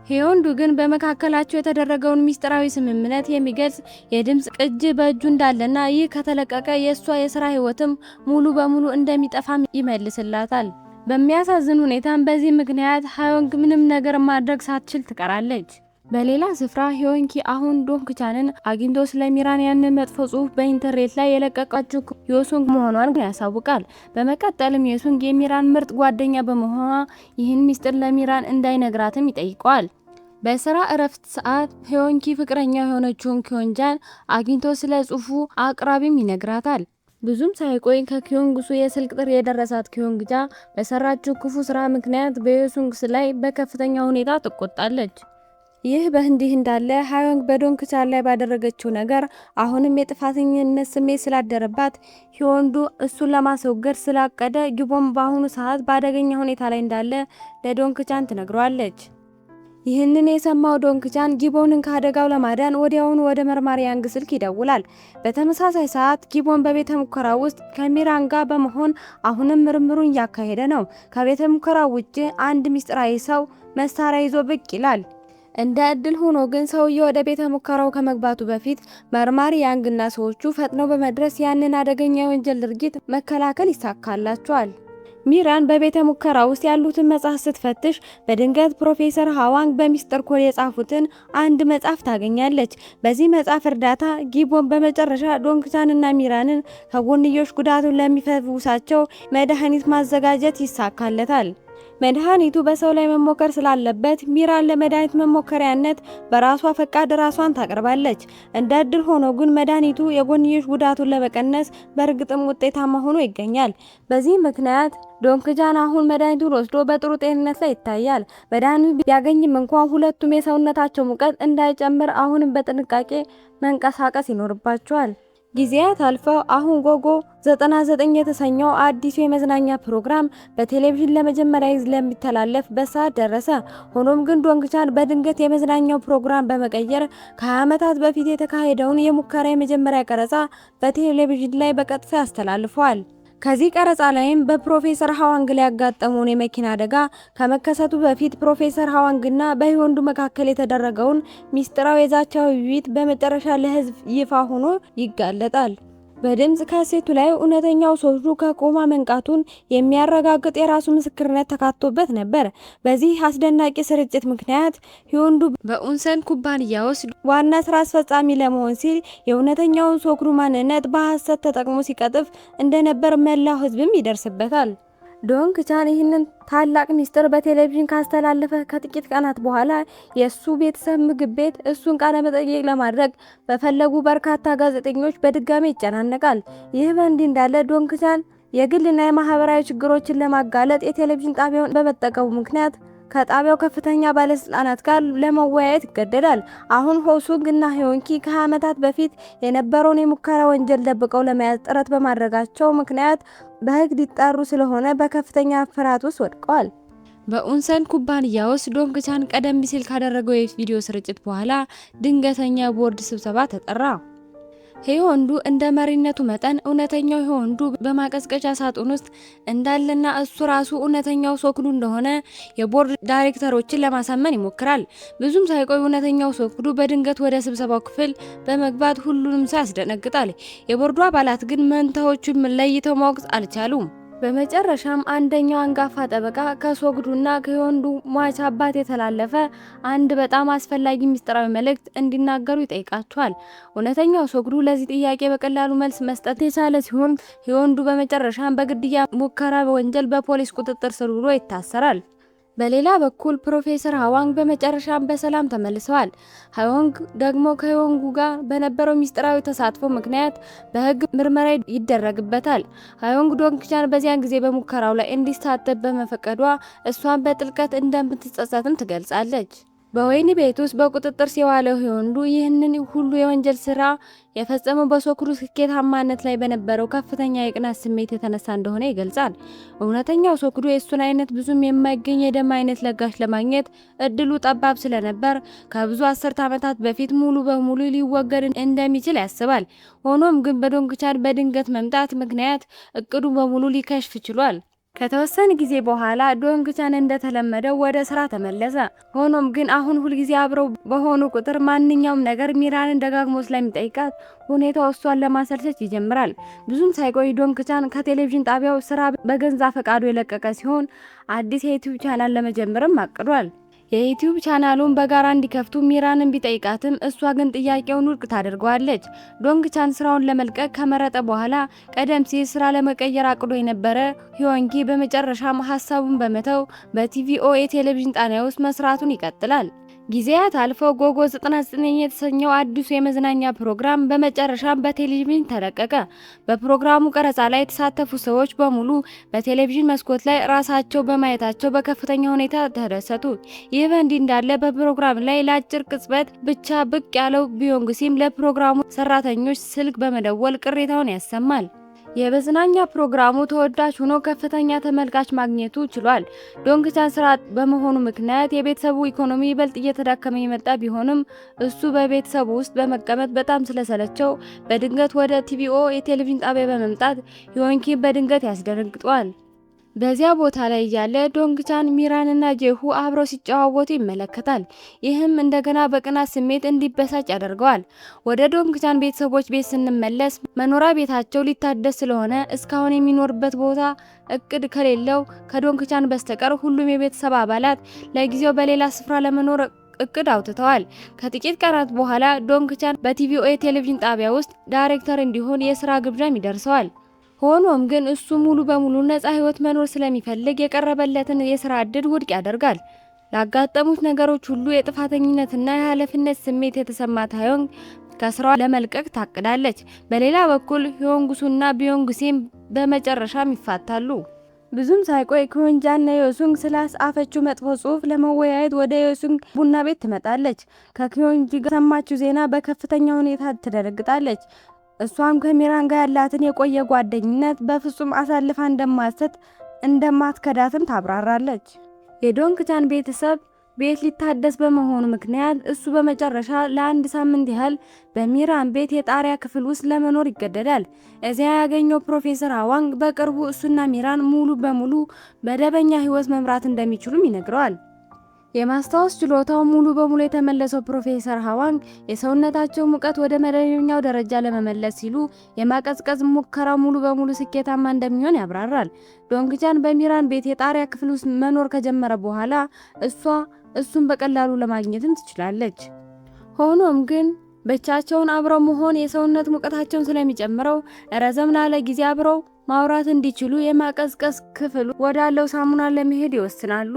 ሂዩንዱ ግን በመካከላቸው የተደረገውን ሚስጥራዊ ስምምነት የሚገልጽ የድምጽ ቅጂ በእጁ እንዳለና ይህ ከተለቀቀ የእሷ የስራ ህይወትም ሙሉ በሙሉ እንደሚጠፋም ይመልስላታል። በሚያሳዝን ሁኔታም በዚህ ምክንያት ሃዮንግ ምንም ነገር ማድረግ ሳትችል ትቀራለች። በሌላ ስፍራ ሂዮንኪ አሁን ዶንግቻንን አግኝቶ ስለ ሚራን ያንን መጥፎ ጽሑፍ በኢንተርኔት ላይ የለቀቀችው ዮሱንግ መሆኗን ያሳውቃል። በመቀጠልም ዮሱንግ የሚራን ምርጥ ጓደኛ በመሆኗ ይህን ሚስጥር ለሚራን እንዳይነግራትም ይጠይቀዋል። በስራ እረፍት ሰዓት ሂዮንኪ ፍቅረኛ የሆነችውን ኪዮንጃን አግኝቶ ስለ ጽሑፉ አቅራቢም ይነግራታል። ብዙም ሳይቆይ ከኪዮንግሱ የስልክ ጥሪ የደረሳት ኪዮንግጃ በሰራችው ክፉ ስራ ምክንያት በዮሱንግስ ላይ በከፍተኛ ሁኔታ ትቆጣለች። ይህ በእንዲህ እንዳለ ሃዮንግ በዶንግቻን ላይ ባደረገችው ነገር አሁንም የጥፋተኝነት ስሜት ስላደረባት ሂዩንዱ እሱን ለማስወገድ ስላቀደ ጊቦን በአሁኑ ሰዓት በአደገኛ ሁኔታ ላይ እንዳለ ለዶንግቻን ትነግሯለች። ይህንን የሰማው ዶንግቻን ጊቦንን ከአደጋው ለማዳን ወዲያውኑ ወደ መርማሪ ያንግ ስልክ ይደውላል። በተመሳሳይ ሰዓት ጊቦን በቤተ ሙከራ ውስጥ ከሚራን ጋር በመሆን አሁንም ምርምሩን እያካሄደ ነው። ከቤተ ሙከራ ውጭ አንድ ሚስጥራዊ ሰው መሳሪያ ይዞ ብቅ ይላል። እንደ እድል ሆኖ ግን ሰውየው ወደ ቤተ ሙከራው ከመግባቱ በፊት መርማሪ ያንግና ሰዎቹ ፈጥነው በመድረስ ያንን አደገኛ የወንጀል ድርጊት መከላከል ይሳካላቸዋል። ሚራን በቤተ ሙከራ ውስጥ ያሉትን መጽሐፍ ስትፈትሽ በድንገት ፕሮፌሰር ሃዋንግ በሚስጥር ኮድ የጻፉትን አንድ መጽሐፍ ታገኛለች። በዚህ መጽሐፍ እርዳታ ጊቦን በመጨረሻ ዶንግቻንና ሚራንን ከጎንዮሽ ጉዳቱን ለሚፈውሳቸው መድኃኒት ማዘጋጀት ይሳካለታል። መድኃኒቱ በሰው ላይ መሞከር ስላለበት ሚራን ለመድኃኒት መሞከሪያነት በራሷ ፈቃድ ራሷን ታቀርባለች። እንደ እድል ሆኖ ግን መድኃኒቱ የጎንዮሽ ጉዳቱን ለመቀነስ በእርግጥም ውጤታማ ሆኖ ይገኛል። በዚህ ምክንያት ዶንግቻን አሁን መድኃኒቱን ወስዶ በጥሩ ጤንነት ላይ ይታያል። መድኃኒቱ ቢያገኝም እንኳን ሁለቱም የሰውነታቸው ሙቀት እንዳይጨምር አሁንም በጥንቃቄ መንቀሳቀስ ይኖርባቸዋል። ጊዜያት አልፈው አሁን ጎጎ 99 የተሰኘው አዲሱ የመዝናኛ ፕሮግራም በቴሌቪዥን ለመጀመሪያ ጊዜ ለሚተላለፍ በሰዓት ደረሰ። ሆኖም ግን ዶንግቻን በድንገት የመዝናኛው ፕሮግራም በመቀየር ከ20 ዓመታት በፊት የተካሄደውን የሙከራ የመጀመሪያ ቀረጻ በቴሌቪዥን ላይ በቀጥታ ያስተላልፈዋል። ከዚህ ቀረጻ ላይም በፕሮፌሰር ሃዋንግ ላይ ያጋጠመውን የመኪና አደጋ ከመከሰቱ በፊት ፕሮፌሰር ሃዋንግና በሂዩንዱ መካከል የተደረገውን ሚስጥራዊ የዛቻ ውይይት በመጨረሻ ለሕዝብ ይፋ ሆኖ ይጋለጣል። በድምጽ ካሴቱ ላይ እውነተኛው ሶጁ ከኮማ መንቃቱን የሚያረጋግጥ የራሱ ምስክርነት ተካቶበት ነበር። በዚህ አስደናቂ ስርጭት ምክንያት ሂዩንዱ በኡንሰን ኩባንያ ውስጥ ዋና ስራ አስፈጻሚ ለመሆን ሲል የእውነተኛውን ሶክሩ ማንነት በሐሰት ተጠቅሞ ሲቀጥፍ እንደነበር መላው ህዝብም ይደርስበታል። ዶንግቻን ይህንን ታላቅ ሚስጥር በቴሌቪዥን ካስተላለፈ ከጥቂት ቀናት በኋላ የሱ ቤተሰብ ምግብ ቤት እሱን ቃለ መጠይቅ ለማድረግ በፈለጉ በርካታ ጋዜጠኞች በድጋሚ ይጨናነቃል። ይህ በእንዲህ እንዳለ ዶንግቻን የግልና የማህበራዊ ችግሮችን ለማጋለጥ የቴሌቪዥን ጣቢያውን በመጠቀሙ ምክንያት ከጣቢያው ከፍተኛ ባለስልጣናት ጋር ለመወያየት ይገደዳል። አሁን ሆሱንግ እና ሂዮንኪ ከ20 ዓመታት በፊት የነበረውን የሙከራ ወንጀል ደብቀው ለመያዝ ጥረት በማድረጋቸው ምክንያት በህግ ሊጣሩ ስለሆነ በከፍተኛ ፍርሃት ውስጥ ወድቀዋል። በኡንሰን ኩባንያ ውስጥ ዶንግቻን ቀደም ሲል ካደረገው የቪዲዮ ስርጭት በኋላ ድንገተኛ ቦርድ ስብሰባ ተጠራ። ሂዩንዱ እንደ መሪነቱ መጠን እውነተኛው ሂዩንዱ በማቀዝቀዣ ሳጥን ውስጥ እንዳለና እሱ ራሱ እውነተኛው ሶክሉ እንደሆነ የቦርድ ዳይሬክተሮችን ለማሳመን ይሞክራል። ብዙም ሳይቆይ እውነተኛው ሶክሉ በድንገት ወደ ስብሰባው ክፍል በመግባት ሁሉንም ሰው ያስደነግጣል። የቦርዱ አባላት ግን መንታዎቹን ለይተው ማወቅ አልቻሉም። በመጨረሻም አንደኛው አንጋፋ ጠበቃ ከሶግዱና ከሂዩንዱ ሟች አባት የተላለፈ አንድ በጣም አስፈላጊ ሚስጥራዊ መልእክት እንዲናገሩ ይጠይቃቸዋል። እውነተኛው ሶግዱ ለዚህ ጥያቄ በቀላሉ መልስ መስጠት የቻለ ሲሆን ሂዩንዱ በመጨረሻም በግድያ ሙከራ ወንጀል በፖሊስ ቁጥጥር ስር ውሎ ይታሰራል። በሌላ በኩል ፕሮፌሰር ሃዋንግ በመጨረሻም በሰላም ተመልሰዋል። ሃዋንግ ደግሞ ከዮንጉ ጋር በነበረው ሚስጥራዊ ተሳትፎ ምክንያት በህግ ምርመራ ይደረግበታል። ሃዋንግ ዶንግቻን በዚያን ጊዜ በሙከራው ላይ እንዲሳተፍ በመፈቀዷ እሷን በጥልቀት እንደምትጸጸትም ትገልጻለች። በወህኒ ቤት ውስጥ በቁጥጥር ስር የዋለው ሂዮንዱ ይህንን ሁሉ የወንጀል ስራ የፈጸመው በሶክሩ ስኬታማነት ላይ በነበረው ከፍተኛ የቅናት ስሜት የተነሳ እንደሆነ ይገልጻል። እውነተኛው ሶክሩ የእሱን አይነት ብዙም የማይገኝ የደም አይነት ለጋሽ ለማግኘት እድሉ ጠባብ ስለነበር ከብዙ አስርት ዓመታት በፊት ሙሉ በሙሉ ሊወገድ እንደሚችል ያስባል። ሆኖም ግን በዶንግቻን በድንገት መምጣት ምክንያት እቅዱ በሙሉ ሊከሽፍ ችሏል። ከተወሰነ ጊዜ በኋላ ዶንግቻን እንደተለመደው ወደ ስራ ተመለሰ። ሆኖም ግን አሁን ሁልጊዜ አብረው በሆኑ ቁጥር ማንኛውም ነገር ሚራንን ደጋግሞ ስለሚጠይቃት ሁኔታው እሷን ለማሰልቸት ይጀምራል። ብዙም ሳይቆይ ዶንግቻን ከቴሌቪዥን ጣቢያው ስራ በገንዛ ፈቃዱ የለቀቀ ሲሆን አዲስ የዩቲዩብ ቻናል ለመጀመርም አቅዷል። የዩቲዩብ ቻናሉን በጋራ እንዲከፍቱ ሚራንን ቢጠይቃትም እሷ ግን ጥያቄውን ውድቅ ታደርገዋለች። ዶንግቻን ስራውን ለመልቀቅ ከመረጠ በኋላ ቀደም ሲል ስራ ለመቀየር አቅዶ የነበረ ሂዮንጊ በመጨረሻም ሀሳቡን በመተው በቲቪኦ የቴሌቪዥን ጣቢያ ውስጥ መስራቱን ይቀጥላል። ጊዜያት አልፈው ጎጎ 99 የተሰኘው አዲሱ የመዝናኛ ፕሮግራም በመጨረሻም በቴሌቪዥን ተለቀቀ። በፕሮግራሙ ቀረጻ ላይ የተሳተፉ ሰዎች በሙሉ በቴሌቪዥን መስኮት ላይ ራሳቸው በማየታቸው በከፍተኛ ሁኔታ ተደሰቱ። ይህ በእንዲህ እንዳለ በፕሮግራም ላይ ለአጭር ቅጽበት ብቻ ብቅ ያለው ቢዮንግሲም ለፕሮግራሙ ሰራተኞች ስልክ በመደወል ቅሬታውን ያሰማል። የመዝናኛ ፕሮግራሙ ተወዳጅ ሆኖ ከፍተኛ ተመልካች ማግኘቱ ችሏል። ዶንግቻን ስራ በመሆኑ ምክንያት የቤተሰቡ ኢኮኖሚ ይበልጥ እየተዳከመ የመጣ ቢሆንም እሱ በቤተሰቡ ውስጥ በመቀመጥ በጣም ስለሰለቸው በድንገት ወደ ቲቪኦ የቴሌቪዥን ጣቢያ በመምጣት ሂዮንጊን በድንገት ያስደነግጧል። በዚያ ቦታ ላይ እያለ ዶንግቻን ሚራንና ጄሁ አብረው ሲጨዋወቱ ይመለከታል። ይህም እንደገና በቅናት ስሜት እንዲበሳጭ ያደርገዋል። ወደ ዶንግቻን ቤተሰቦች ቤት ስንመለስ መኖሪያ ቤታቸው ሊታደስ ስለሆነ እስካሁን የሚኖርበት ቦታ እቅድ ከሌለው ከዶንግቻን በስተቀር ሁሉም የቤተሰብ አባላት ለጊዜው በሌላ ስፍራ ለመኖር እቅድ አውጥተዋል። ከጥቂት ቀናት በኋላ ዶንግቻን በቲቪኦ የቴሌቪዥን ጣቢያ ውስጥ ዳይሬክተር እንዲሆን የስራ ግብዣም ይደርሰዋል። ሆኖም ግን እሱ ሙሉ በሙሉ ነፃ ህይወት መኖር ስለሚፈልግ የቀረበለትን የስራ እድል ውድቅ ያደርጋል። ላጋጠሙት ነገሮች ሁሉ የጥፋተኝነትና የኃላፊነት ስሜት የተሰማት ሃዮንግ ከስራዋ ለመልቀቅ ታቅዳለች። በሌላ በኩል ሂዮንጉሱና ቢዮንግሲም በመጨረሻም ይፋታሉ። ብዙም ሳይቆይ ኩንጃና ዮሱንግ ስላጻፈችው መጥፎ ጽሑፍ ለመወያየት ወደ ዮሱንግ ቡና ቤት ትመጣለች። ከኪዮንጂ ጋር ሰማችው ዜና በከፍተኛ ሁኔታ ትደነግጣለች። እሷም ከሚራን ጋር ያላትን የቆየ ጓደኝነት በፍጹም አሳልፋ እንደማትከዳትም ታብራራለች። የዶንግቻን ቤተሰብ ቤት ሊታደስ በመሆኑ ምክንያት እሱ በመጨረሻ ለአንድ ሳምንት ያህል በሚራን ቤት የጣሪያ ክፍል ውስጥ ለመኖር ይገደዳል። እዚያ ያገኘው ፕሮፌሰር ሃዋንግ በቅርቡ እሱና ሚራን ሙሉ በሙሉ መደበኛ ህይወት መምራት እንደሚችሉም ይነግረዋል። የማስታወስ ችሎታው ሙሉ በሙሉ የተመለሰው ፕሮፌሰር ሃዋንግ የሰውነታቸው ሙቀት ወደ መደበኛው ደረጃ ለመመለስ ሲሉ የማቀዝቀዝ ሙከራ ሙሉ በሙሉ ስኬታማ እንደሚሆን ያብራራል። ዶንግቻን በሚራን ቤት የጣሪያ ክፍል ውስጥ መኖር ከጀመረ በኋላ እሱን በቀላሉ ለማግኘትም ትችላለች። ሆኖም ግን ብቻቸውን አብረው መሆን የሰውነት ሙቀታቸውን ስለሚጨምረው ረዘም ላለ ጊዜ አብረው ማውራት እንዲችሉ የማቀዝቀዝ ክፍል ወዳለው ሳሙና ለመሄድ ይወስናሉ።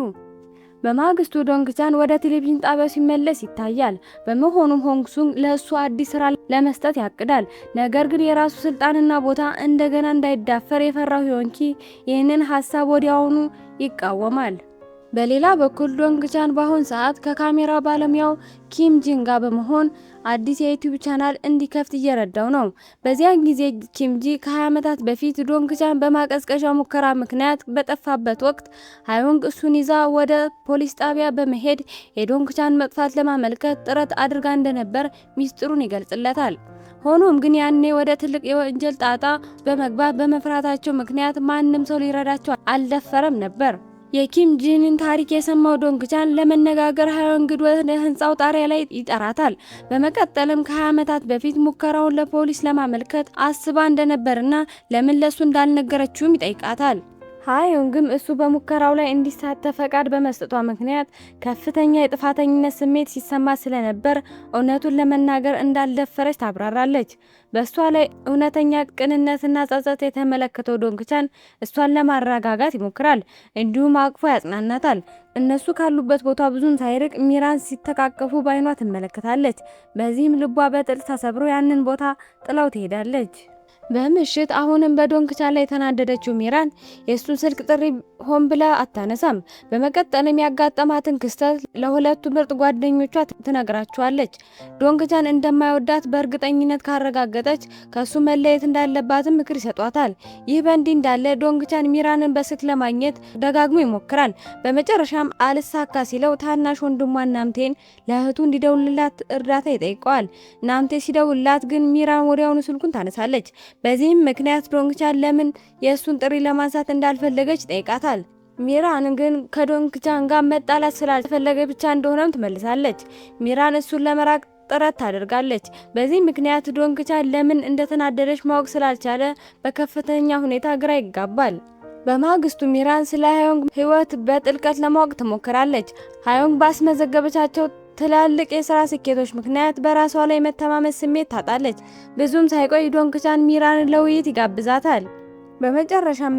በማግስቱ ዶንግቻን ወደ ቴሌቪዥን ጣቢያው ሲመለስ ይታያል። በመሆኑም ሆንግሱንግ ለእሱ አዲስ ስራ ለመስጠት ያቅዳል። ነገር ግን የራሱ ስልጣንና ቦታ እንደገና እንዳይዳፈር የፈራው ሂዮንጊ ይህንን ሀሳብ ወዲያውኑ ይቃወማል። በሌላ በኩል ዶንግቻን በአሁን ሰዓት ከካሜራ ባለሙያው ኪም ጂን ጋር በመሆን አዲስ የዩቲዩብ ቻናል እንዲከፍት እየረዳው ነው። በዚያን ጊዜ ኪም ጂ ከ20 ዓመታት በፊት ዶንግቻን በማቀዝቀዣ ሙከራ ምክንያት በጠፋበት ወቅት ሃዮንግ እሱን ይዛ ወደ ፖሊስ ጣቢያ በመሄድ የዶንግቻን መጥፋት ለማመልከት ጥረት አድርጋ እንደነበር ሚስጥሩን ይገልጽለታል። ሆኖም ግን ያኔ ወደ ትልቅ የወንጀል ጣጣ በመግባት በመፍራታቸው ምክንያት ማንም ሰው ሊረዳቸው አልደፈረም ነበር። የኪም ጂንን ታሪክ የሰማው ዶንግቻን ለመነጋገር ሃዮንግን ወደ ህንጻው ጣሪያ ላይ ይጠራታል። በመቀጠልም ከ20 ዓመታት በፊት ሙከራውን ለፖሊስ ለማመልከት አስባ እንደነበርና ለምን ለሱ እንዳልነገረችውም ይጠይቃታል። ሃዮንግም እሱ በሙከራው ላይ እንዲሳተፍ ፈቃድ በመስጠቷ ምክንያት ከፍተኛ የጥፋተኝነት ስሜት ሲሰማ ስለነበር እውነቱን ለመናገር እንዳልደፈረች ታብራራለች። በእሷ ላይ እውነተኛ ቅንነትና ጸጸት የተመለከተው ዶንግቻን እሷን ለማረጋጋት ይሞክራል፣ እንዲሁም አቅፎ ያጽናናታል። እነሱ ካሉበት ቦታ ብዙም ሳይርቅ ሚራን ሲተቃቀፉ ባይኗ ትመለከታለች። በዚህም ልቧ በጥል ተሰብሮ ያንን ቦታ ጥላው ትሄዳለች። በምሽት አሁንም በዶንግቻን ላይ የተናደደችው ሚራን የእሱን ስልክ ጥሪ ሆን ብላ አታነሳም። በመቀጠልም ያጋጠማትን ክስተት ለሁለቱ ምርጥ ጓደኞቿ ትነግራቸዋለች። ዶንግቻን እንደማይወዳት በእርግጠኝነት ካረጋገጠች ከሱ መለየት እንዳለባትም ምክር ይሰጧታል። ይህ በእንዲህ እንዳለ ዶንግቻን ሚራንን በስልክ ለማግኘት ደጋግሞ ይሞክራል። በመጨረሻም አልሳካ ሲለው ታናሽ ወንድሟን ናምቴን ለእህቱ እንዲደውልላት እርዳታ ይጠይቀዋል። ናምቴ ሲደውልላት ግን ሚራን ወዲያውኑ ስልኩን ታነሳለች። በዚህም ምክንያት ዶንግቻን ለምን የእሱን ጥሪ ለማንሳት እንዳልፈለገች ይጠይቃታል። ሚራን ግን ከዶንግቻን ጋር መጣላት ስላልፈለገ ብቻ እንደሆነም ትመልሳለች። ሚራን እሱን ለመራቅ ጥረት ታደርጋለች። በዚህ ምክንያት ዶንግቻን ለምን እንደተናደደች ማወቅ ስላልቻለ በከፍተኛ ሁኔታ ግራ ይጋባል። በማግስቱ ሚራን ስለ ሃዮንግ ሕይወት በጥልቀት ለማወቅ ትሞክራለች። ሃዮንግ ባስመዘገበቻቸው ትላልቅ የስራ ስኬቶች ምክንያት በራሷ ላይ መተማመን ስሜት ታጣለች። ብዙም ሳይቆይ ዶንግቻን ሚራንን ለውይይት ይጋብዛታል። በመጨረሻም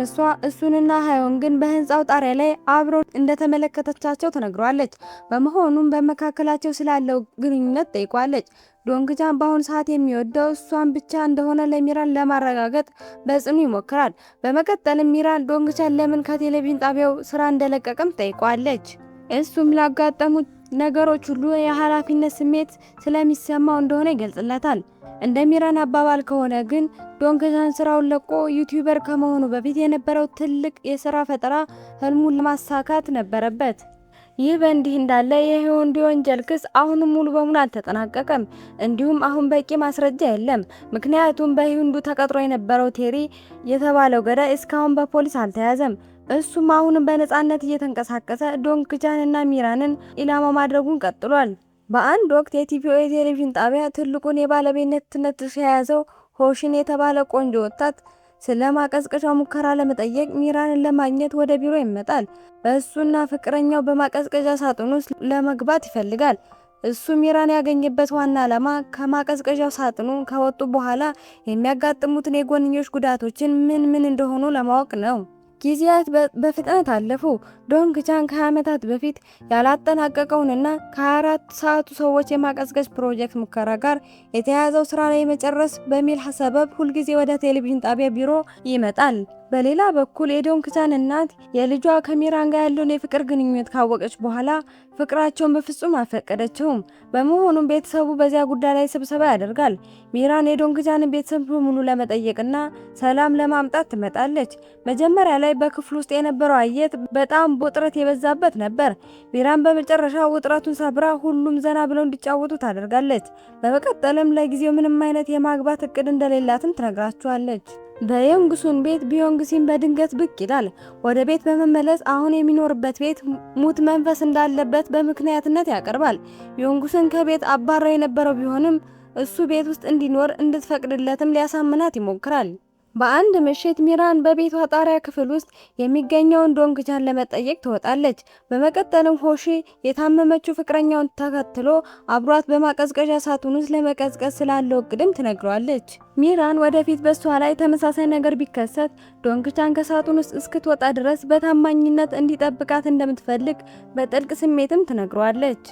እሱንና ሃዮንግን በህንፃው ጣሪያ ላይ አብረው እንደተመለከተቻቸው ተነግሯለች። በመሆኑም በመካከላቸው ስላለው ግንኙነት ጠይቋለች። ዶንግቻን በአሁኑ ሰዓት የሚወደው እሷን ብቻ እንደሆነ ለሚራን ለማረጋገጥ በጽኑ ይሞክራል። በመቀጠልም ሚራን ዶንግቻን ለምን ከቴሌቪዥን ጣቢያው ስራ እንደለቀቀም ጠይቋለች። እሱም ላጋጠሙት ነገሮች ሁሉ የኃላፊነት ስሜት ስለሚሰማው እንደሆነ ይገልጽላታል። እንደ ሚራን አባባል ከሆነ ግን ዶንግቻን ስራውን ለቆ ዩቲዩበር ከመሆኑ በፊት የነበረው ትልቅ የስራ ፈጠራ ህልሙን ለማሳካት ነበረበት። ይህ በእንዲህ እንዳለ የህዮንድ ወንጀል ክስ አሁንም ሙሉ በሙሉ አልተጠናቀቀም። እንዲሁም አሁን በቂ ማስረጃ የለም። ምክንያቱም በህንዱ ተቀጥሮ የነበረው ቴሪ የተባለው ገዳይ እስካሁን በፖሊስ አልተያዘም። እሱም አሁንም በነጻነት እየተንቀሳቀሰ ዶንግቻን እና ሚራንን ኢላማ ማድረጉን ቀጥሏል። በአንድ ወቅት የቲቪኦ የቴሌቪዥን ጣቢያ ትልቁን የባለቤትነት ድርሻ የያዘው ሆሽን የተባለ ቆንጆ ወጣት ስለ ማቀዝቀዣ ሙከራ ለመጠየቅ ሚራንን ለማግኘት ወደ ቢሮ ይመጣል። እሱና ፍቅረኛው በማቀዝቀዣ ሳጥን ውስጥ ለመግባት ይፈልጋል። እሱ ሚራን ያገኘበት ዋና ዓላማ ከማቀዝቀዣው ሳጥኑ ከወጡ በኋላ የሚያጋጥሙትን የጎንዮሽ ጉዳቶችን ምን እንደሆኑ ለማወቅ ነው። ጊዜያት በፍጥነት አለፉ። ዶንግቻን ከዓመታት በፊት ያላጠናቀቀውንና ከ24 ሰዓቱ ሰዎች የማቀዝቀዝ ፕሮጀክት ሙከራ ጋር የተያያዘው ስራ ላይ መጨረስ በሚል ሰበብ ሁልጊዜ ወደ ቴሌቪዥን ጣቢያ ቢሮ ይመጣል። በሌላ በኩል የዶንግቻን እናት የልጇ ከሚራን ጋር ያለውን የፍቅር ግንኙነት ካወቀች በኋላ ፍቅራቸውን በፍጹም አልፈቀደችውም። በመሆኑም ቤተሰቡ በዚያ ጉዳይ ላይ ስብሰባ ያደርጋል። ሚራን የዶንግቻንን ቤተሰብ በሙሉ ለመጠየቅና ሰላም ለማምጣት ትመጣለች። መጀመሪያ ላይ በክፍሉ ውስጥ የነበረው አየት በጣም ውጥረት የበዛበት ነበር። ሚራን በመጨረሻ ውጥረቱን ሰብራ ሁሉም ዘና ብለው እንዲጫወቱ ታደርጋለች። በመቀጠልም ለጊዜው ምንም አይነት የማግባት እቅድ እንደሌላትም ትነግራቸዋለች። በዮንግሱን ቤት ቢዮንግሲን በድንገት ብቅ ይላል። ወደ ቤት በመመለስ አሁን የሚኖርበት ቤት ሙት መንፈስ እንዳለበት በምክንያትነት ያቀርባል። ዮንግሱን ከቤት አባረው የነበረው ቢሆንም እሱ ቤት ውስጥ እንዲኖር እንድትፈቅድለትም ሊያሳምናት ይሞክራል። በአንድ ምሽት ሚራን በቤቷ ጣሪያ ክፍል ውስጥ የሚገኘውን ዶንግቻን ለመጠየቅ ትወጣለች። በመቀጠልም ሆሺ የታመመችው ፍቅረኛውን ተከትሎ አብሯት በማቀዝቀዣ ሳጥን ውስጥ ለመቀዝቀዝ ስላለው እቅድም ትነግረዋለች። ሚራን ወደፊት በሷ ላይ ተመሳሳይ ነገር ቢከሰት ዶንግቻን ከሳጥን ውስጥ እስክትወጣ ድረስ በታማኝነት እንዲጠብቃት እንደምትፈልግ በጥልቅ ስሜትም ትነግረዋለች።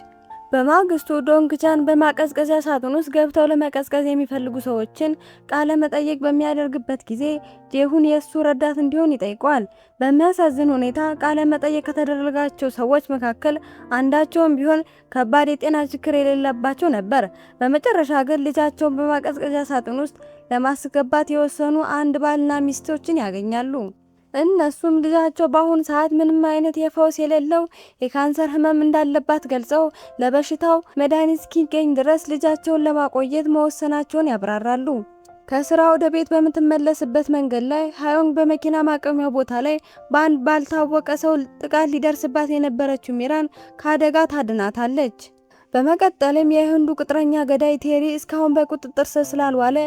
በማግስቱ ዶንግቻን በማቀዝቀዣ ሳጥን ውስጥ ገብተው ለመቀዝቀዝ የሚፈልጉ ሰዎችን ቃለ መጠይቅ በሚያደርግበት ጊዜ ጄሁን የእሱ ረዳት እንዲሆን ይጠይቀዋል። በሚያሳዝን ሁኔታ ቃለ መጠይቅ ከተደረጋቸው ሰዎች መካከል አንዳቸውም ቢሆን ከባድ የጤና ችግር የሌለባቸው ነበር። በመጨረሻ ግን ልጃቸውን በማቀዝቀዣ ሳጥን ውስጥ ለማስገባት የወሰኑ አንድ ባልና ሚስቶችን ያገኛሉ። እነሱም ልጃቸው በአሁኑ ሰዓት ምንም አይነት የፈውስ የሌለው የካንሰር ህመም እንዳለባት ገልጸው ለበሽታው መድኃኒት እስኪገኝ ድረስ ልጃቸውን ለማቆየት መወሰናቸውን ያብራራሉ። ከስራ ወደ ቤት በምትመለስበት መንገድ ላይ ሃዮንግ በመኪና ማቆሚያ ቦታ ላይ በአንድ ባልታወቀ ሰው ጥቃት ሊደርስባት የነበረችው ሚራን ከአደጋ ታድናታለች። በመቀጠልም የህንዱ ቅጥረኛ ገዳይ ቴሪ እስካሁን በቁጥጥር ስር ስላልዋለ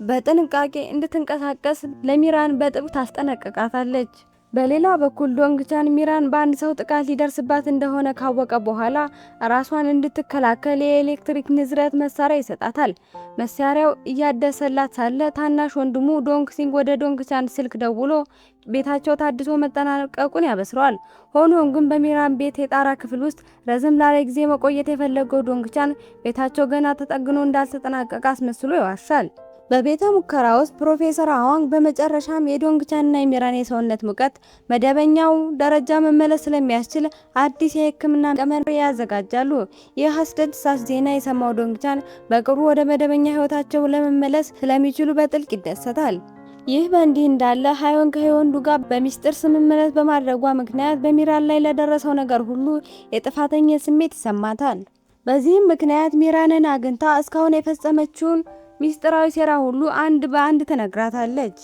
በጥንቃቄ እንድትንቀሳቀስ ለሚራን በጥብቅ ታስጠነቅቃታለች። በሌላ በኩል ዶንግቻን ሚራን በአንድ ሰው ጥቃት ሊደርስባት እንደሆነ ካወቀ በኋላ ራሷን እንድትከላከል የኤሌክትሪክ ንዝረት መሳሪያ ይሰጣታል። መሳሪያው እያደሰላት ሳለ ታናሽ ወንድሙ ዶንግሲንግ ወደ ዶንግቻን ስልክ ደውሎ ቤታቸው ታድሶ መጠናቀቁን ያበስረዋል። ሆኖም ግን በሚራን ቤት የጣራ ክፍል ውስጥ ረዘም ላለ ጊዜ መቆየት የፈለገው ዶንግቻን ቤታቸው ገና ተጠግኖ እንዳልተጠናቀቀ አስመስሎ ይዋሻል። በቤተ ሙከራ ውስጥ ፕሮፌሰር አዋንግ በመጨረሻም የዶንግቻንና የሚራን የሰውነት ሙቀት መደበኛው ደረጃ መመለስ ስለሚያስችል አዲስ የሕክምና ቀመር ያዘጋጃሉ። ይህ አስደሳች ዜና የሰማው ዶንግቻን በቅርቡ ወደ መደበኛ ህይወታቸው ለመመለስ ስለሚችሉ በጥልቅ ይደሰታል። ይህ በእንዲህ እንዳለ ሃዮን ከሄወንዱ ጋር በሚስጥር ስምምነት በማድረጓ ምክንያት በሚራን ላይ ለደረሰው ነገር ሁሉ የጥፋተኝነት ስሜት ይሰማታል። በዚህም ምክንያት ሚራንን አግኝታ እስካሁን የፈጸመችውን ሚስጥራዊ ሴራ ሁሉ አንድ በአንድ ትነግራታለች።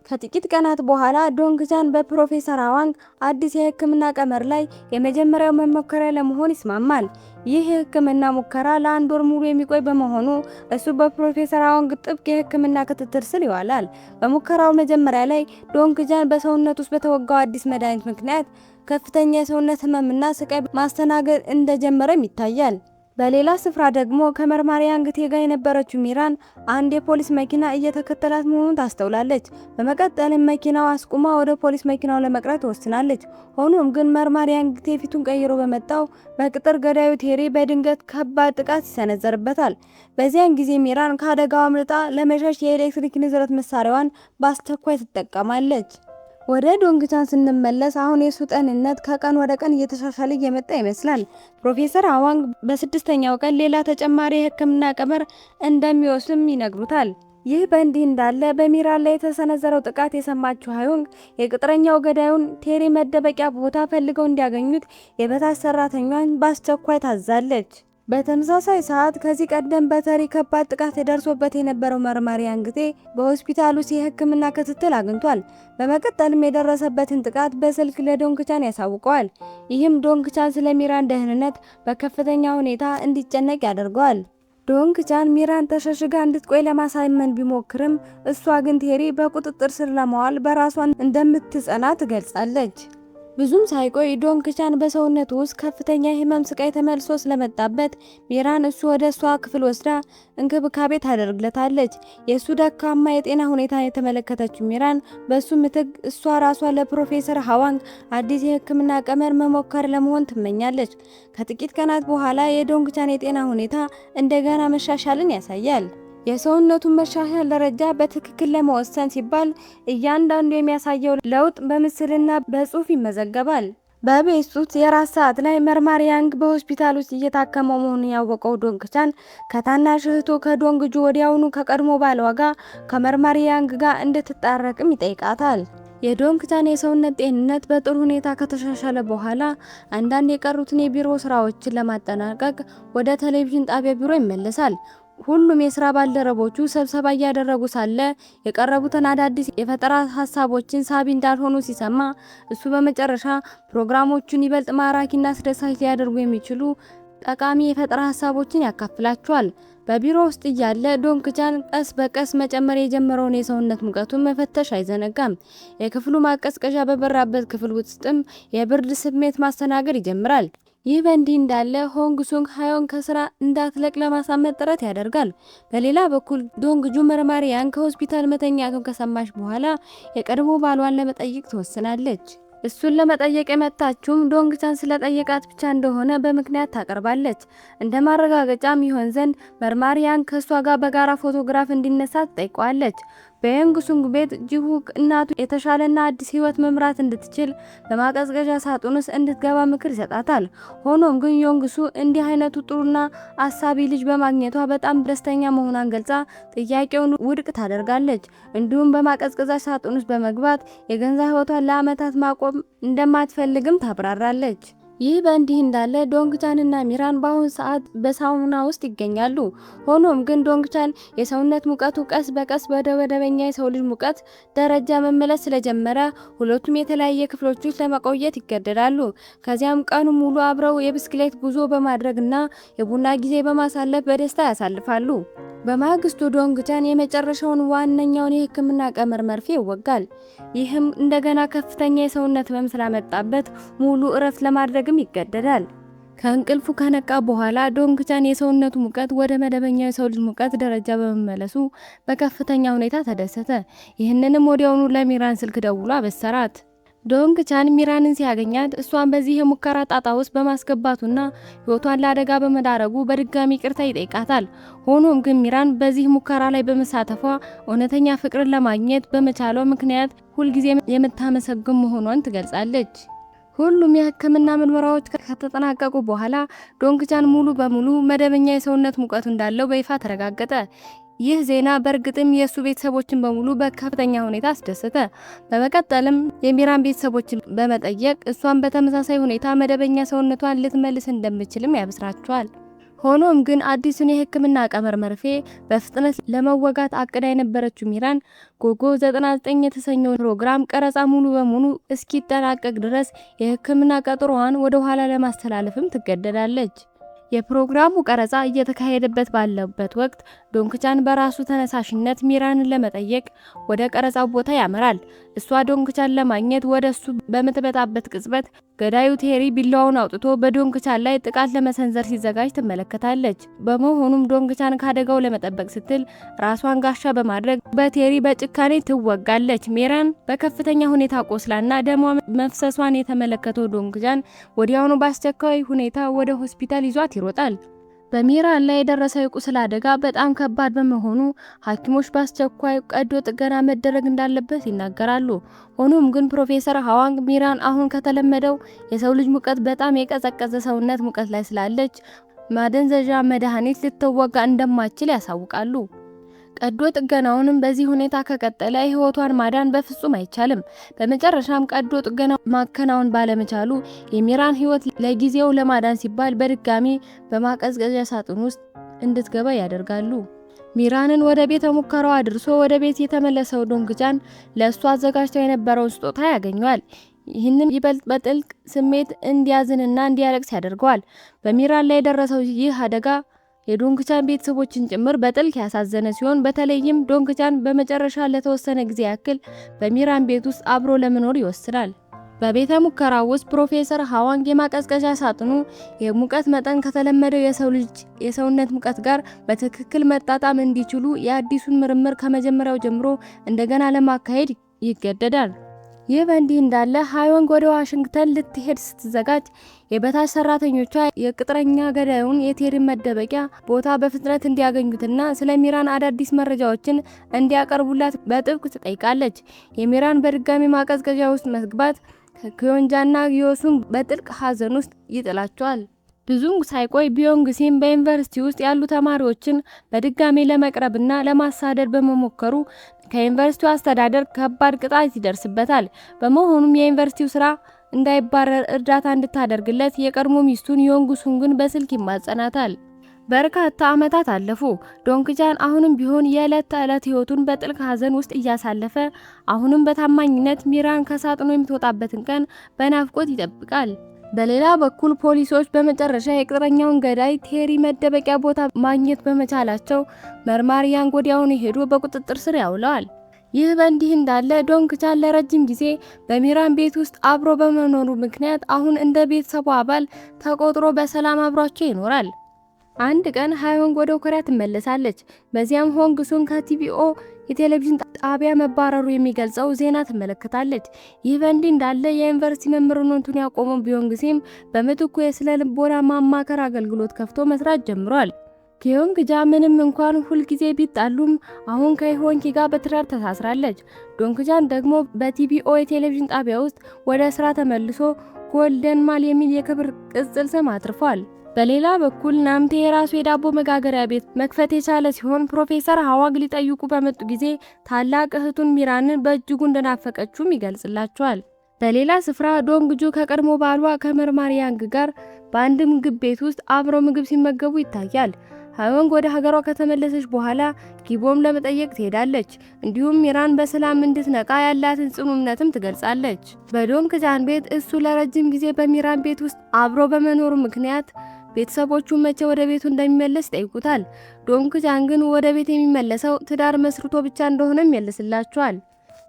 ከጥቂት ቀናት በኋላ ዶንግቻን በፕሮፌሰር አዋንግ አዲስ የህክምና ቀመር ላይ የመጀመሪያው መሞከሪያ ለመሆን ይስማማል። ይህ የህክምና ሙከራ ለአንድ ወር ሙሉ የሚቆይ በመሆኑ እሱ በፕሮፌሰር አዋንግ ጥብቅ የህክምና ክትትል ስር ይዋላል። በሙከራው መጀመሪያ ላይ ዶንግቻን በሰውነት ውስጥ በተወጋው አዲስ መድኃኒት ምክንያት ከፍተኛ የሰውነት ህመምና ስቃይ ማስተናገድ እንደጀመረም ይታያል። በሌላ ስፍራ ደግሞ ከመርማሪ አንግቴ ጋር የነበረችው ሚራን አንድ የፖሊስ መኪና እየተከተላት መሆኑን ታስተውላለች። በመቀጠልም መኪናው አስቁማ ወደ ፖሊስ መኪናው ለመቅረት ትወስናለች። ሆኖም ግን መርማሪ አንግቴ ፊቱን ቀይሮ በመጣው በቅጥር ገዳዩ ቴሪ በድንገት ከባድ ጥቃት ይሰነዘርበታል። በዚያን ጊዜ ሚራን ከአደጋው አምልጣ ለመሸሽ የኤሌክትሪክ ንዝረት መሳሪያዋን በአስቸኳይ ትጠቀማለች። ወደ ዶንግቻን ስንመለስ አሁን የሱ ጤንነት ከቀን ወደ ቀን እየተሻሻለ እየመጣ ይመስላል። ፕሮፌሰር አዋንግ በስድስተኛው ቀን ሌላ ተጨማሪ የህክምና ቀመር እንደሚወስም ይነግሩታል። ይህ በእንዲህ እንዳለ በሚራን ላይ የተሰነዘረው ጥቃት የሰማችው ሃዮንግ የቅጥረኛው ገዳዩን ቴሪ መደበቂያ ቦታ ፈልገው እንዲያገኙት የበታች ሰራተኛዋን በአስቸኳይ ታዛለች። በተመሳሳይ ሰዓት ከዚህ ቀደም በተሪ ከባድ ጥቃት የደርሶበት የነበረው መርማሪ አንግቴ በሆስፒታል ውስጥ የህክምና ክትትል አግኝቷል። በመቀጠልም የደረሰበትን ጥቃት በስልክ ለዶንግቻን ያሳውቀዋል። ይህም ዶንግቻን ስለ ሚራን ደህንነት በከፍተኛ ሁኔታ እንዲጨነቅ ያደርገዋል። ዶንግቻን ሚራን ተሸሽጋ እንድትቆይ ለማሳመን ቢሞክርም እሷ ግን ቴሪ በቁጥጥር ስር ለማዋል በራሷን እንደምትጸና ትገልጻለች። ብዙም ሳይቆይ ዶንግቻን በሰውነቱ ውስጥ ከፍተኛ የህመም ስቃይ ተመልሶ ስለመጣበት ሚራን እሱ ወደ እሷ ክፍል ወስዳ እንክብካቤ ታደርግለታለች። የእሱ ደካማ የጤና ሁኔታ የተመለከተችው ሚራን በሱ ምትክ እሷ ራሷ ለፕሮፌሰር አዋንግ አዲስ የህክምና ቀመር መሞከር ለመሆን ትመኛለች። ከጥቂት ቀናት በኋላ የዶንግቻን የጤና ሁኔታ እንደገና መሻሻልን ያሳያል። የሰውነቱን መሻሻል ደረጃ በትክክል ለመወሰን ሲባል እያንዳንዱ የሚያሳየው ለውጥ በምስልና በጽሑፍ ይመዘገባል። በቤት ውስጥ የራት ሰዓት ላይ መርማሪ ያንግ በሆስፒታል ውስጥ እየታከመ መሆኑን ያወቀው ዶንግቻን ከታናሽ እህቱ ከዶንግጁ ወዲያውኑ ከቀድሞ ባሏ ጋር ከመርማሪ ያንግ ጋር እንድትጣረቅም ይጠይቃታል። የዶንግቻን የሰውነት ጤንነት በጥሩ ሁኔታ ከተሻሻለ በኋላ አንዳንድ የቀሩትን የቢሮ ስራዎችን ለማጠናቀቅ ወደ ቴሌቪዥን ጣቢያ ቢሮ ይመለሳል። ሁሉም የስራ ባልደረቦቹ ስብሰባ እያደረጉ ሳለ የቀረቡትን አዳዲስ የፈጠራ ሀሳቦችን ሳቢ እንዳልሆኑ ሲሰማ እሱ በመጨረሻ ፕሮግራሞቹን ይበልጥ ማራኪና አስደሳች ሊያደርጉ የሚችሉ ጠቃሚ የፈጠራ ሀሳቦችን ያካፍላቸዋል። በቢሮ ውስጥ እያለ ዶንግቻን ቀስ በቀስ መጨመር የጀመረውን የሰውነት ሙቀቱን መፈተሽ አይዘነጋም። የክፍሉ ማቀዝቀዣ በበራበት ክፍል ውስጥም የብርድ ስሜት ማስተናገድ ይጀምራል። ይህ በእንዲህ እንዳለ ሆንግ ሱንግ ሃዮን ከስራ እንዳትለቅ ለማሳመን ጥረት ያደርጋል። በሌላ በኩል ዶንግጁ መርማሪ ያንግ ከሆስፒታል መተኛቱን ከሰማች በኋላ የቀድሞ ባሏን ለመጠየቅ ትወስናለች። እሱን ለመጠየቅ የመጣችውም ዶንግቻን ስለጠየቃት ብቻ እንደሆነ በምክንያት ታቀርባለች። እንደ ማረጋገጫም ይሆን ዘንድ መርማሪ ያንግ ከሷ ጋር በጋራ ፎቶግራፍ እንዲነሳ ትጠይቀዋለች። በዮንግሱንግ ቤት ጂሁክ እናቱ የተሻለና አዲስ ህይወት መምራት እንድትችል በማቀዝቀዣ ሳጥን ውስጥ እንድትገባ ምክር ይሰጣታል። ሆኖም ግን ዮንግሱ እንዲህ አይነቱ ጥሩና አሳቢ ልጅ በማግኘቷ በጣም ደስተኛ መሆኗን ገልጻ ጥያቄውን ውድቅ ታደርጋለች። እንዲሁም በማቀዝቀዣ ሳጥን ውስጥ በመግባት የገንዘብ ህይወቷን ለአመታት ማቆም እንደማትፈልግም ታብራራለች። ይህ በእንዲህ እንዳለ ዶንግቻን እና ሚራን በአሁኑ ሰዓት በሳውና ውስጥ ይገኛሉ። ሆኖም ግን ዶንግቻን የሰውነት ሙቀቱ ቀስ በቀስ ወደ መደበኛ የሰው ልጅ ሙቀት ደረጃ መመለስ ስለጀመረ ሁለቱም የተለያየ ክፍሎች ውስጥ ለመቆየት ይገደዳሉ። ከዚያም ቀኑ ሙሉ አብረው የብስክሌት ጉዞ በማድረግና የቡና ጊዜ በማሳለፍ በደስታ ያሳልፋሉ። በማግስቱ ዶንግቻን የመጨረሻውን ዋነኛውን የሕክምና ቀመር መርፌ ይወጋል። ይህም እንደገና ከፍተኛ የሰውነት ህመም ስላመጣበት ሙሉ እረፍት ለማድረግም ይገደዳል። ከእንቅልፉ ከነቃ በኋላ ዶንግቻን የሰውነቱ ሙቀት ወደ መደበኛው የሰው ልጅ ሙቀት ደረጃ በመመለሱ በከፍተኛ ሁኔታ ተደሰተ። ይህንንም ወዲያውኑ ለሚራን ስልክ ደውሎ አበሰራት። ዶንግቻን ሚራንን ሲያገኛት እሷን በዚህ የሙከራ ጣጣ ውስጥ በማስገባቱና ህይወቷን ለአደጋ በመዳረጉ በድጋሚ ይቅርታ ይጠይቃታል። ሆኖም ግን ሚራን በዚህ ሙከራ ላይ በመሳተፏ እውነተኛ ፍቅርን ለማግኘት በመቻሏ ምክንያት ሁልጊዜ የምታመሰግን መሆኗን ትገልጻለች። ሁሉም የህክምና ምርመራዎች ከተጠናቀቁ በኋላ ዶንግቻን ሙሉ በሙሉ መደበኛ የሰውነት ሙቀቱ እንዳለው በይፋ ተረጋገጠ። ይህ ዜና በእርግጥም የሱ ቤተሰቦችን በሙሉ በከፍተኛ ሁኔታ አስደሰተ። በመቀጠልም የሚራን ቤተሰቦችን በመጠየቅ እሷን በተመሳሳይ ሁኔታ መደበኛ ሰውነቷን ልትመልስ እንደምትችልም ያበስራቸዋል። ሆኖም ግን አዲሱን የህክምና ቀመር መርፌ በፍጥነት ለመወጋት አቅዳ የነበረችው ሚራን ጎጎ 99 የተሰኘው ፕሮግራም ቀረጻ ሙሉ በሙሉ እስኪጠናቀቅ ድረስ የህክምና ቀጠሮዋን ወደ ኋላ ለማስተላለፍም ትገደዳለች። የፕሮግራሙ ቀረጻ እየተካሄደበት ባለበት ወቅት ዶንግቻን በራሱ ተነሳሽነት ሚራንን ለመጠየቅ ወደ ቀረጻው ቦታ ያመራል። እሷ ዶንግቻን ለማግኘት ወደ እሱ በምትመጣበት ቅጽበት ገዳዩ ቴሪ ቢላዋውን አውጥቶ በዶንግቻን ላይ ጥቃት ለመሰንዘር ሲዘጋጅ ትመለከታለች። በመሆኑም ዶንግቻን ካደጋው ለመጠበቅ ስትል ራሷን ጋሻ በማድረግ በቴሪ በጭካኔ ትወጋለች። ሚራን በከፍተኛ ሁኔታ ቆስላና ደሟ መፍሰሷን የተመለከተው ዶንግቻን ወዲያውኑ በአስቸኳይ ሁኔታ ወደ ሆስፒታል ይዟት ይሮጣል። በሚራን ላይ የደረሰው የቁስል አደጋ በጣም ከባድ በመሆኑ ሐኪሞች በአስቸኳይ ቀዶ ጥገና መደረግ እንዳለበት ይናገራሉ። ሆኖም ግን ፕሮፌሰር ሃዋንግ ሚራን አሁን ከተለመደው የሰው ልጅ ሙቀት በጣም የቀዘቀዘ ሰውነት ሙቀት ላይ ስላለች ማደንዘዣ መድኃኒት ልትወጋ እንደማትችል ያሳውቃሉ። ቀዶ ጥገናውንም በዚህ ሁኔታ ከቀጠለ ህይወቷን ማዳን በፍጹም አይቻልም። በመጨረሻም ቀዶ ጥገና ማከናወን ባለመቻሉ የሚራን ህይወት ለጊዜው ለማዳን ሲባል በድጋሚ በማቀዝቀዣ ሳጥን ውስጥ እንድትገባ ያደርጋሉ። ሚራንን ወደ ቤተ ሙከራው አድርሶ ወደ ቤት የተመለሰው ዶንግቻን ለእሱ አዘጋጅተው የነበረውን ስጦታ ያገኘዋል። ይህንም ይበልጥ በጥልቅ ስሜት እንዲያዝንና እንዲያለቅስ ያደርገዋል። በሚራን ላይ የደረሰው ይህ አደጋ የዶንግቻን ቤተሰቦችን ጭምር በጥልቅ ያሳዘነ ሲሆን በተለይም ዶንግቻን በመጨረሻ ለተወሰነ ጊዜ ያክል በሚራን ቤት ውስጥ አብሮ ለመኖር ይወስናል። በቤተ ሙከራው ውስጥ ፕሮፌሰር ሃዋንግ የማቀዝቀዣ ሳጥኑ የሙቀት መጠን ከተለመደው የሰው ልጅ የሰውነት ሙቀት ጋር በትክክል መጣጣም እንዲችሉ የአዲሱን ምርምር ከመጀመሪያው ጀምሮ እንደገና ለማካሄድ ይገደዳል። ይህ በእንዲህ እንዳለ ሃዋንግ ወደ ዋሽንግተን ልትሄድ ስትዘጋጅ የበታች ሰራተኞቿ የቅጥረኛ ገዳዩን የቴሪ መደበቂያ ቦታ በፍጥነት እንዲያገኙትና ስለ ሚራን አዳዲስ መረጃዎችን እንዲያቀርቡላት በጥብቅ ትጠይቃለች። የሚራን በድጋሚ ማቀዝቀዣ ውስጥ መግባት ኪዮንጃና ዮሱን በጥልቅ ሐዘን ውስጥ ይጥላቸዋል። ብዙም ሳይቆይ ቢዮንግሲም በዩኒቨርሲቲ ውስጥ ያሉ ተማሪዎችን በድጋሚ ለመቅረብና ለማሳደድ በመሞከሩ ከዩኒቨርሲቲው አስተዳደር ከባድ ቅጣት ይደርስበታል። በመሆኑም የዩኒቨርሲቲው ስራ እንዳይባረር እርዳታ እንድታደርግለት የቀድሞ ሚስቱን ዮንግሱንግን በስልክ ይማጸናታል። በርካታ ዓመታት አለፉ። ዶንግቻን አሁንም ቢሆን የዕለት ተዕለት ህይወቱን በጥልቅ ሐዘን ውስጥ እያሳለፈ አሁንም በታማኝነት ሚራን ከሳጥኑ የምትወጣበትን ቀን በናፍቆት ይጠብቃል። በሌላ በኩል ፖሊሶች በመጨረሻ የቅጥረኛውን ገዳይ ቴሪ መደበቂያ ቦታ ማግኘት በመቻላቸው መርማሪ ያንግ ወዲያውኑ ሄዶ በቁጥጥር ስር ያውለዋል። ይህ በእንዲህ እንዳለ ዶንግቻን ለረጅም ጊዜ በሚራን ቤት ውስጥ አብሮ በመኖሩ ምክንያት አሁን እንደ ቤተሰቡ አባል ተቆጥሮ በሰላም አብሯቸው ይኖራል። አንድ ቀን ሃዮንግ ወደ ኮሪያ ትመለሳለች። በዚያም ሆንግ ሱን ከቲቪኦ የቴሌቪዥን ጣቢያ መባረሩ የሚገልጸው ዜና ትመለከታለች። ይህ በእንዲህ እንዳለ የዩኒቨርሲቲ መምህርነቱን ያቆመው ቢዮንግሲም በምትኩ የስነ ልቦና ማማከር አገልግሎት ከፍቶ መስራት ጀምሯል። ኪዮንግጃ ምንም እንኳን ሁልጊዜ ቢጣሉም አሁን ከሆንኪ ጋር በትዳር ተሳስራለች። ዶንግቻን ደግሞ በቲቪኦ የቴሌቪዥን ጣቢያ ውስጥ ወደ ስራ ተመልሶ ጎልደን ማል የሚል የክብር ቅጽል ስም አትርፏል። በሌላ በኩል ናምቴ የራሱ የዳቦ መጋገሪያ ቤት መክፈት የቻለ ሲሆን ፕሮፌሰር ሃዋንግ ሊጠይቁ በመጡ ጊዜ ታላቅ እህቱን ሚራንን በእጅጉ እንደናፈቀችውም ይገልጽላቸዋል። በሌላ ስፍራ ዶንግጁ ከቀድሞ ባሏ ከመርማሪ ያንግ ጋር በአንድ ምግብ ቤት ውስጥ አብረው ምግብ ሲመገቡ ይታያል። ሃዮንግ ወደ ሀገሯ ከተመለሰች በኋላ ጊቦም ለመጠየቅ ትሄዳለች። እንዲሁም ሚራን በሰላም እንድትነቃ ያላትን ጽኑ እምነትም ትገልጻለች። በዶንግጃን ቤት እሱ ለረጅም ጊዜ በሚራን ቤት ውስጥ አብሮ በመኖሩ ምክንያት ቤተሰቦቹ መቼ ወደ ቤቱ እንደሚመለስ ይጠይቁታል። ዶንግጃን ግን ወደ ቤት የሚመለሰው ትዳር መስርቶ ብቻ እንደሆነ ይመልስላቸዋል።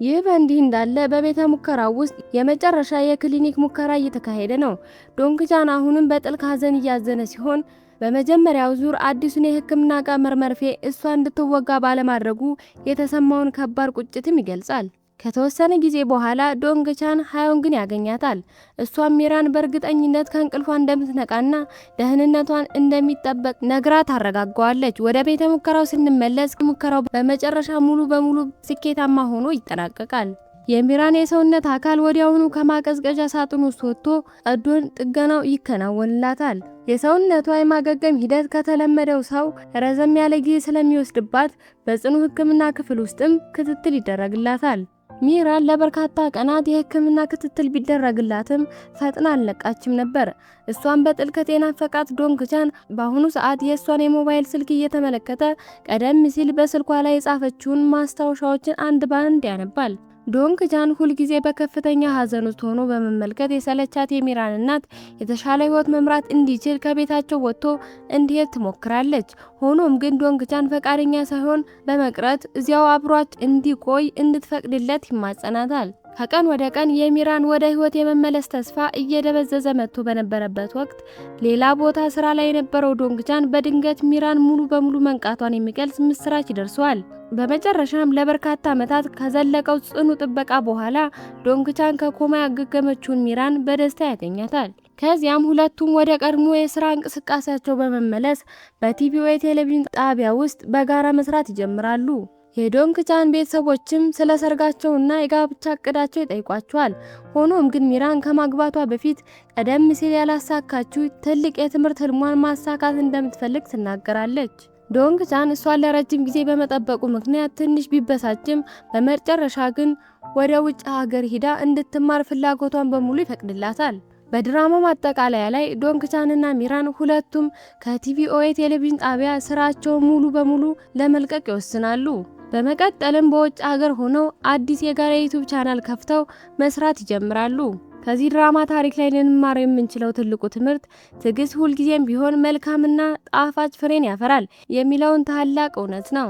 ይህ በእንዲህ እንዳለ በቤተ ሙከራው ውስጥ የመጨረሻ የክሊኒክ ሙከራ እየተካሄደ ነው። ዶንግጃን አሁንም በጥልቅ ሐዘን እያዘነ ሲሆን በመጀመሪያው ዙር አዲሱን የሕክምና ዕቃ መርፌ እሷ እንድትወጋ ባለማድረጉ የተሰማውን ከባድ ቁጭትም ይገልጻል። ከተወሰነ ጊዜ በኋላ ዶንግቻን ሃዮንግን ያገኛታል። እሷም ሚራን በእርግጠኝነት ከእንቅልፏ እንደምትነቃና ደህንነቷን እንደሚጠበቅ ነግራ ታረጋጋዋለች። ወደ ቤተ ሙከራው ስንመለስ ሙከራው በመጨረሻ ሙሉ በሙሉ ስኬታማ ሆኖ ይጠናቀቃል። የሚራን የሰውነት አካል ወዲያውኑ ከማቀዝቀዣ ሳጥን ውስጥ ወጥቶ ቀዶ ጥገናው ይከናወንላታል። የሰውነቷ የማገገም ሂደት ከተለመደው ሰው ረዘም ያለ ጊዜ ስለሚወስድባት በጽኑ ሕክምና ክፍል ውስጥም ክትትል ይደረግላታል። ሚራን ለበርካታ ቀናት የሕክምና ክትትል ቢደረግላትም ፈጥና አልነቃችም ነበር። እሷን በጥልቀት የናፈቃት ዶንግቻን በአሁኑ ሰዓት የእሷን የሞባይል ስልክ እየተመለከተ ቀደም ሲል በስልኳ ላይ የጻፈችውን ማስታወሻዎችን አንድ ባንድ ያነባል። ዶንግጃን ሁልጊዜ በከፍተኛ ሐዘን ውስጥ ሆኖ በመመልከት የሰለቻት የሚራን እናት የተሻለ ህይወት መምራት እንዲችል ከቤታቸው ወጥቶ እንዲሄድ ትሞክራለች። ሆኖም ግን ዶንግጃን ፈቃደኛ ሳይሆን በመቅረት እዚያው አብሯት እንዲቆይ እንድትፈቅድለት ይማጸናታል። ከቀን ወደ ቀን የሚራን ወደ ህይወት የመመለስ ተስፋ እየደበዘዘ መጥቶ በነበረበት ወቅት ሌላ ቦታ ስራ ላይ የነበረው ዶንግጃን በድንገት ሚራን ሙሉ በሙሉ መንቃቷን የሚገልጽ ምስራች ይደርሰዋል። በመጨረሻም ለበርካታ ዓመታት ከዘለቀው ጽኑ ጥበቃ በኋላ ዶንግቻን ከኮማ ያገገመችውን ሚራን በደስታ ያገኛታል። ከዚያም ሁለቱም ወደ ቀድሞ የስራ እንቅስቃሴያቸው በመመለስ በቲቪኦ የቴሌቪዥን ጣቢያ ውስጥ በጋራ መስራት ይጀምራሉ። የዶንግቻን ቤተሰቦችም ስለ ሰርጋቸውና የጋብቻ እቅዳቸው ይጠይቋቸዋል። ሆኖም ግን ሚራን ከማግባቷ በፊት ቀደም ሲል ያላሳካችው ትልቅ የትምህርት ህልሟን ማሳካት እንደምትፈልግ ትናገራለች። ዶንግቻን እሷን ለረጅም ጊዜ በመጠበቁ ምክንያት ትንሽ ቢበሳጭም በመጨረሻ ግን ወደ ውጭ ሀገር ሂዳ እንድትማር ፍላጎቷን በሙሉ ይፈቅድላታል። በድራማው ማጠቃለያ ላይ ዶንግቻንና ሚራን ሁለቱም ከቲቪኦ የቴሌቪዥን ጣቢያ ስራቸውን ሙሉ በሙሉ ለመልቀቅ ይወስናሉ። በመቀጠልም በውጭ ሀገር ሆነው አዲስ የጋራ ዩቲዩብ ቻናል ከፍተው መስራት ይጀምራሉ። ከዚህ ድራማ ታሪክ ላይ ልንማር የምንችለው ትልቁ ትምህርት ትዕግስት ሁልጊዜም ቢሆን መልካምና ጣፋጭ ፍሬን ያፈራል የሚለውን ታላቅ እውነት ነው።